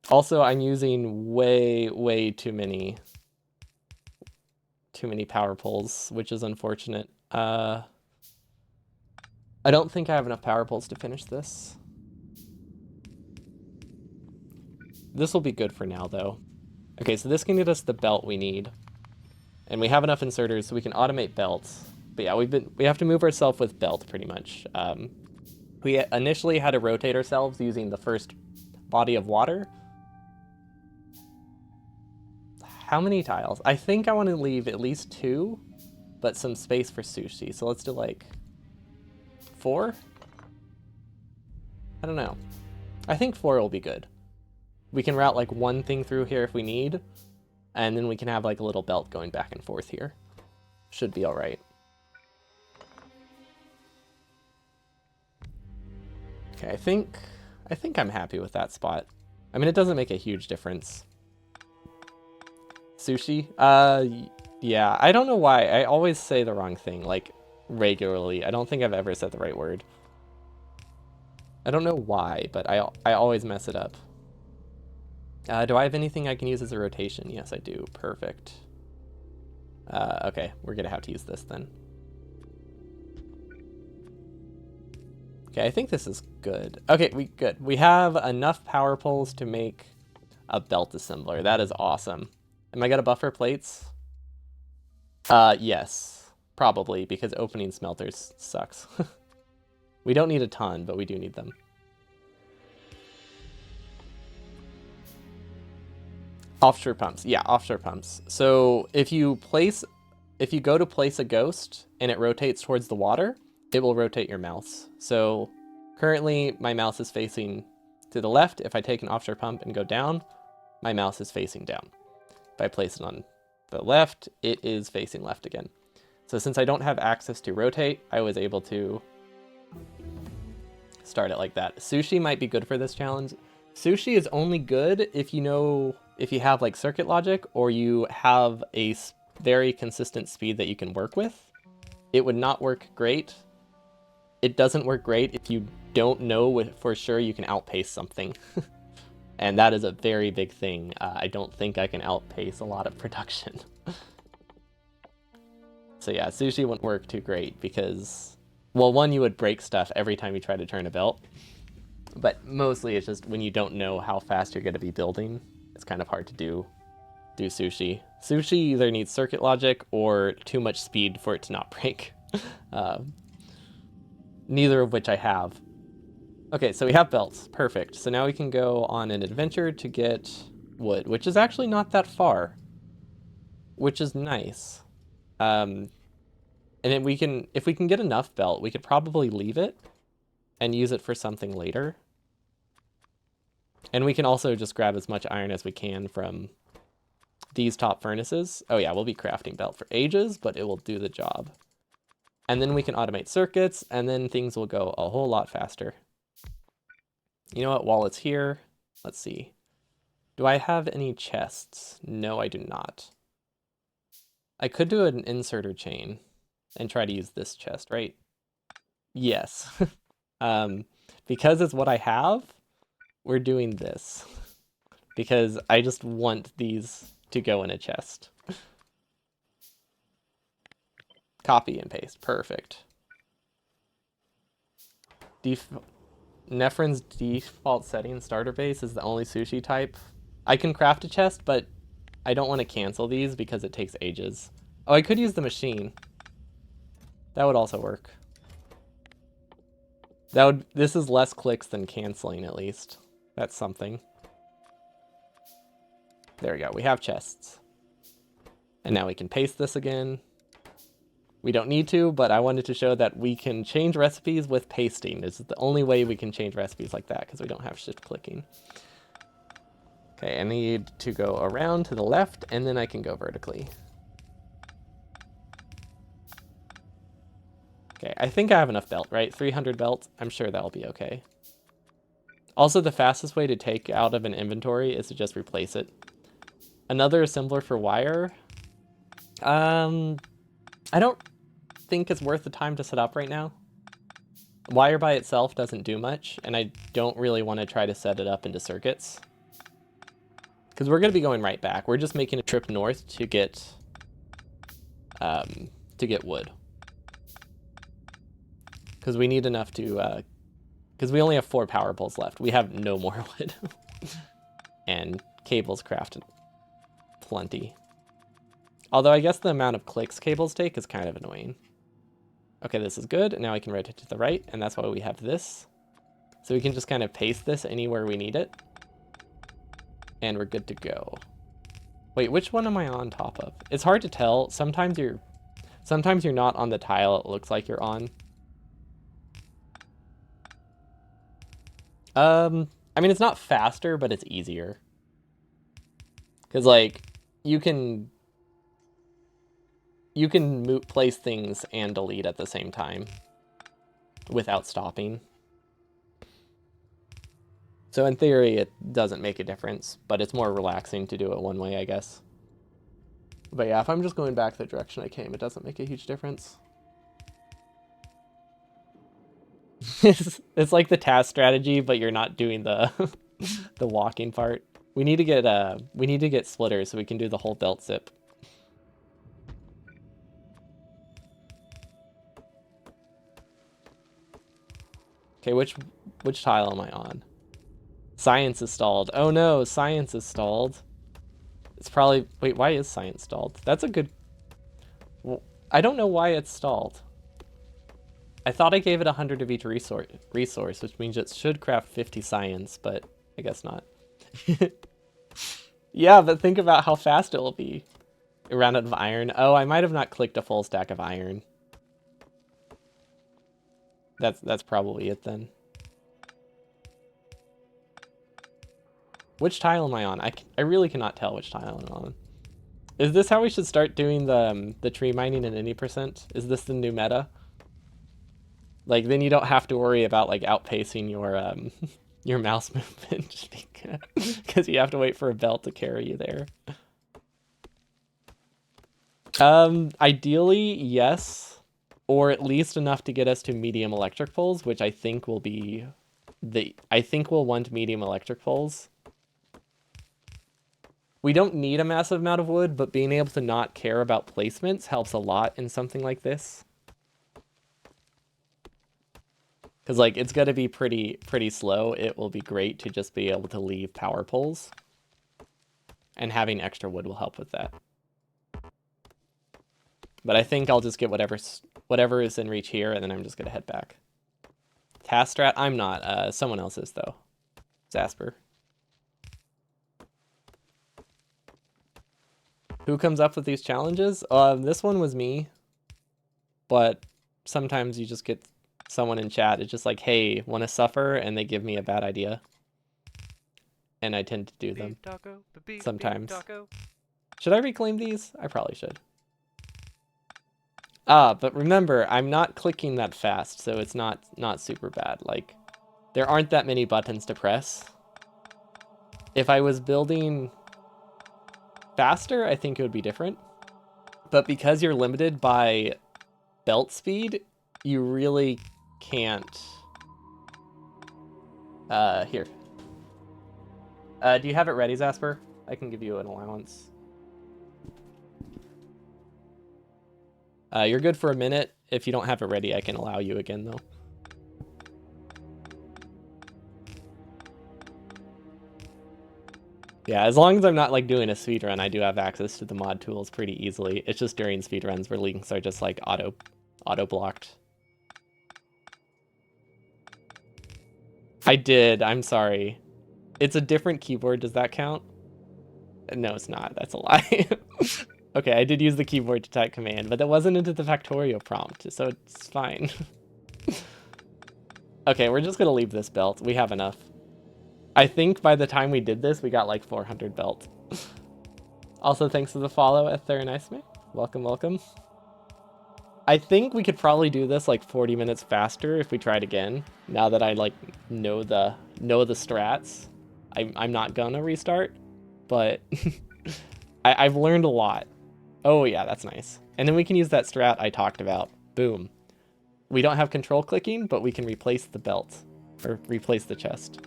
Also, I'm using way too many power poles, which is unfortunate. I don't think I have enough power poles to finish this. This will be good for now, though. Okay, so this can get us the belt we need. And we have enough inserters, so we can automate belts. But yeah, we have to move ourselves with belt, pretty much. We initially had to rotate ourselves using the first body of water. How many tiles? I think I want to leave at least 2, but some space for sushi. So let's do like 4? I don't know. I think 4 will be good. We can route like 1 thing through here if we need, and then we can have like a little belt going back and forth here. Should be all right. Okay, I think I'm happy with that spot. I mean, it doesn't make a huge difference. Sushi? Yeah, I don't know why. I always say the wrong thing, like, regularly. I don't think I've ever said the right word. I don't know why, but I always mess it up. Do I have anything I can use as a rotation? Yes, I do. Perfect. Okay, we're gonna have to use this then. Okay, I think this is good. Okay, good. We have enough power poles to make a belt assembler. That is awesome. Am I gonna buffer plates? Yes, probably, because opening smelters sucks. We don't need a ton, but we do need them. Offshore pumps. Yeah, offshore pumps. So if you go to place a ghost and it rotates towards the water, it will rotate your mouse. So currently my mouse is facing to the left. If I take an offshore pump and go down, my mouse is facing down. If I place it on the left, it is facing left again. So since I don't have access to rotate, I was able to start it like that. Sushi might be good for this challenge. Sushi is only good if you have like circuit logic or you have a very consistent speed that you can work with. It would not work great. It doesn't work great if you don't know for sure you can outpace something. And that is a very big thing. I don't think I can outpace a lot of production. So yeah, sushi wouldn't work too great because, well, one, you would break stuff every time you try to turn a belt. But mostly it's just when you don't know how fast you're going to be building, it's kind of hard to do sushi. Sushi either needs circuit logic or too much speed for it to not break. Neither of which I have. Okay, so we have belts. Perfect. So now we can go on an adventure to get wood, which is actually not that far, which is nice. And then if we can get enough belt, we could probably leave it and use it for something later. And we can also just grab as much iron as we can from these top furnaces. Oh yeah, we'll be crafting belt for ages, but it will do the job. And then we can automate circuits, and then things will go a whole lot faster. You know what, while it's here, let's see. Do I have any chests? No, I do not. I could do an inserter chain and try to use this chest, right? Yes. Because it's what I have, we're doing this. Because I just want these to go in a chest. Copy and paste. Perfect. Nephrin's default setting starter base is the only sushi type. I can craft a chest, but I don't want to cancel these because it takes ages. Oh, I could use the machine. That would also work. This is less clicks than canceling, at least. That's something. There we go. We have chests. And now we can paste this again. We don't need to, but I wanted to show that we can change recipes with pasting. This is the only way we can change recipes like that because we don't have shift clicking. Okay, I need to go around to the left and then I can go vertically. Okay, I think I have enough belt, right? 300 belt. I'm sure that'll be okay. Also, the fastest way to take out of an inventory is to just replace it. Another assembler for wire. I don't think it's worth the time to set up right now. Wire by itself doesn't do much, and I don't really want to try to set it up into circuits. Because we're going to be going right back. We're just making a trip north to get wood. Because we need enough to... because we only have 4 power poles left. We have no more wood. And cables crafted plenty. Although I guess the amount of clicks cables take is kind of annoying. Okay, this is good. Now I can rotate to the right, and that's why we have this. So we can just kind of paste this anywhere we need it. And we're good to go. Wait, which one am I on top of? It's hard to tell. Sometimes you're not on the tile it looks like you're on. I mean, it's not faster, but it's easier. Because, like, you can place things and delete at the same time without stopping. So in theory, it doesn't make a difference, but it's more relaxing to do it one way, I guess. But yeah, if I'm just going back the direction I came, it doesn't make a huge difference. It's like the task strategy, but you're not doing the the walking part. We need to get splitters so we can do the whole belt zip. Okay, which tile am I on? Science is stalled. Oh no, science is stalled. It's probably... Wait, why is science stalled? That's a good... Well, I don't know why it's stalled. I thought I gave it 100 of each resource, which means it should craft 50 science, but I guess not. Yeah, but think about how fast it will be. A round out of iron. Oh, I might have not clicked a full stack of iron. That's probably it then. Which tile am I on? I really cannot tell which tile I'm on. Is this how we should start doing the tree mining in any %? Is this the new meta? Like, then you don't have to worry about, like, outpacing your your mouse movement just because you have to wait for a belt to carry you there. Ideally, yes, or at least enough to get us to medium electric poles, which I think will be I think we'll want medium electric poles. We don't need a massive amount of wood, but being able to not care about placements helps a lot in something like this. Because, like, it's going to be pretty slow. It will be great to just be able to leave power poles. And having extra wood will help with that. But I think I'll just get whatever is in reach here, and then I'm just going to head back. Task strat? I'm not. Someone else is, though. Zasper. Who comes up with these challenges? This one was me. But sometimes you just get someone in chat. It's just like, hey, want to suffer? And they give me a bad idea. And I tend to do them. Sometimes. Should I reclaim these? I probably should. But remember, I'm not clicking that fast, so it's not super bad. Like, there aren't that many buttons to press. If I was building faster, I think it would be different. But because you're limited by belt speed, you really can't. Here. Do you have it ready, Zasper? I can give you an allowance. You're good for a minute. If you don't have it ready, I can allow you again, though. Yeah, as long as I'm not like doing a speedrun, I do have access to the mod tools pretty easily. It's just during speedruns where links are just like auto blocked. I did, I'm sorry. It's a different keyboard, does that count? No, it's not, that's a lie. Okay, I did use the keyboard to type command, but that wasn't into the Factorio prompt, so it's fine. Okay, we're just gonna leave this belt. We have enough. I think by the time we did this, we got like 400 belt. Also, thanks for the follow, Etherinisme. Welcome, welcome. I think we could probably do this like 40 minutes faster if we tried again. Now that I like know the strats, I'm not gonna restart, but I've learned a lot. Oh yeah, that's nice. And then we can use that strat I talked about. Boom. We don't have control clicking, but we can replace the belt or replace the chest.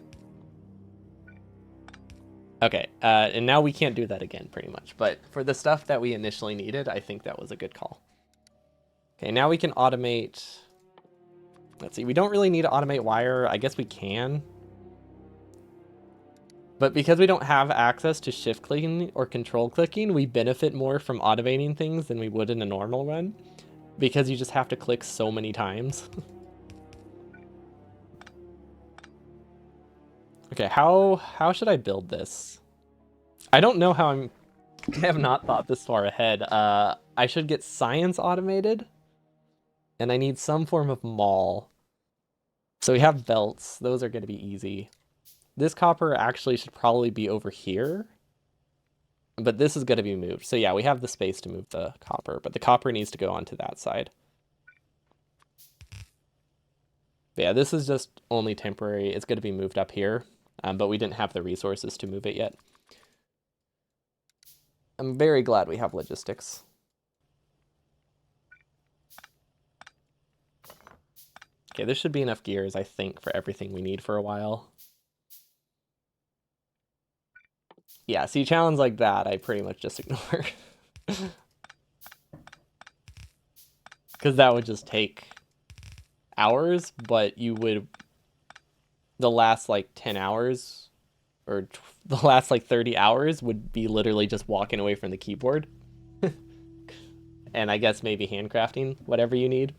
Okay, and now we can't do that again pretty much, but for the stuff that we initially needed, I think that was a good call. Okay, now we can automate. Let's see, we don't really need to automate wire. I guess we can. But because we don't have access to shift clicking or control clicking, we benefit more from automating things than we would in a normal run. Because you just have to click so many times. Okay, how should I build this? I don't know how I have not thought this far ahead. I should get science automated. And I need some form of mall. So we have belts. Those are going to be easy. This copper actually should probably be over here. But this is going to be moved. So yeah, we have the space to move the copper. But the copper needs to go onto that side. But yeah, this is just only temporary. It's going to be moved up here. But we didn't have the resources to move it yet. I'm very glad we have logistics. Okay, this should be enough gears, I think, for everything we need for a while. Yeah, see, challenges like that, I pretty much just ignore. Because that would just take hours, but you would... The last, like, 10 hours, or the last, like, 30 hours would be literally just walking away from the keyboard. And I guess maybe handcrafting whatever you need.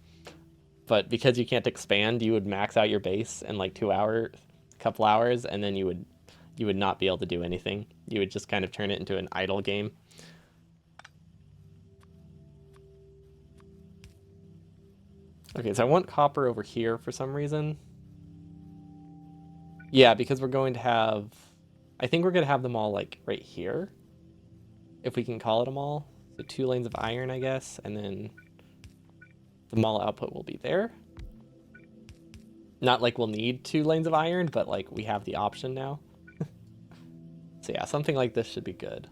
But because you can't expand, you would max out your base in, like, 2 hours, couple hours, and then you would not be able to do anything. You would just kind of turn it into an idle game. Okay, so I want copper over here for some reason. Yeah, because we're going to have... I think we're going to have them all, like, right here. If we can call it a mall. So 2 lanes of iron, I guess, and then the mall output will be there. Not like we'll need 2 lanes of iron, but, like, we have the option now. So yeah, something like this should be good.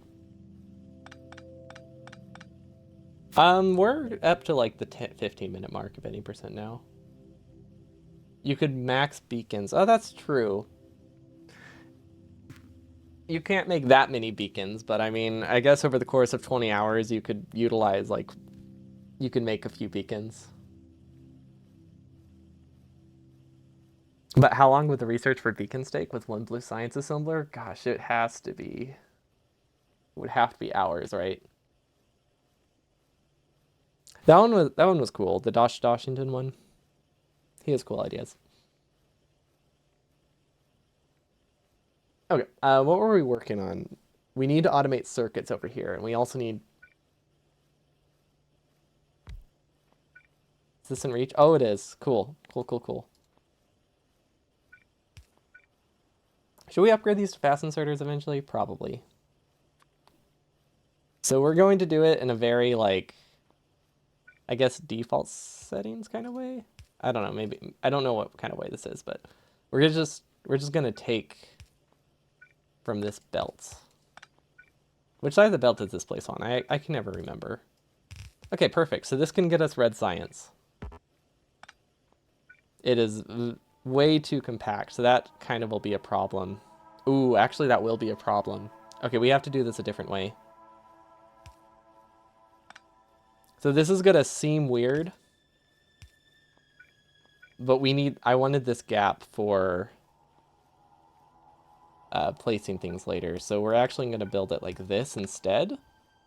We're up to like the 15-minute mark of any percent now. You could max beacons. Oh, that's true. You can't make that many beacons, but I mean, I guess over the course of 20 hours, you could utilize, like, you could make a few beacons. But how long would the research for beacons take with one blue science assembler? Gosh, it has to be... It would have to be hours, right? That one was cool. The Doshington one. He has cool ideas. Okay, what were we working on? We need to automate circuits over here, and we also need... Is this in reach? Oh, it is. Cool. Cool, cool, cool. Should we upgrade these to fast inserters eventually? Probably. So we're going to do it in a very, like... I guess, default settings kind of way. I don't know, maybe, I don't know what kind of way this is, but we're just gonna take from this belt. Which side of the belt is this place on? I can never remember. Okay, perfect. So this can get us red science. It is way too compact, so that kind of will be a problem. Ooh, actually that will be a problem. Okay, we have to do this a different way. So this is gonna seem weird, but I wanted this gap for placing things later. So we're actually gonna build it like this instead,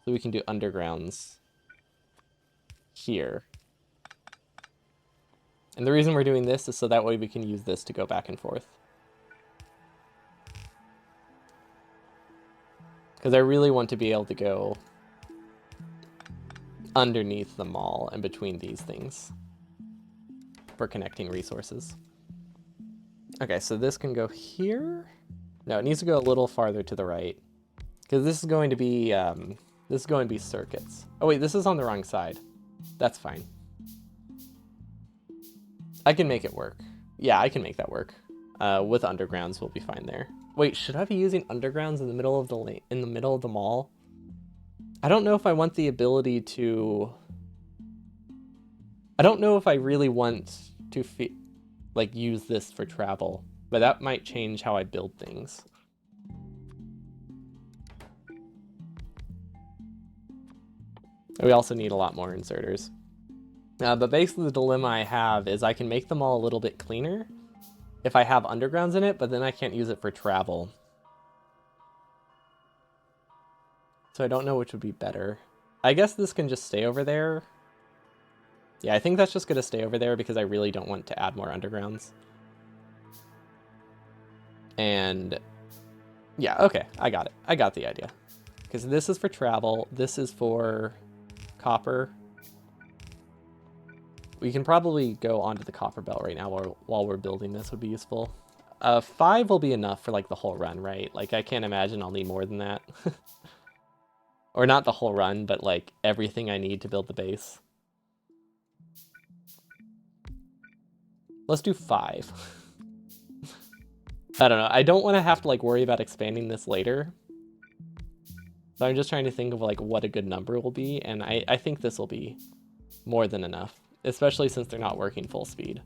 so we can do undergrounds here. And the reason we're doing this is so that way we can use this to go back and forth. Because I really want to be able to go underneath the mall and between these things for connecting resources. Okay, so this can go here. No, it needs to go a little farther to the right. Because this is going to be circuits. Oh wait, this is on the wrong side. That's fine. I can make it work. Yeah, I can make that work. With undergrounds, we'll be fine there. Wait, should I be using undergrounds in the middle of the mall? I don't know if I want the ability to. I don't know if I really want to use this for travel, but that might change how I build things. We also need a lot more inserters. But basically the dilemma I have is I can make them all a little bit cleaner if I have undergrounds in it, but then I can't use it for travel. So I don't know which would be better. I guess this can just stay over there. Yeah, I think that's just going to stay over there because I really don't want to add more undergrounds. And yeah, okay, I got it. I got the idea. Because this is for travel, this is for copper. We can probably go onto the copper belt right now while we're building this would be useful. 5 will be enough for like the whole run, right? Like I can't imagine I'll need more than that. Or not the whole run, but like everything I need to build the base. Let's do 5. I don't know. I don't want to have to like worry about expanding this later. So I'm just trying to think of like what a good number will be, and I think this will be more than enough, especially since they're not working full speed.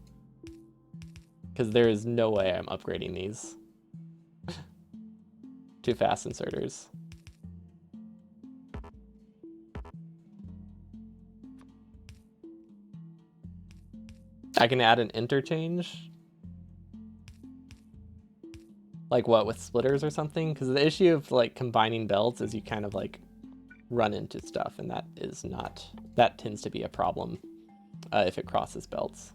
Because there is no way I'm upgrading these to fast inserters. I can add an interchange. Like what, with splitters or something? Because the issue of like combining belts is you kind of like run into stuff, and that tends to be a problem if it crosses belts.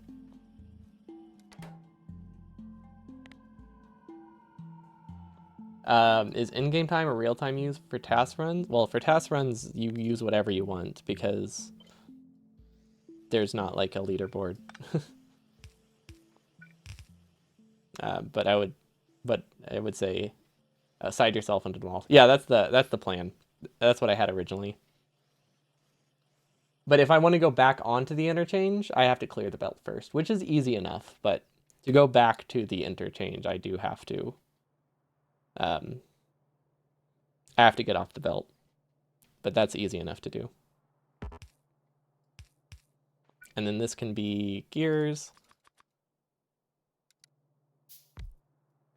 Is in-game time or real-time use for task runs? Well, for task runs, you use whatever you want because there's not like a leaderboard. But I would say side yourself into the mall. Yeah, that's the plan. That's what I had originally. But if I want to go back onto the interchange, I have to clear the belt first, which is easy enough. But to go back to the interchange, I do have to. I have to get off the belt, but that's easy enough to do. And then this can be gears.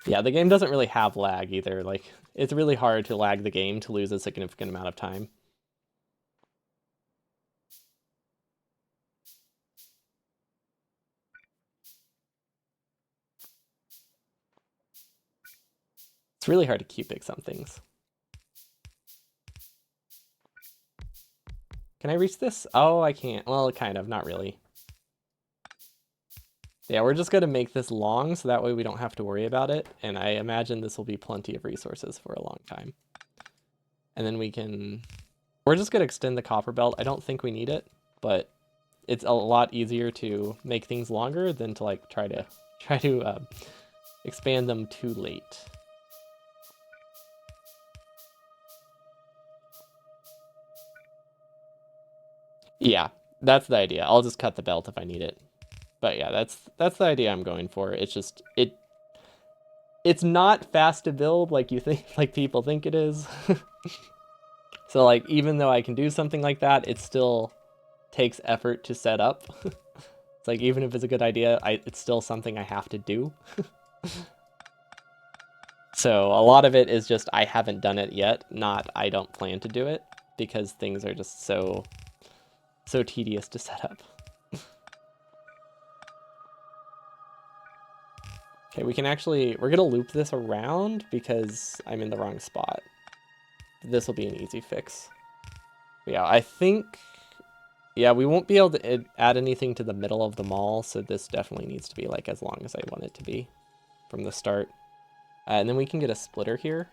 Yeah, the game doesn't really have lag either. Like, it's really hard to lag the game to lose a significant amount of time. It's really hard to QBig some things. Can I reach this? Oh, I can't. Well, kind of, not really. Yeah, we're just going to make this long so that way we don't have to worry about it. And I imagine this will be plenty of resources for a long time. And then we're just going to extend the copper belt. I don't think we need it, but it's a lot easier to make things longer than to like try to expand them too late. Yeah, That's the idea. I'll just cut the belt if I need it. But yeah, that's the idea I'm going for. It's just it's not fast to build like you think like people think it is. So like even though I can do something like that, it still takes effort to set up. It's like even if it's a good idea, it's still something I have to do. So a lot of it is just I haven't done it yet, not I don't plan to do it, because things are just so tedious to set up. Okay, we're gonna loop this around because I'm in the wrong spot. This will be an easy fix. But yeah, I think, yeah, we won't be able to add anything to the middle of the mall, so this definitely needs to be like as long as I want it to be from the start. And then we can get a splitter here.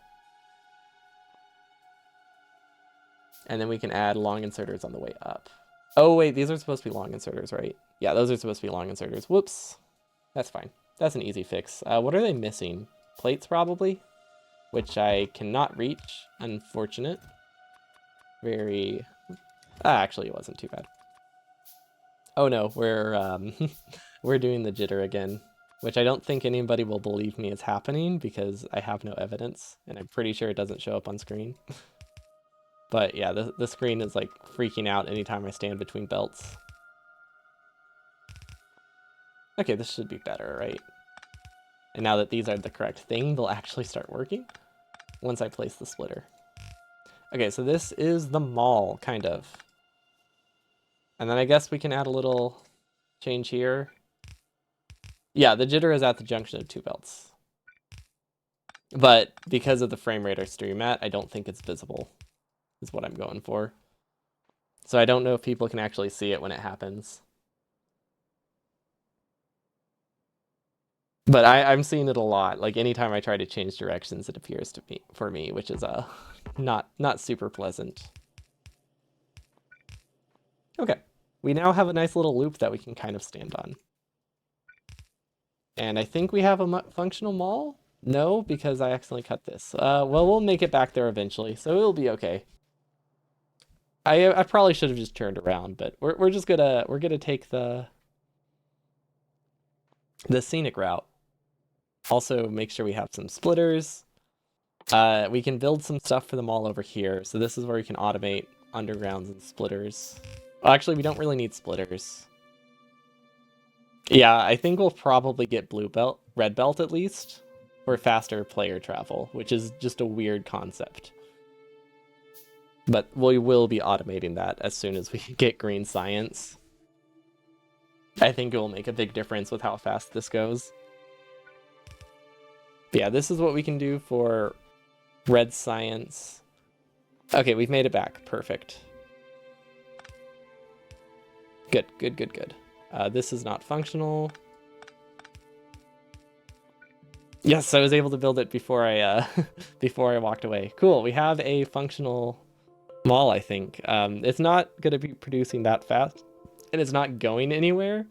And then we can add long inserters on the way up. Oh wait, these are supposed to be long inserters, right? Yeah, those are supposed to be long inserters. Whoops. That's fine. That's an easy fix. What are they missing? Plates probably, which I cannot reach. Unfortunate. Very. Actually, it wasn't too bad. Oh no, we're we're doing the jitter again, which I don't think anybody will believe me is happening because I have no evidence, and I'm pretty sure it doesn't show up on screen. But yeah, the screen is like freaking out anytime I stand between belts. Okay, this should be better, right? And now that these are the correct thing, they'll actually start working once I place the splitter. Okay, so this is the mall, kind of. And then I guess we can add a little change here. Yeah, the jitter is at the junction of two belts. But because of the frame rate I stream at, I don't think it's visible, is what I'm going for. So I don't know if people can actually see it when it happens. But I'm seeing it a lot. Like anytime I try to change directions, it appears to me for me, which is not super pleasant. Okay, we now have a nice little loop that we can kind of stand on. And I think we have a functional mall? No, because I accidentally cut this. Well, we'll make it back there eventually, so it'll be okay. I probably should have just turned around, but we're just gonna take the scenic route. Also, make sure we have some splitters. We can build some stuff for the mall over here. So this is where we can automate undergrounds and splitters. Well, actually, we don't really need splitters. Yeah, I think we'll probably get blue belt, red belt at least, for faster player travel, which is just a weird concept. But we will be automating that as soon as we get green science. I think it will make a big difference with how fast this goes. But yeah, this is what we can do for red science. Okay, we've made it back. Perfect. Good, good, good, good. This is not functional. Yes, I was able to build it before I before I walked away. Cool, we have a functional mall, I think. It's not going to be producing that fast, and it's not going anywhere,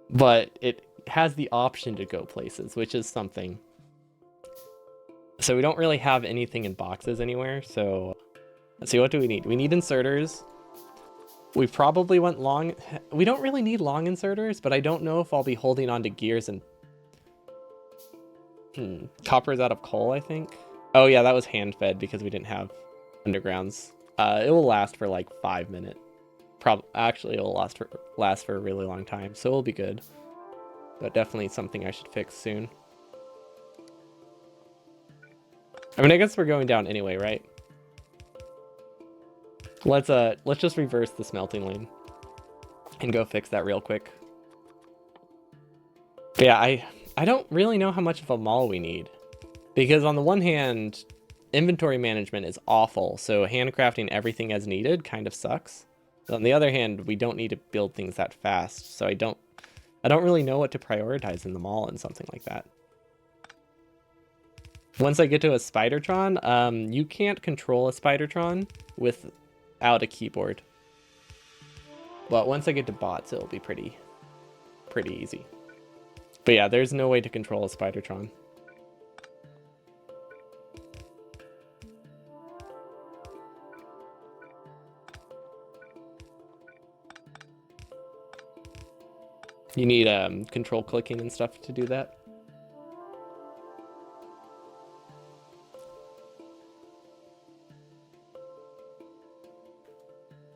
but it has the option to go places, which is something. So we don't really have anything in boxes anywhere, so let's see, what do we need? We need inserters. We probably want long... We don't really need long inserters, but I don't know if I'll be holding on to gears and... Copper's out of coal, I think. Oh yeah, that was hand-fed because we didn't have undergrounds. It will last for like 5 minutes. Actually, it will last for a really long time, so it'll be good. But definitely something I should fix soon. I mean, I guess we're going down anyway, right? Let's just reverse the smelting lane and go fix that real quick. But yeah, I don't really know how much of a mall we need, because on the one hand, inventory management is awful, so handcrafting everything as needed kind of sucks. But on the other hand, we don't need to build things that fast, so I don't really know what to prioritize in the mall and something like that. Once I get to a Spidertron, you can't control a Spidertron without a keyboard. But once I get to bots, it'll be pretty easy. But yeah, there's no way to control a Spidertron. You need control clicking and stuff to do that.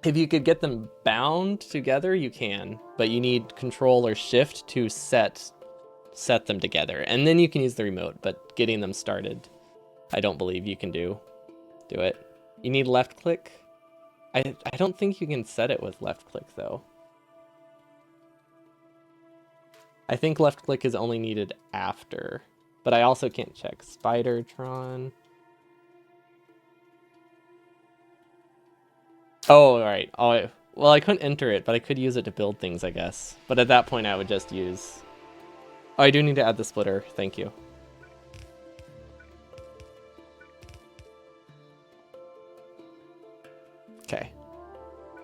If you could get them bound together, you can, but you need control or shift to set them together, and then you can use the remote, but getting them started, I don't believe you can do it. You need left click. I don't think you can set it with left click though. I think left click is only needed after, but I also can't check. Spidertron. Oh, all right. Oh, well, I couldn't enter it, but I could use it to build things, I guess. But at that point, I would just use... Oh, I do need to add the splitter. Thank you. Okay.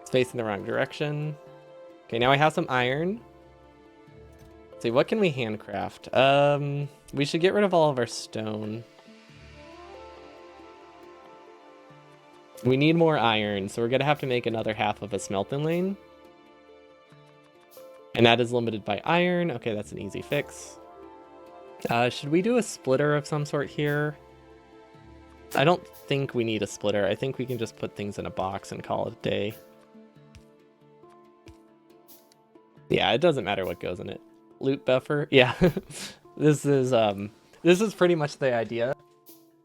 It's facing the wrong direction. Okay, now I have some iron. Let's see, what can we handcraft? We should get rid of all of our stone. We need more iron, so we're gonna have to make another half of a smelting lane. And that is limited by iron. Okay, that's an easy fix. Should we do a splitter of some sort here? I don't think we need a splitter. I think we can just put things in a box and call it a day. Yeah, it doesn't matter what goes in it. Loot buffer. Yeah. This is pretty much the idea.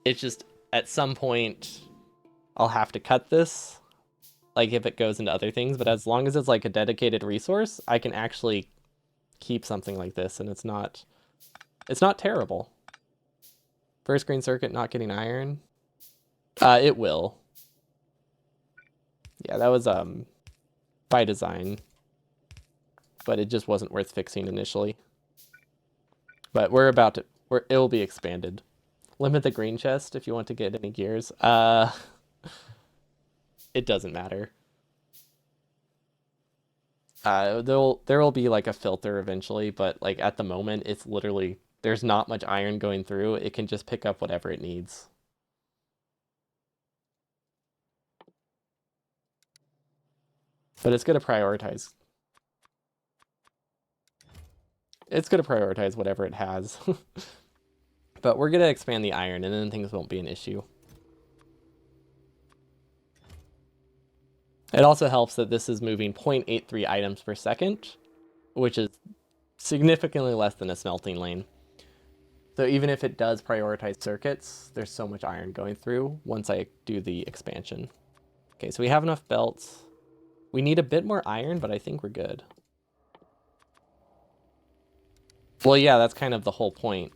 It's just at some point I'll have to cut this, like if it goes into other things, but as long as it's like a dedicated resource, I can actually keep something like this, and it's not terrible. First green circuit not getting iron. It will. Yeah, that was by design, but it just wasn't worth fixing initially. But it'll be expanded. Limit the green chest if you want to get any gears. It doesn't matter. There will be like a filter eventually, but like at the moment, it's literally, there's not much iron going through. It can just pick up whatever it needs. But it's going to prioritize. It's going to prioritize whatever it has. But we're going to expand the iron, and then things won't be an issue. It also helps that this is moving 0.83 items per second, which is significantly less than a smelting lane. So even if it does prioritize circuits, there's so much iron going through once I do the expansion. Okay, so we have enough belts. We need a bit more iron, but I think we're good. Well, yeah, that's kind of the whole point.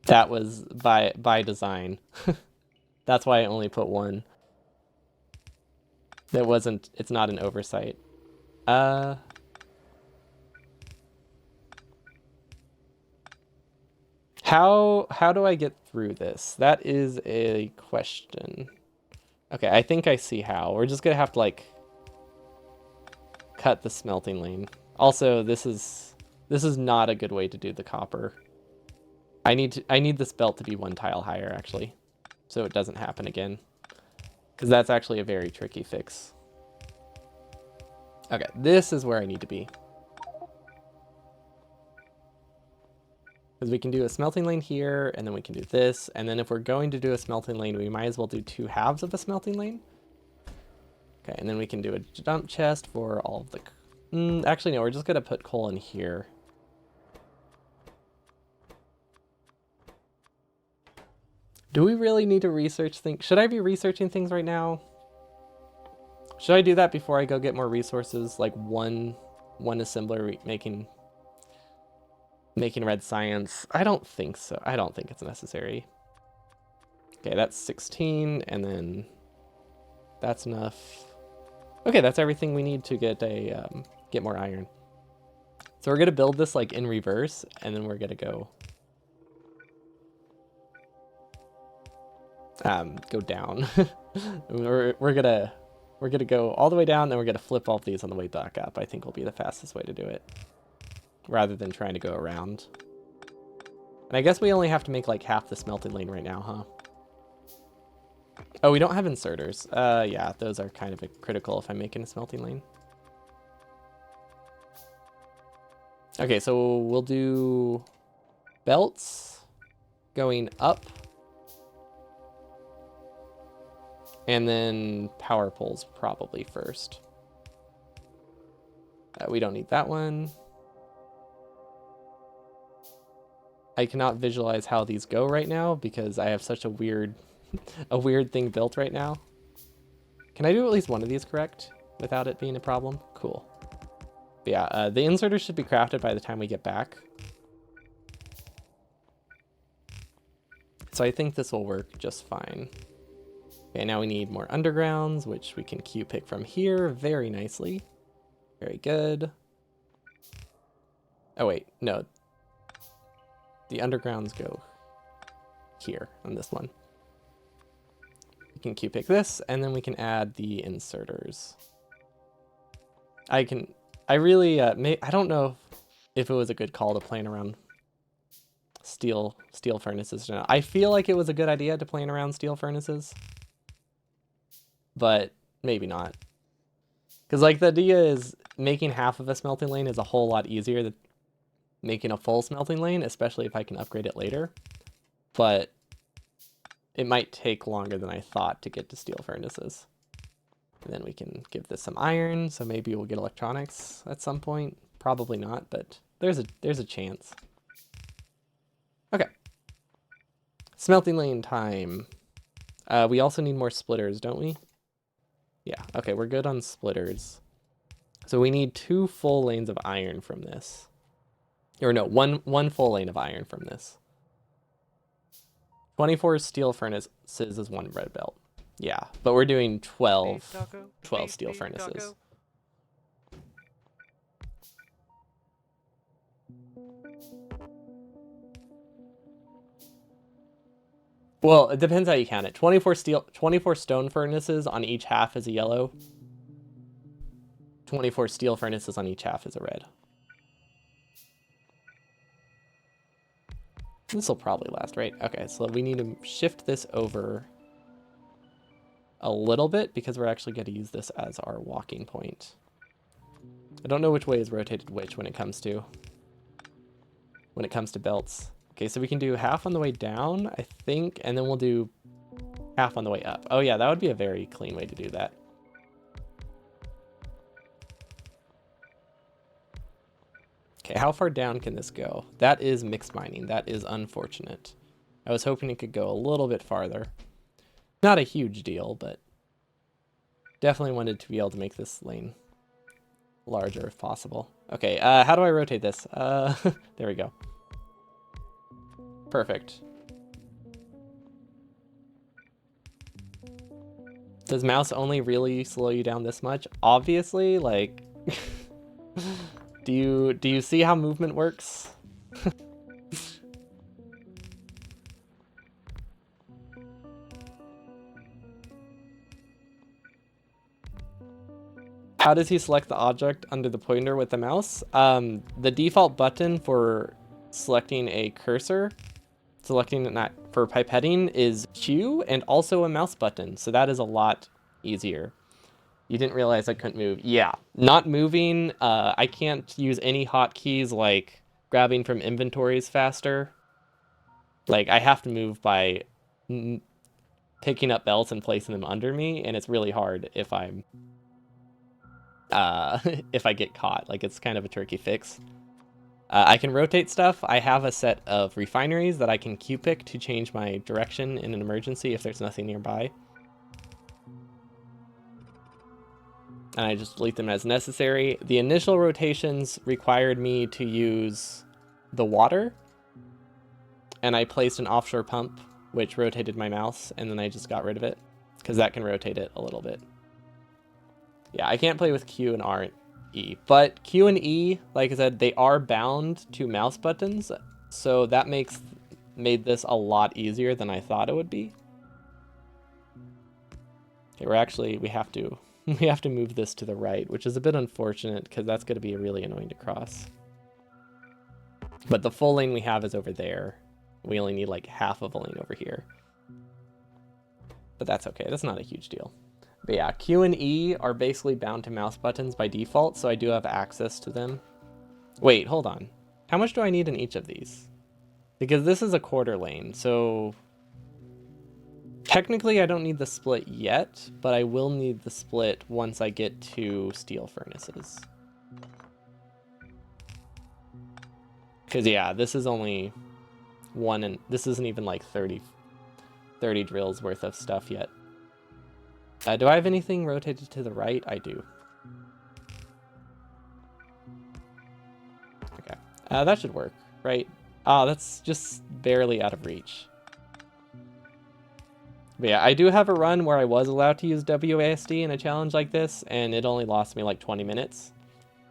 That was by design. That's why I only put one. It's not an oversight. How do I get through this? That is a question. Okay, I think I see how. We're just gonna have to like cut the smelting lane. Also, this is not a good way to do the copper. I need this belt to be one tile higher actually, so it doesn't happen again. Because that's actually a very tricky fix. Okay, this is where I need to be. Because we can do a smelting lane here, and then we can do this, and then if we're going to do a smelting lane, we might as well do 2 halves of a smelting lane. Okay, and then we can do a dump chest for all of the... actually, no, we're just going to put coal in here. Do we really need to research things? Should I be researching things right now? Should I do that before I go get more resources? Like one assembler making red science? I don't think so. I don't think it's necessary. Okay, that's 16, and then that's enough. Okay, that's everything we need to get get more iron. So we're gonna build this like in reverse, and then we're gonna go down. we're gonna go all the way down, then we're gonna flip all of these on the way back up. I think will be the fastest way to do it, rather than trying to go around. And I guess we only have to make like half the smelting lane right now, huh? Oh, we don't have inserters. Yeah, those are kind of critical if I'm making a smelting lane. Okay, so we'll do belts going up. And then power poles probably first. We don't need that one. I cannot visualize how these go right now because I have such a weird thing built right now. Can I do at least one of these correct without it being a problem? Cool. But yeah, the inserters should be crafted by the time we get back. So I think this will work just fine. Okay, now we need more undergrounds, which we can queue pick from here very nicely. Very good. Oh wait, no. The undergrounds go here on this one. We can queue pick this, and then we can add the inserters. I really, I don't know if it was a good call to playing around steel furnaces or not. I feel like it was a good idea to playing around steel furnaces, but maybe not. Because like the idea is making half of a smelting lane is a whole lot easier than making a full smelting lane, especially if I can upgrade it later. But it might take longer than I thought to get to steel furnaces. And then we can give this some iron, so maybe we'll get electronics at some point. Probably not, but there's a chance. Okay. Smelting lane time. We also need more splitters, don't we? Yeah, okay, we're good on splitters. So we need 2 full lanes of iron from this. Or no, one full lane of iron from this. 24 steel furnaces is 1 red belt. Yeah, but we're doing 12 steel furnaces. Well, it depends how you count it. 24 stone furnaces on each half is a yellow. 24 steel furnaces on each half is a red. This will probably last, right? Okay, so we need to shift this over a little bit because we're actually going to use this as our walking point. I don't know which way is rotated which when it comes to belts. Okay, so we can do half on the way down, I think, and then we'll do half on the way up. Oh yeah, that would be a very clean way to do that. Okay, how far down can this go? That is mixed mining. That is unfortunate. I was hoping it could go a little bit farther. Not a huge deal, but definitely wanted to be able to make this lane larger if possible. Okay, how do I rotate this? There we go. Perfect. Does mouse only really slow you down this much? Obviously, like... Do you see how movement works? How does he select the object under the pointer with the mouse? The default button for selecting a cursor, selecting it not for pipetting, is Q and also a mouse button. So that is a lot easier. You didn't realize I couldn't move. Yeah, not moving. I can't use any hotkeys like grabbing from inventories faster. Like I have to move by picking up belts and placing them under me, and it's really hard if I'm if I get caught. Like it's kind of a tricky fix. I can rotate stuff. I have a set of refineries that I can queue pick to change my direction in an emergency if there's nothing nearby. And I just delete them as necessary. The initial rotations required me to use the water, and I placed an offshore pump, which rotated my mouse, and then I just got rid of it, because that can rotate it a little bit. Yeah, I can't play with Q and R and E, but Q and E, like I said, they are bound to mouse buttons, so that made this a lot easier than I thought it would be. Okay, we have to move this to the right, which is a bit unfortunate because that's going to be really annoying to cross. But the full lane we have is over there. We only need like half of a lane over here. but that's okay. That's not a huge deal. But yeah, Q and E are basically bound to mouse buttons by default, so I do have access to them. Wait, hold on. How much do I need in each of these? Because this is a quarter lane, so technically I don't need the split yet, but I will need the split once I get to steel furnaces. Because yeah, this is only one, and this isn't even like 30 drills worth of stuff yet. Do I have anything rotated to the right? I do. Okay. That should work, right? That's just barely out of reach. But yeah, I do have a run where I was allowed to use WASD in a challenge like this, and it only lost me like 20 minutes.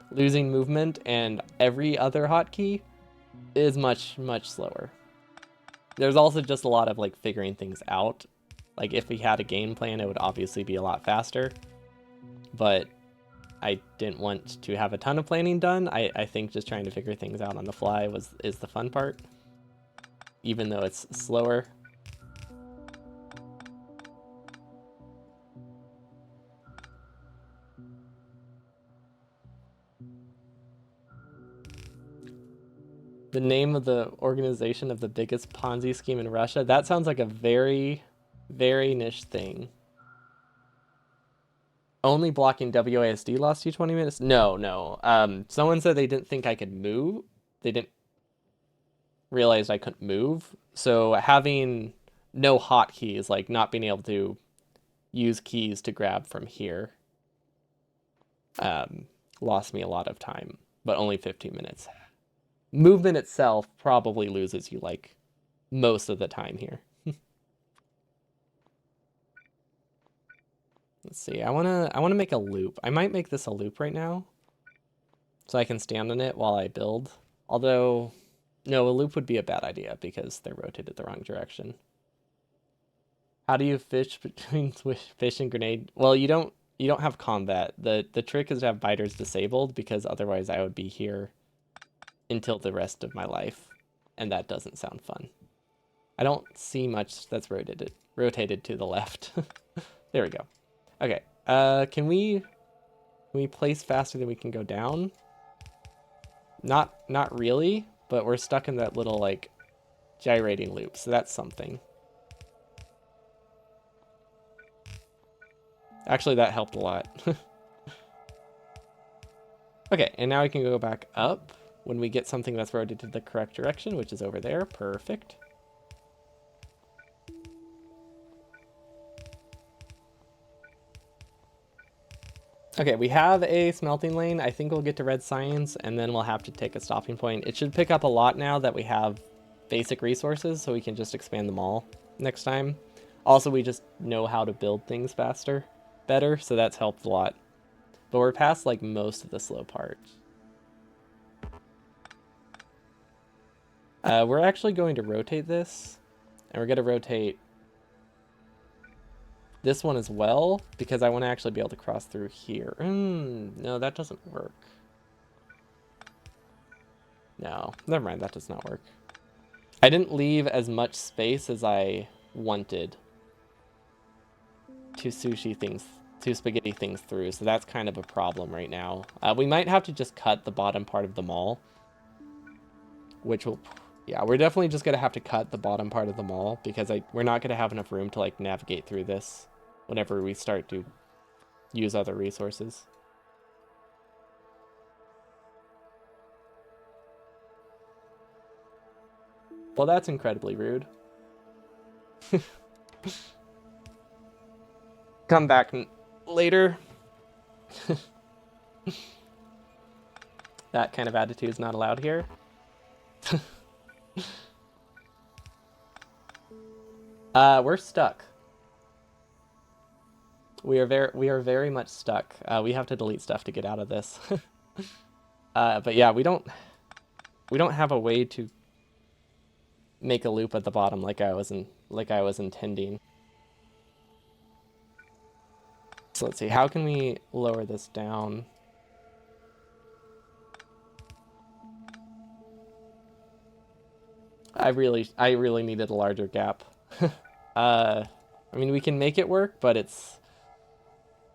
Losing movement and every other hotkey is much, much slower. There's also just a lot of like figuring things out. Like if we had a game plan, it would obviously be a lot faster. But I didn't want to have a ton of planning done. I think just trying to figure things out on the fly is the fun part, even though it's slower. The name of the organization of the biggest Ponzi scheme in Russia? That sounds like a very, very niche thing. Only blocking WASD lost you 20 minutes? No. Someone said they didn't think I could move. They didn't realize I couldn't move. So having no hotkeys, like not being able to use keys to grab from here, lost me a lot of time, but only 15 minutes. Movement itself probably loses you like most of the time here. Let's see. I wanna make a loop. I might make this a loop right now, so I can stand on it while I build. Although, no, a loop would be a bad idea because they're rotated the wrong direction. How do you fish between fish and grenade? Well, you don't have combat. The trick is to have biters disabled because otherwise I would be here until the rest of my life, and that doesn't sound fun. I don't see much that's rotated to the left. There we go. Okay. Can we place faster than we can go down? Not really, but we're stuck in that little like gyrating loop, so that's something. Actually, that helped a lot. Okay, and now we can go back up when we get something that's rotated the correct direction, which is over there. Perfect. Okay, we have a smelting lane. I think we'll get to red science, and then we'll have to take a stopping point. It should pick up a lot now that we have basic resources, so we can just expand them all next time. Also, we just know how to build things better, so that's helped a lot. But we're past like most of the slow part. We're actually going to rotate this, and we're going to rotate this one as well, because I want to actually be able to cross through here. No, that doesn't work. No, never mind, that does not work. I didn't leave as much space as I wanted to spaghetti things through, so that's kind of a problem right now. We might have to just cut the bottom part of the mall, which will, yeah, we're definitely just gonna have to cut the bottom part of the mall because we're not gonna have enough room to like navigate through this whenever we start to use other resources. Well, that's incredibly rude. Come back later. That kind of attitude is not allowed here. We're stuck. We are very much stuck. We have to delete stuff to get out of this. But yeah, we don't have a way to make a loop at the bottom like I was intending. So let's see, how can we lower this down? I really needed a larger gap. I mean, we can make it work, but it's...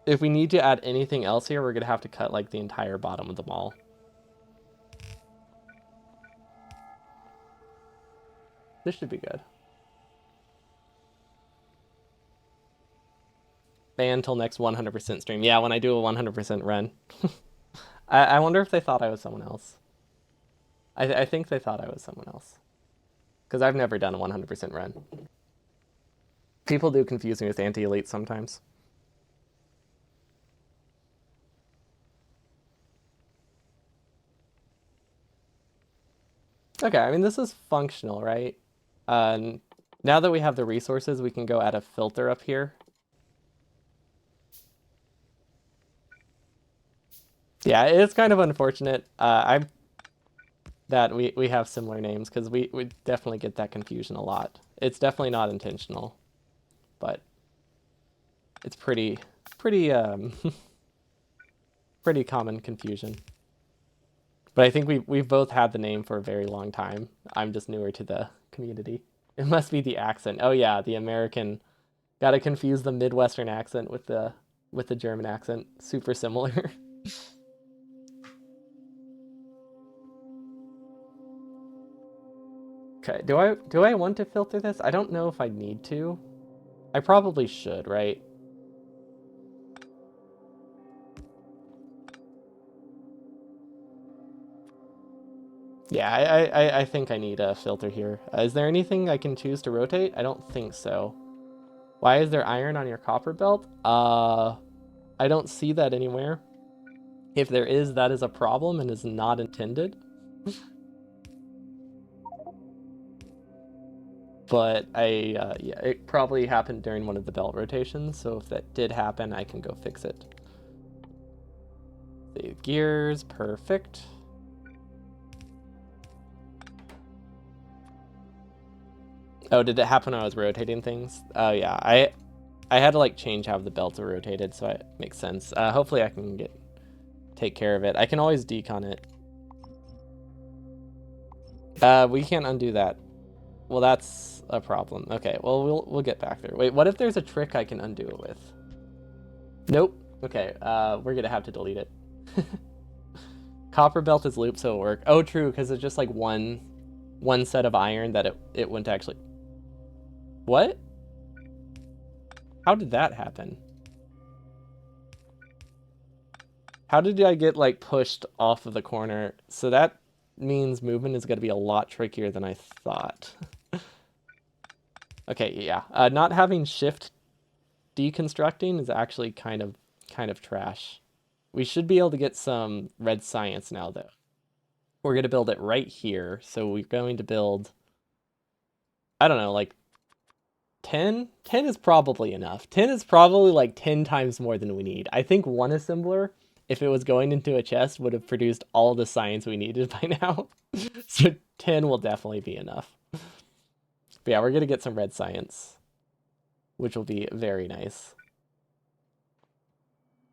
If we need to add anything else here, we're going to have to cut, like, the entire bottom of the mall. This should be good. Ban until next 100% stream. Yeah, when I do a 100% run. I wonder if they thought I was someone else. I think they thought I was someone else. Because I've never done a 100% run. People do confuse me with anti-elite sometimes. Okay, I mean, this is functional, right? Now that we have the resources, we can go add a filter up here. Yeah, it's kind of unfortunate. I'm that we have similar names because we definitely get that confusion a lot. It's definitely not intentional, but it's pretty pretty common confusion. But I think we've both had the name for a very long time. I'm just newer to the community. It must be the accent. Oh yeah, the American. Gotta confuse the Midwestern accent with the German accent. Super similar. Okay, do I want to filter this? I don't know if I need to. I probably should, right? Yeah, I think I need a filter here. Is there anything I can choose to rotate? I don't think so. Why is there iron on your copper belt? I don't see that anywhere. If there is, that is a problem and is not intended. But yeah, it probably happened during one of the belt rotations, so if that did happen, I can go fix it. Save gears, perfect. Oh, did it happen when I was rotating things? Oh yeah, I had to like change how the belts are rotated, so it makes sense. Hopefully I can take care of it. I can always decon it. We can't undo that. Well, that's a problem. Okay, well we'll get back there. Wait, what if there's a trick I can undo it with? Nope. Okay, we're gonna have to delete it. Copper belt is looped, so it'll work. Oh, true, because it's just like one set of iron that it wouldn't actually. What? How did that happen? How did I get like pushed off of the corner? So that means movement is going to be a lot trickier than I thought. Okay, yeah. Not having shift deconstructing is actually kind of trash. We should be able to get some red science now though. We're going to build it right here. So we're going to build, I don't know, like 10? 10 is probably enough. 10 is probably like 10 times more than we need. I think one assembler, if it was going into a chest, would have produced all the science we needed by now. So 10 will definitely be enough. But yeah, we're going to get some red science, which will be very nice.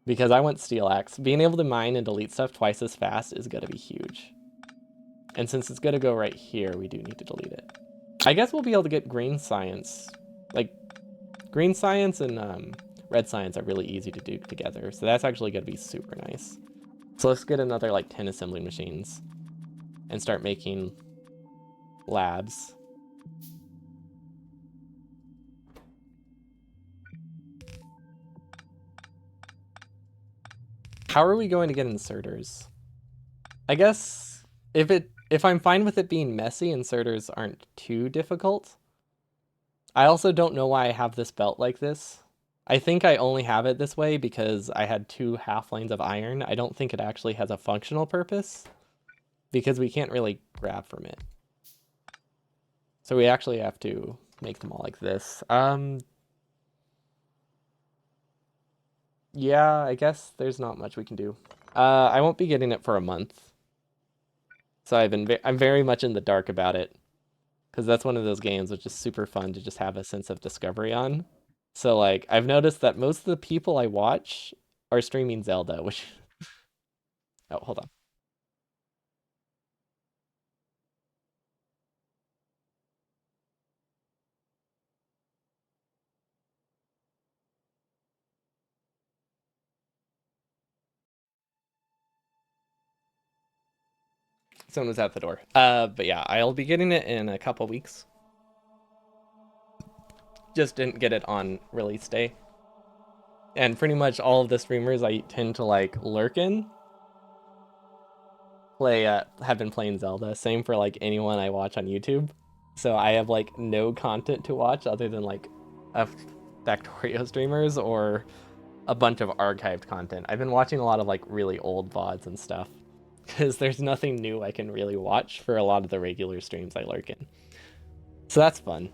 Because I want steel axe. Being able to mine and delete stuff twice as fast is going to be huge. And since it's going to go right here, we do need to delete it. I guess we'll be able to get green science. Like, green science and red science are really easy to do together. So that's actually going to be super nice. So let's get another like 10 assembly machines and start making labs. How are we going to get inserters? I guess if I'm fine with it being messy, inserters aren't too difficult. I also don't know why I have this belt like this. I think I only have it this way because I had 2 half lanes of iron. I don't think it actually has a functional purpose because we can't really grab from it. So we actually have to make them all like this. Yeah, I guess there's not much we can do. I won't be getting it for a month. So I'm very much in the dark about it. Because that's one of those games which is super fun to just have a sense of discovery on. So like I've noticed that most of the people I watch are streaming Zelda, which oh, hold on. Someone was at the door. But yeah, I'll be getting it in a couple weeks. Just didn't get it on release day. And pretty much all of the streamers I tend to like lurk in have been playing Zelda. Same for like anyone I watch on YouTube. So I have like no content to watch other than like a Factorio streamers or a bunch of archived content. I've been watching a lot of like really old VODs and stuff because there's nothing new I can really watch for a lot of the regular streams I lurk in. So that's fun.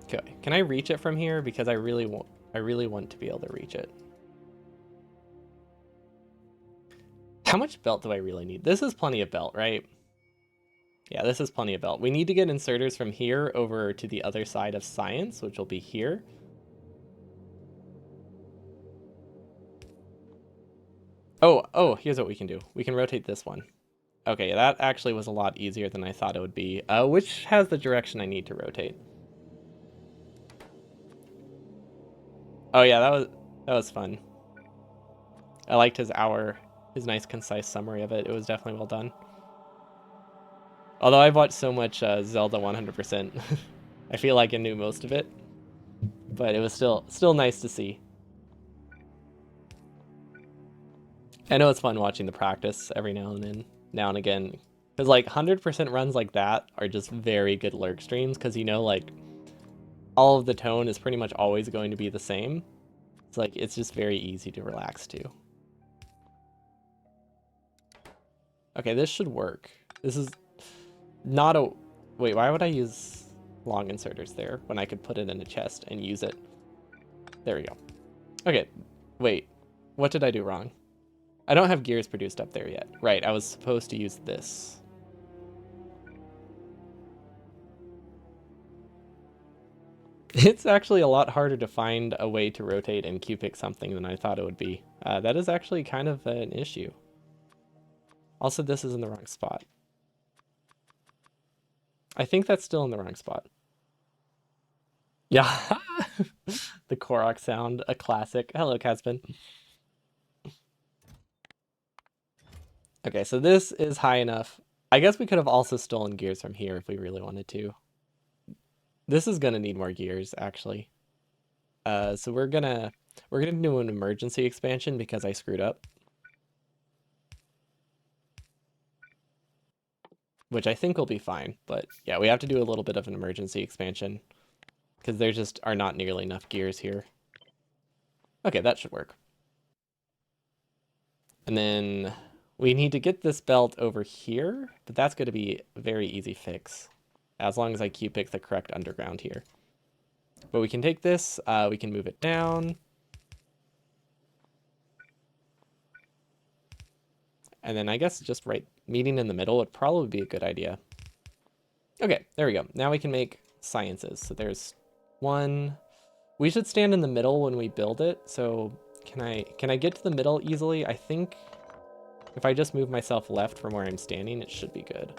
Okay, can I reach it from here? Because I really want to be able to reach it. How much belt do I really need? This is plenty of belt, right? Yeah, this is plenty of belt. We need to get inserters from here over to the other side of science, which will be here. Oh, here's what we can do. We can rotate this one. Okay, that actually was a lot easier than I thought it would be. Which has the direction I need to rotate? Oh yeah, that was fun. I liked his nice concise summary of it. It was definitely well done. Although I've watched so much Zelda 100%, I feel like I knew most of it, but it was still nice to see. I know it's fun watching the practice every now and again, because like 100% runs like that are just very good lurk streams, because you know like all of the tone is pretty much always going to be the same. It's like it's just very easy to relax to. Okay, this should work. This is not a... Wait, why would I use long inserters there when I could put it in a chest and use it? There we go. Okay, wait. What did I do wrong? I don't have gears produced up there yet. Right, I was supposed to use this. It's actually a lot harder to find a way to rotate and Q-pick something than I thought it would be. That is actually kind of an issue. Also, this is in the wrong spot. I think that's still in the wrong spot. Yeah. The Korok sound, a classic. Hello, Caspin. Okay, so this is high enough. I guess we could have also stolen gears from here if we really wanted to. This is gonna need more gears, actually. So we're gonna do an emergency expansion because I screwed up. Which I think will be fine, but yeah, we have to do a little bit of an emergency expansion because there just are not nearly enough gears here. Okay, that should work. And then we need to get this belt over here, but that's going to be a very easy fix as long as I Q-pick the correct underground here. But we can take this, we can move it down. And then I guess just meeting in the middle would probably be a good idea. Okay, there we go. Now we can make sciences. So there's one. We should stand in the middle when we build it. So can I get to the middle easily? I think if I just move myself left from where I'm standing, it should be good.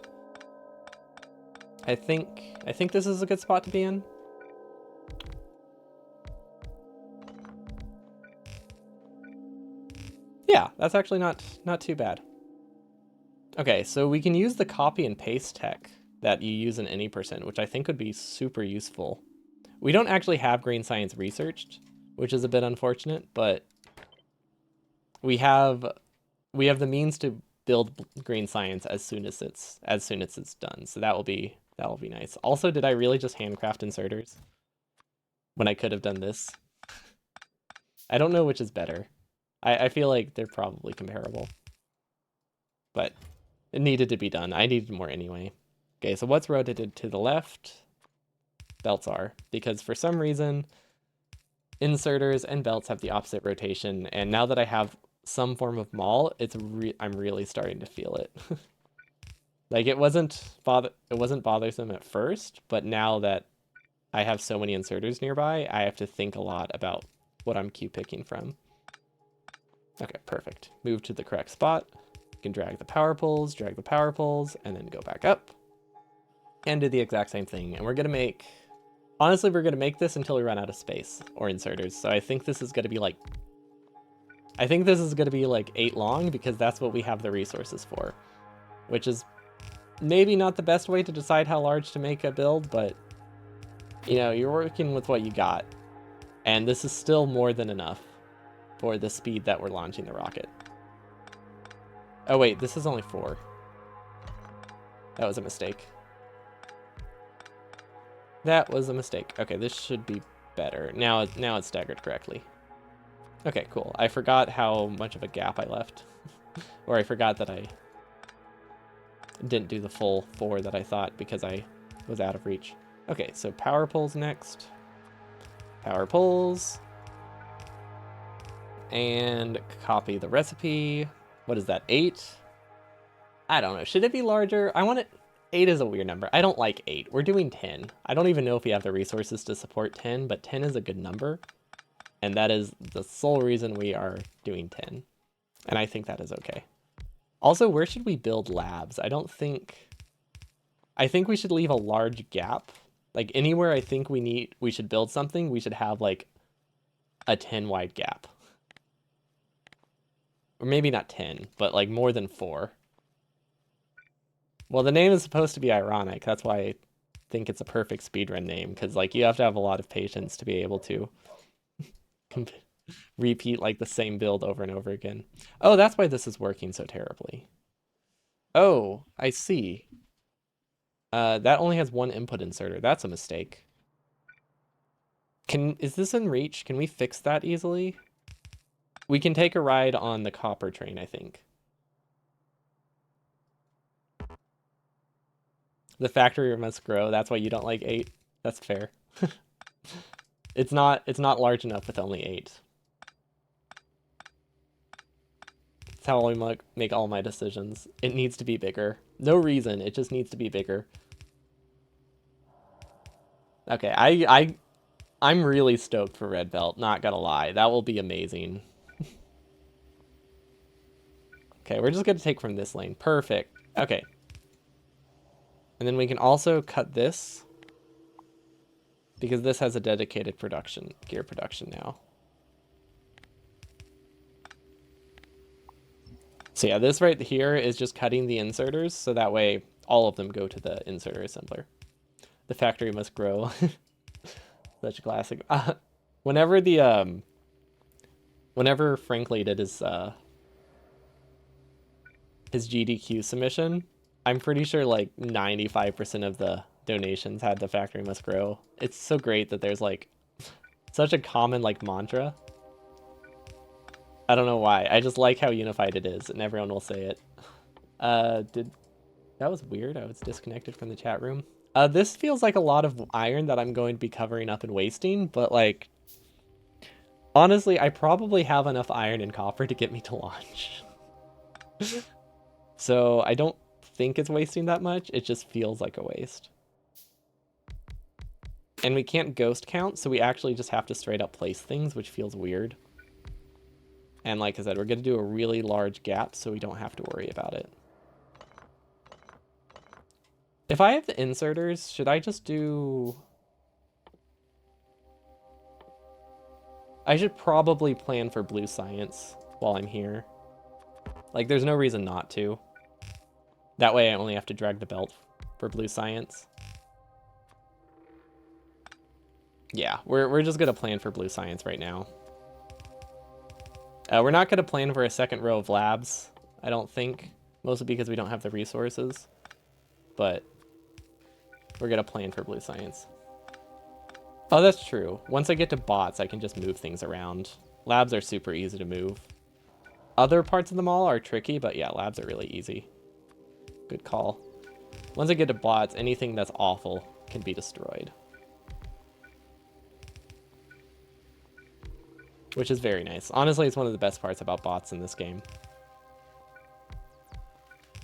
I think this is a good spot to be in. Yeah, that's actually not too bad. Okay, so we can use the copy and paste tech that you use in any percent, which I think would be super useful. We don't actually have green science researched, which is a bit unfortunate, but we have the means to build green science as soon as it's done. So that will be nice. Also, did I really just handcraft inserters when I could have done this? I don't know which is better. I feel like they're probably comparable, but it needed to be done. I needed more anyway. Okay, so what's rotated to the left? Belts are, because for some reason inserters and belts have the opposite rotation, and now that I have some form of maul, I'm really starting to feel it. Like it wasn't bothersome at first, but now that I have so many inserters nearby, I have to think a lot about what I'm Q-picking from. Okay, perfect. Move to the correct spot. You can drag the power poles, and then go back up. And do the exact same thing. And we're gonna make... Honestly, we're gonna make this until we run out of space or inserters. So I think this is gonna be like I think this is going to be like 8 long because that's what we have the resources for, which is maybe not the best way to decide how large to make a build, but you know, you're working with what you got. And this is still more than enough for the speed that we're launching the rocket. Oh wait, this is only 4. That was a mistake. That was a mistake. Okay, this should be better. Now it's staggered correctly. Okay, cool. I forgot how much of a gap I left. Or I forgot that I didn't do the full 4 that I thought because I was out of reach. Okay, so power poles next. Power poles. And copy the recipe. What is that, 8? I don't know. Should it be larger? I want it... 8 is a weird number. I don't like 8. We're doing 10. I don't even know if we have the resources to support 10, but 10 is a good number. And that is the sole reason we are doing 10. And I think that is okay. Also, where should we build labs? I think we should leave a large gap. Like anywhere I think we should build something, we should have like a 10 wide gap. Or maybe not 10, but like more than 4. Well, the name is supposed to be ironic. That's why I think it's a perfect speedrun name, because like you have to have a lot of patience to be able to repeat like the same build over and over again. Oh, that's why this is working so terribly. Oh, I see. That only has 1 input inserter. That's a mistake. Is this in reach? Can we fix that easily? We can take a ride on the copper train, I think. The factory must grow. That's why you don't like 8. That's fair. It's not large enough with only 8. That's how I make all my decisions. It needs to be bigger. No reason. It just needs to be bigger. Okay, I'm really stoked for red belt. Not gonna lie, that will be amazing. Okay, we're just gonna take from this lane. Perfect. Okay. And then we can also cut this, because this has a dedicated gear production now. So yeah, this right here is just cutting the inserters, so that way all of them go to the inserter assembler. The factory must grow. Such a classic. Whenever Frankly did his GDQ submission, I'm pretty sure like 95% of the donations had the factory must grow. It's so great that there's like such a common like mantra. I don't know why. I just like how unified it is and everyone will say it. That was weird. I was disconnected from the chat room. This feels like a lot of iron that I'm going to be covering up and wasting, but like honestly, I probably have enough iron and copper to get me to launch. So I don't think it's wasting that much. It just feels like a waste. And we can't ghost count, so we actually just have to straight up place things, which feels weird. And like I said, we're going to do a really large gap so we don't have to worry about it. If I have the inserters, should I just do... I should probably plan for blue science while I'm here. Like, there's no reason not to. That way I only have to drag the belt for blue science. Yeah, we're just going to plan for blue science right now. We're not going to plan for a second row of labs, I don't think. Mostly because we don't have the resources. But we're going to plan for blue science. Oh, that's true. Once I get to bots, I can just move things around. Labs are super easy to move. Other parts of the mall are tricky, but yeah, labs are really easy. Good call. Once I get to bots, anything that's awful can be destroyed. Which is very nice. Honestly, it's one of the best parts about bots in this game.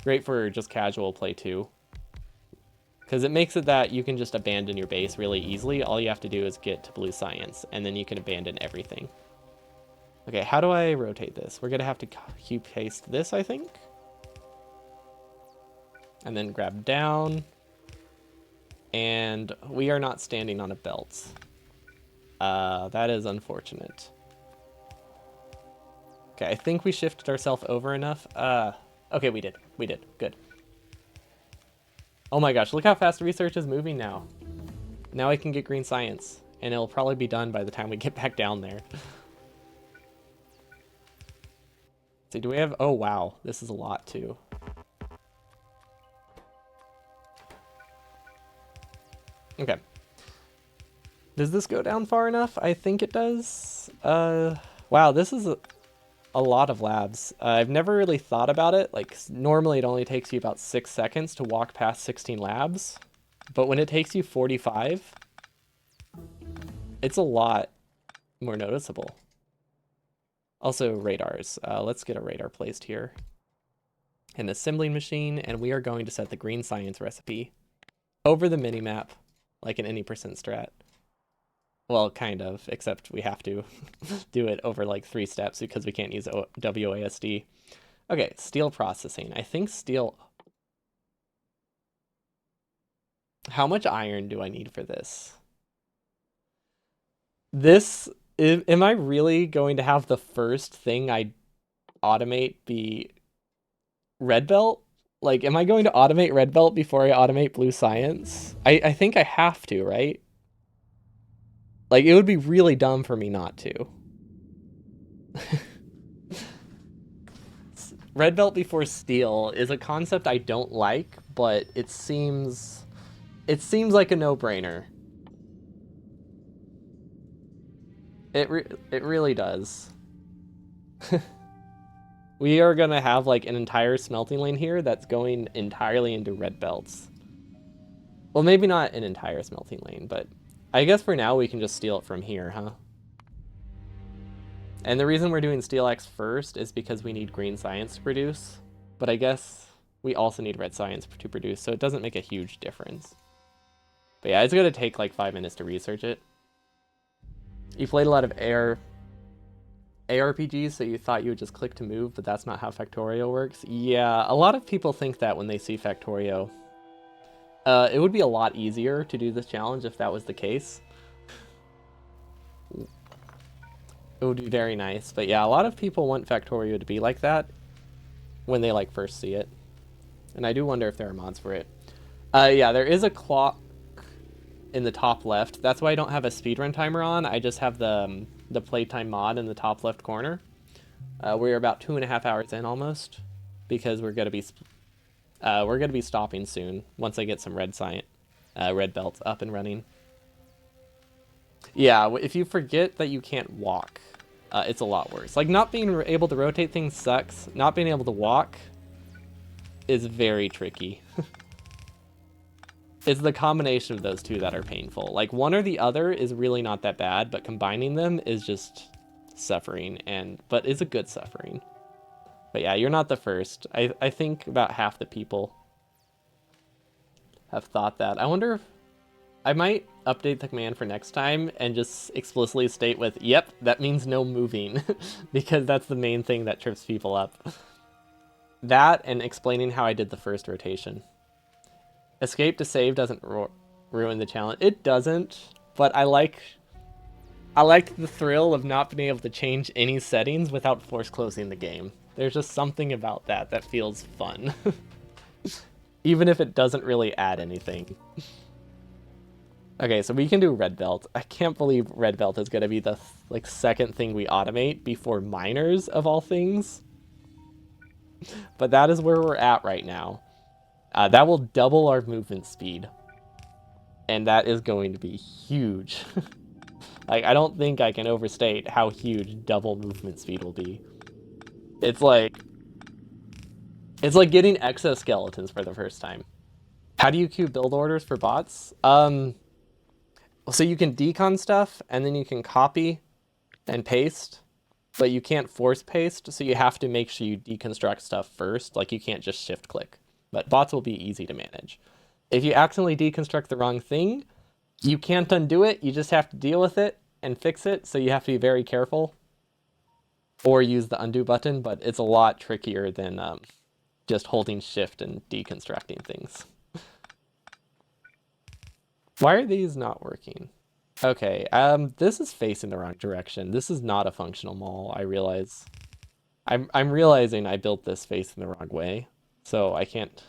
Great for just casual play too. Because it makes it that you can just abandon your base really easily. All you have to do is get to blue science, and then you can abandon everything. Okay, how do I rotate this? We're going to have to paste this, I think. And then grab down. And we are not standing on a belt. That is unfortunate. Okay, I think we shifted ourselves over enough. Okay, we did. We did. Good. Oh my gosh, look how fast research is moving now. Now I can get green science, and it'll probably be done by the time we get back down there. See, do we have... Oh, wow. This is a lot, too. Okay. Does this go down far enough? I think it does. Wow, this is a lot of labs. I've never really thought about it. Like, normally it only takes you about 6 seconds to walk past 16 labs. But when it takes you 45, it's a lot more noticeable. Also, radars. Let's get a radar placed here. An assembling machine, and we are going to set the green science recipe over the minimap, like in any percent strat. Well, kind of, except we have to do it over like 3 steps because we can't use WASD. Okay, steel processing. I think steel... How much iron do I need for this? Am I really going to have the first thing I automate be red belt? Like, am I going to automate red belt before I automate blue science? I think I have to, right? Like, it would be really dumb for me not to. Red belt before steel is a concept I don't like, but it seems like a no-brainer. It really does. We are gonna have like an entire smelting lane here that's going entirely into red belts. Well, maybe not an entire smelting lane, but I guess for now we can just steal it from here, huh? And the reason we're doing Steel X first is because we need green science to produce, but I guess we also need red science to produce, so it doesn't make a huge difference. But yeah, it's gonna take like 5 minutes to research it. You played a lot of ARPGs, so you thought you would just click to move, but that's not how Factorio works. Yeah, a lot of people think that when they see Factorio. It would be a lot easier to do this challenge if that was the case. It would be very nice, but yeah, a lot of people want Factorio to be like that when they like first see it. And I do wonder if there are mods for it. Yeah, there is a clock in the top left. That's why I don't have a speedrun timer on. I just have the playtime mod in the top left corner. We're about 2.5 hours in almost, because we're gonna be stopping soon once I get some red belts up and running. Yeah, if you forget that you can't walk, it's a lot worse. Like, not being able to rotate things sucks. Not being able to walk is very tricky. It's the combination of those two that are painful. Like, one or the other is really not that bad, but combining them is just suffering, but it's a good suffering. But yeah, you're not the first. I think about half the people have thought that. I wonder if I might update the command for next time and just explicitly state with, yep, that means no moving, because that's the main thing that trips people up. That, and explaining how I did the first rotation. Escape to save doesn't ruin the challenge. It doesn't, but I liked the thrill of not being able to change any settings without force closing the game. There's just something about that feels fun. Even if it doesn't really add anything. Okay, so we can do red belt. I can't believe red belt is going to be the second thing we automate before miners of all things. But that is where we're at right now. That will double our movement speed. And that is going to be huge. Like, I don't think I can overstate how huge double movement speed will be. It's like getting exoskeletons for the first time. How do you queue build orders for bots? So you can decon stuff, and then you can copy and paste, but you can't force paste, so you have to make sure you deconstruct stuff first. Like, you can't just shift click. But bots will be easy to manage. If you accidentally deconstruct the wrong thing, you can't undo it. You just have to deal with it and fix it, so you have to be very careful. Or use the undo button, but it's a lot trickier than just holding shift and deconstructing things. Why are these not working? Okay, this is facing the wrong direction. This is not a functional mall, I realize. I'm realizing I built this facing the wrong way, so I can't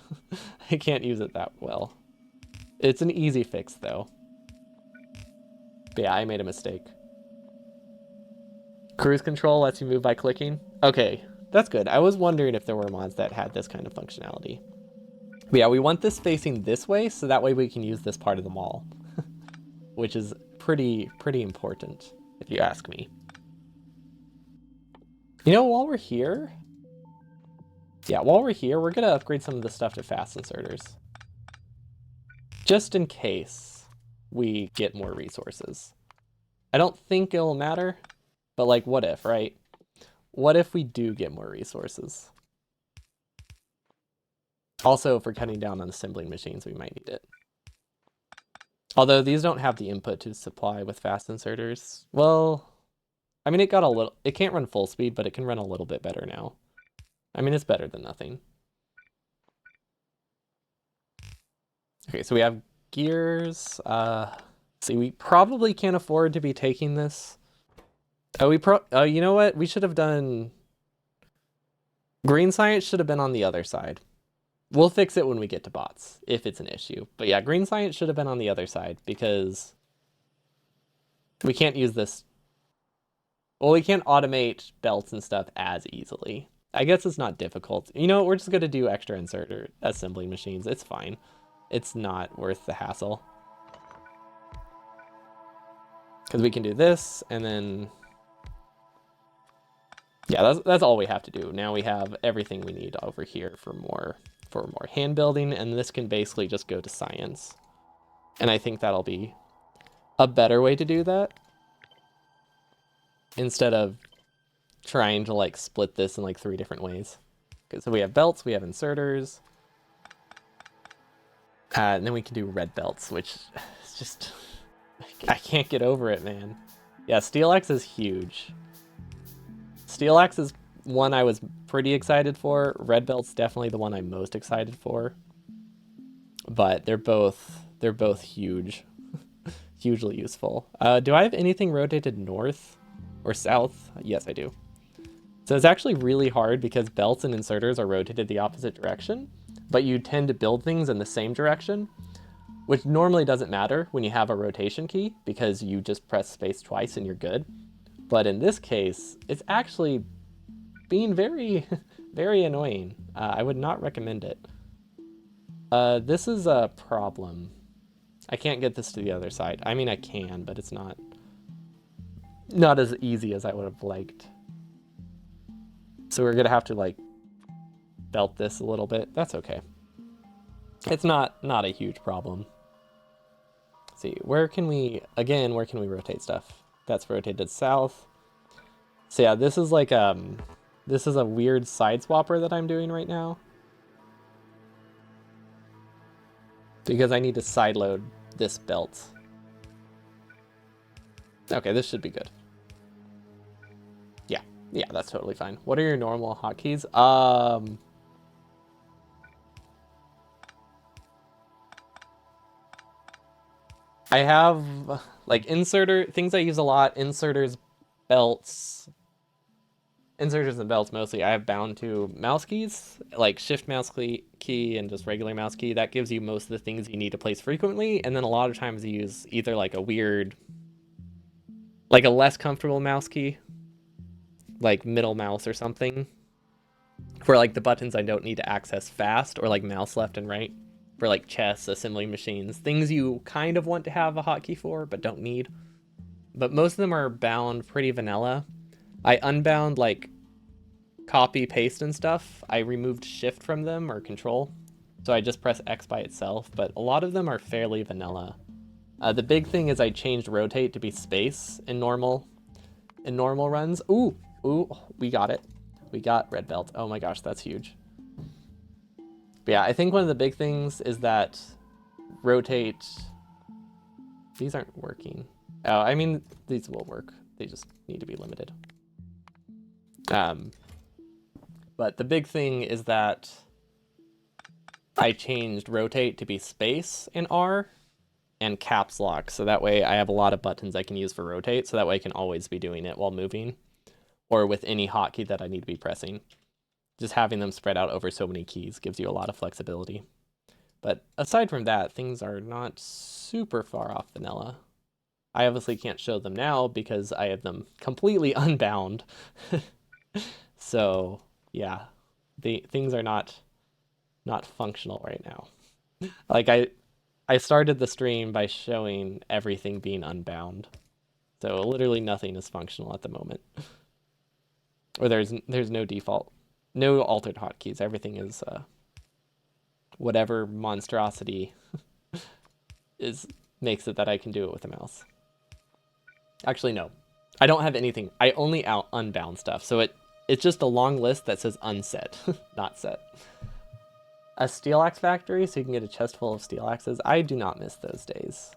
I can't use it that well. It's an easy fix though. But yeah, I made a mistake. Cruise control lets you move by clicking. Okay, that's good. I was wondering if there were mods that had this kind of functionality. But yeah, we want this facing this way, so that way we can use this part of the mall, which is pretty important, if you ask me. You know, while we're here, we're gonna upgrade some of the stuff to fast inserters, just in case we get more resources. I don't think it'll matter, but like, what if, right? What if we do get more resources? Also, if we're cutting down on assembling machines, we might need it. Although these don't have the input to supply with fast inserters. Well, I mean, it can't run full speed, but it can run a little bit better now. I mean, it's better than nothing. Okay, so we have gears. See, we probably can't afford to be taking this. You know what? We should have done... Green science should have been on the other side. We'll fix it when we get to bots, if it's an issue. But yeah, green science should have been on the other side, because we can't use this... Well, we can't automate belts and stuff as easily. I guess it's not difficult. You know, we're just going to do extra inserter assembly machines. It's fine. It's not worth the hassle. Because we can do this, and then... Yeah, that's all we have to do. Now we have everything we need over here for more hand building, and this can basically just go to science. And I think that'll be a better way to do that, instead of trying to like split this in like 3 different ways. Okay, so we have belts, we have inserters, and then we can do red belts, which is just... I can't get over it, man. Yeah, Steel Axe is huge. Steel Axe is one I was pretty excited for. Red Belt's definitely the one I'm most excited for. But they're both huge. Hugely useful. Do I have anything rotated north or south? Yes, I do. So it's actually really hard because belts and inserters are rotated the opposite direction, but you tend to build things in the same direction, which normally doesn't matter when you have a rotation key because you just press space twice and you're good. But in this case, it's actually being very, very annoying. I would not recommend it. This is a problem. I can't get this to the other side. I mean, I can, but it's not as easy as I would have liked. So we're gonna have to like belt this a little bit. That's okay. It's not a huge problem. Let's see, where can we rotate stuff? That's rotated south. So yeah, this is like this is a weird side swapper that I'm doing right now, because I need to sideload this belt. Okay, this should be good. Yeah, that's totally fine. What are your normal hotkeys? I have like things I use a lot, inserters, belts. Inserters and belts mostly. I have bound to mouse keys, like shift mouse key and just regular mouse key. That gives you most of the things you need to place frequently, and then a lot of times you use either like a weird, like a less comfortable mouse key, like middle mouse or something, for like the buttons I don't need to access fast, or like mouse left and right for like chess, assembly machines, things you kind of want to have a hotkey for but don't need. But most of them are bound pretty vanilla. I unbound like copy, paste and stuff. I removed shift from them, or control. So I just press X by itself, but a lot of them are fairly vanilla. The big thing is I changed rotate to be space in normal runs. Ooh, we got it. We got red belt. Oh my gosh, that's huge. But yeah, I think one of the big things is that rotate... These aren't working. Oh, I mean, these will work. They just need to be limited. But the big thing is that I changed rotate to be space in R and caps lock. So that way I have a lot of buttons I can use for rotate. So that way I can always be doing it while moving. or with any hotkey that I need to be pressing. Just having them spread out over so many keys gives you a lot of flexibility. But aside from that, things are not super far off vanilla. I obviously can't show them now because I have them completely unbound. So yeah, things are not functional right now. Like I started the stream by showing everything being unbound. So literally nothing is functional at the moment. Or there's no default, no altered hotkeys. Everything is whatever monstrosity is makes it that I can do it with a mouse. Actually, no. I don't have anything. I only unbound stuff. So it's just a long list that says unset, not set. A steel axe factory, so you can get a chest full of steel axes. I do not miss those days.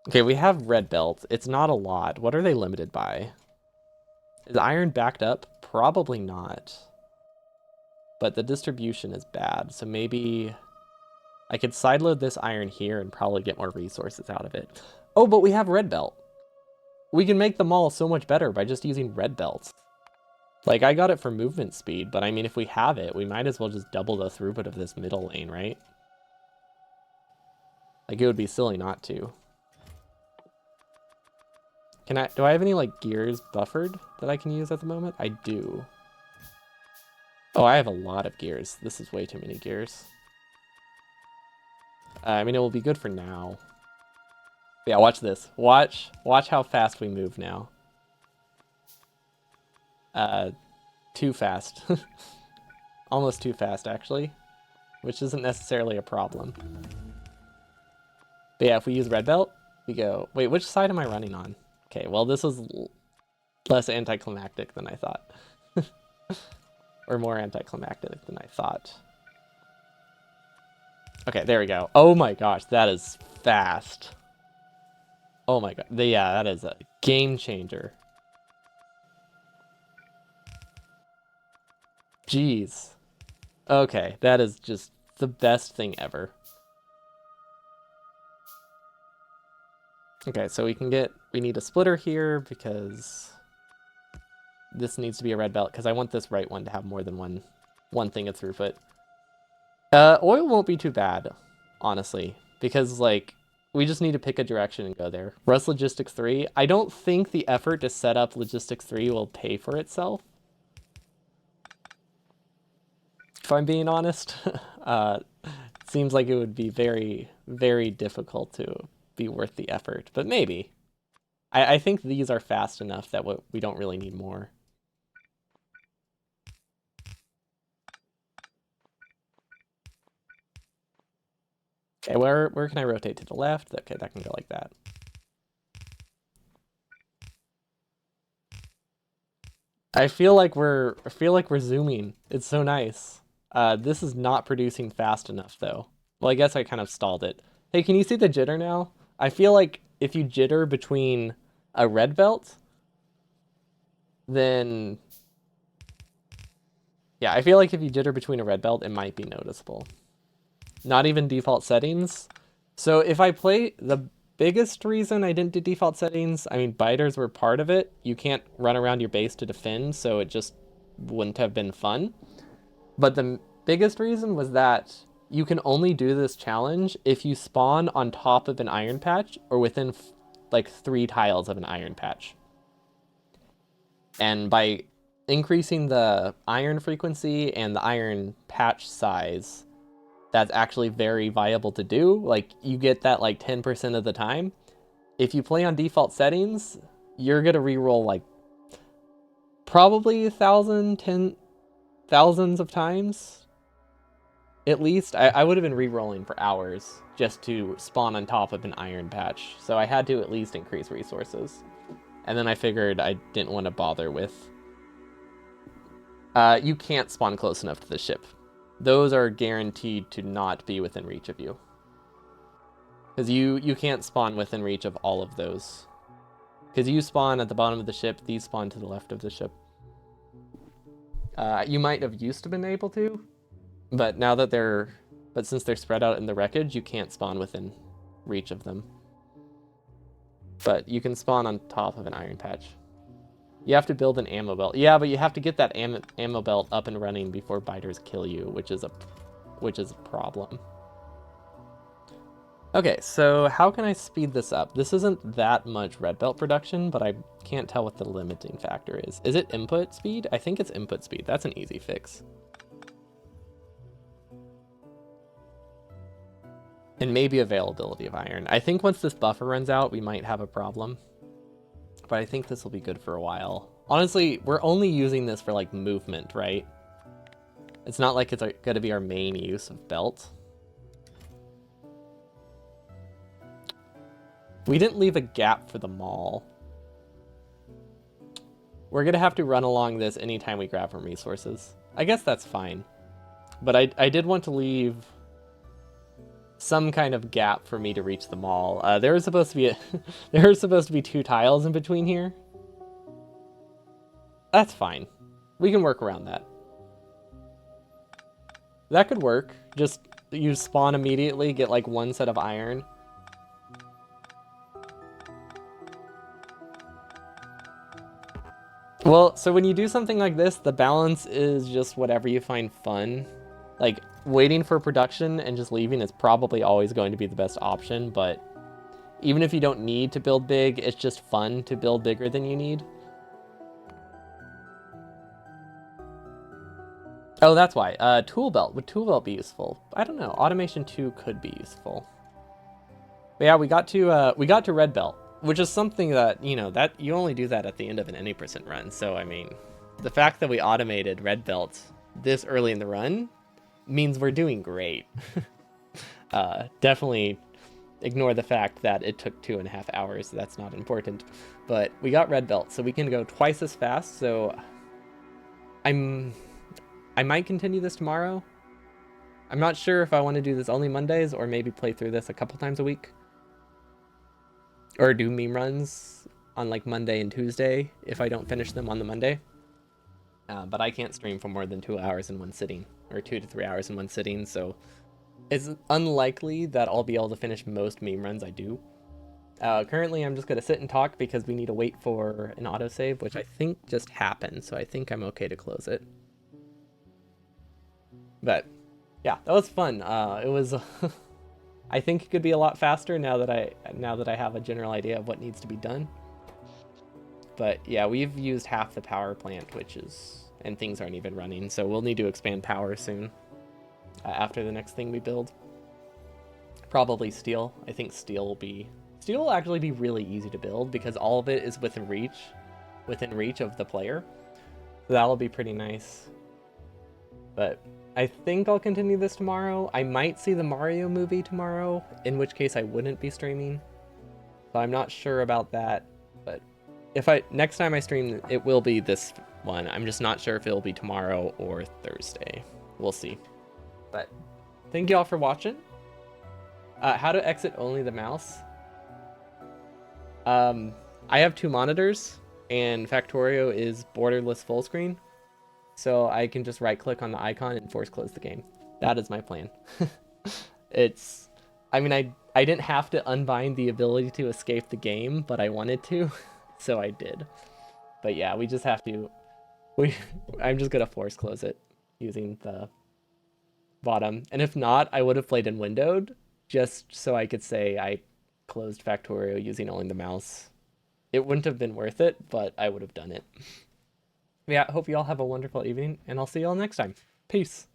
Okay, we have red belts. It's not a lot. What are they limited by? Is iron backed up? Probably not. But the distribution is bad, so maybe I could sideload this iron here and probably get more resources out of it. Oh, but we have red belt. We can make them all so much better by just using red belts. Like, I got it for movement speed, but I mean, if we have it, we might as well just double the throughput of this middle lane, right? Like, it would be silly not to. Do I have any, like, gears buffered that I can use at the moment? I do. Oh, I have a lot of gears. This is way too many gears. I mean, it will be good for now. Yeah, watch this. Watch how fast we move now. Too fast. Almost too fast, actually. Which isn't necessarily a problem. But yeah, if we use red belt, we go... Wait, which side am I running on? Okay, well, this was less anticlimactic than I thought. Or more anticlimactic than I thought. Okay, there we go. Oh my gosh, that is fast. Oh my god. Yeah, that is a game changer. Jeez. Okay, that is just the best thing ever. Okay, so we need a splitter here because this needs to be a red belt because I want this right one to have more than one thing of throughput. Oil won't be too bad, honestly, because like we just need to pick a direction and go there. Rust Logistics 3. I don't think the effort to set up Logistics 3 will pay for itself. If I'm being honest, it seems like it would be very, very difficult to be worth the effort, but maybe. I think these are fast enough that we don't really need more. Okay, where can I rotate to the left? Okay, that can go like that. I feel like we're zooming. It's so nice. This is not producing fast enough though. Well, I guess I kind of stalled it. Hey, can you see the jitter now? I feel like if you jitter between a red belt, then yeah, I feel like if you jitter between a red belt, it might be noticeable. Not even default settings. So if I play, the biggest reason I didn't do default settings, I mean, biters were part of it. You can't run around your base to defend, so it just wouldn't have been fun. But the biggest reason was that you can only do this challenge if you spawn on top of an iron patch or within like 3 tiles of an iron patch. And by increasing the iron frequency and the iron patch size, that's actually very viable to do. Like, you get that like 10% of the time. If you play on default settings, you're gonna reroll like probably 1,000, thousands of times. At least. I would have been re-rolling for hours just to spawn on top of an iron patch. So I had to at least increase resources. And then I figured I didn't want to bother with... you can't spawn close enough to the ship. Those are guaranteed to not be within reach of you. Because you can't spawn within reach of all of those. Because you spawn at the bottom of the ship, these spawn to the left of the ship. You might have used to been able to, but now that but since they're spread out in the wreckage, you can't spawn within reach of them. But you can spawn on top of an iron patch. You have to build an ammo belt. Yeah, but you have to get that ammo belt up and running before biters kill you, which is a problem. Okay, so how can I speed this up? This isn't that much red belt production, but I can't tell what the limiting factor is. Is it input speed? I think it's input speed. That's an easy fix. And maybe availability of iron. I think once this buffer runs out, we might have a problem. But I think this will be good for a while. Honestly, we're only using this for like movement, right? It's not like it's going to be our main use of belt. We didn't leave a gap for the mall. We're going to have to run along this anytime we grab from resources. I guess that's fine. But I did want to leave some kind of gap for me to reach the mall. There was supposed to be there were supposed to be 2 tiles in between here. That's fine. We can work around that. That could work. Just you spawn immediately, get like 1 set of iron. Well, so when you do something like this, the balance is just whatever you find fun. Like, waiting for production and just leaving is probably always going to be the best option, but even if you don't need to build big, it's just fun to build bigger than you need. Oh, that's why. Tool belt. Would tool belt be useful? I don't know. Automation 2 could be useful. But yeah, we got to red belt, which is something that, you know, that you only do that at the end of an any percent run. So, I mean, the fact that we automated red belt this early in the run means we're doing great. Definitely ignore the fact that it took 2.5 hours. That's not important. But we got red belt, so we can go twice as fast. So I might continue this tomorrow. I'm not sure if I want to do this only Mondays or maybe play through this a couple times a week. Or do meme runs on like Monday and Tuesday if I don't finish them on the Monday. But I can't stream for more than 2 hours in one sitting, or 2 to 3 hours in one sitting, so it's unlikely that I'll be able to finish most meme runs I do. Currently, I'm just going to sit and talk because we need to wait for an autosave, which I think just happened, so I think I'm okay to close it. But yeah, that was fun. It was. I think it could be a lot faster now that I have a general idea of what needs to be done. But yeah, we've used half the power plant, and things aren't even running, so we'll need to expand power soon. After the next thing we build. Probably steel. I think steel will actually be really easy to build because all of it is within reach of the player. So that'll be pretty nice. But I think I'll continue this tomorrow. I might see the Mario movie tomorrow, in which case I wouldn't be streaming. So I'm not sure about that, but next time I stream, it will be this one. I'm just not sure if it'll be tomorrow or Thursday. We'll see. But thank you all for watching. How to exit only the mouse. I have 2 monitors, and Factorio is borderless full screen. So I can just right click on the icon and force close the game. That is my plan. I mean, I didn't have to unbind the ability to escape the game, but I wanted to, so I did. But yeah, we just have to, I'm just gonna force close it using the bottom. And if not, I would have played in windowed, just so I could say I closed Factorio using only the mouse. It wouldn't have been worth it, but I would have done it. Yeah, hope you all have a wonderful evening, and I'll see you all next time. Peace.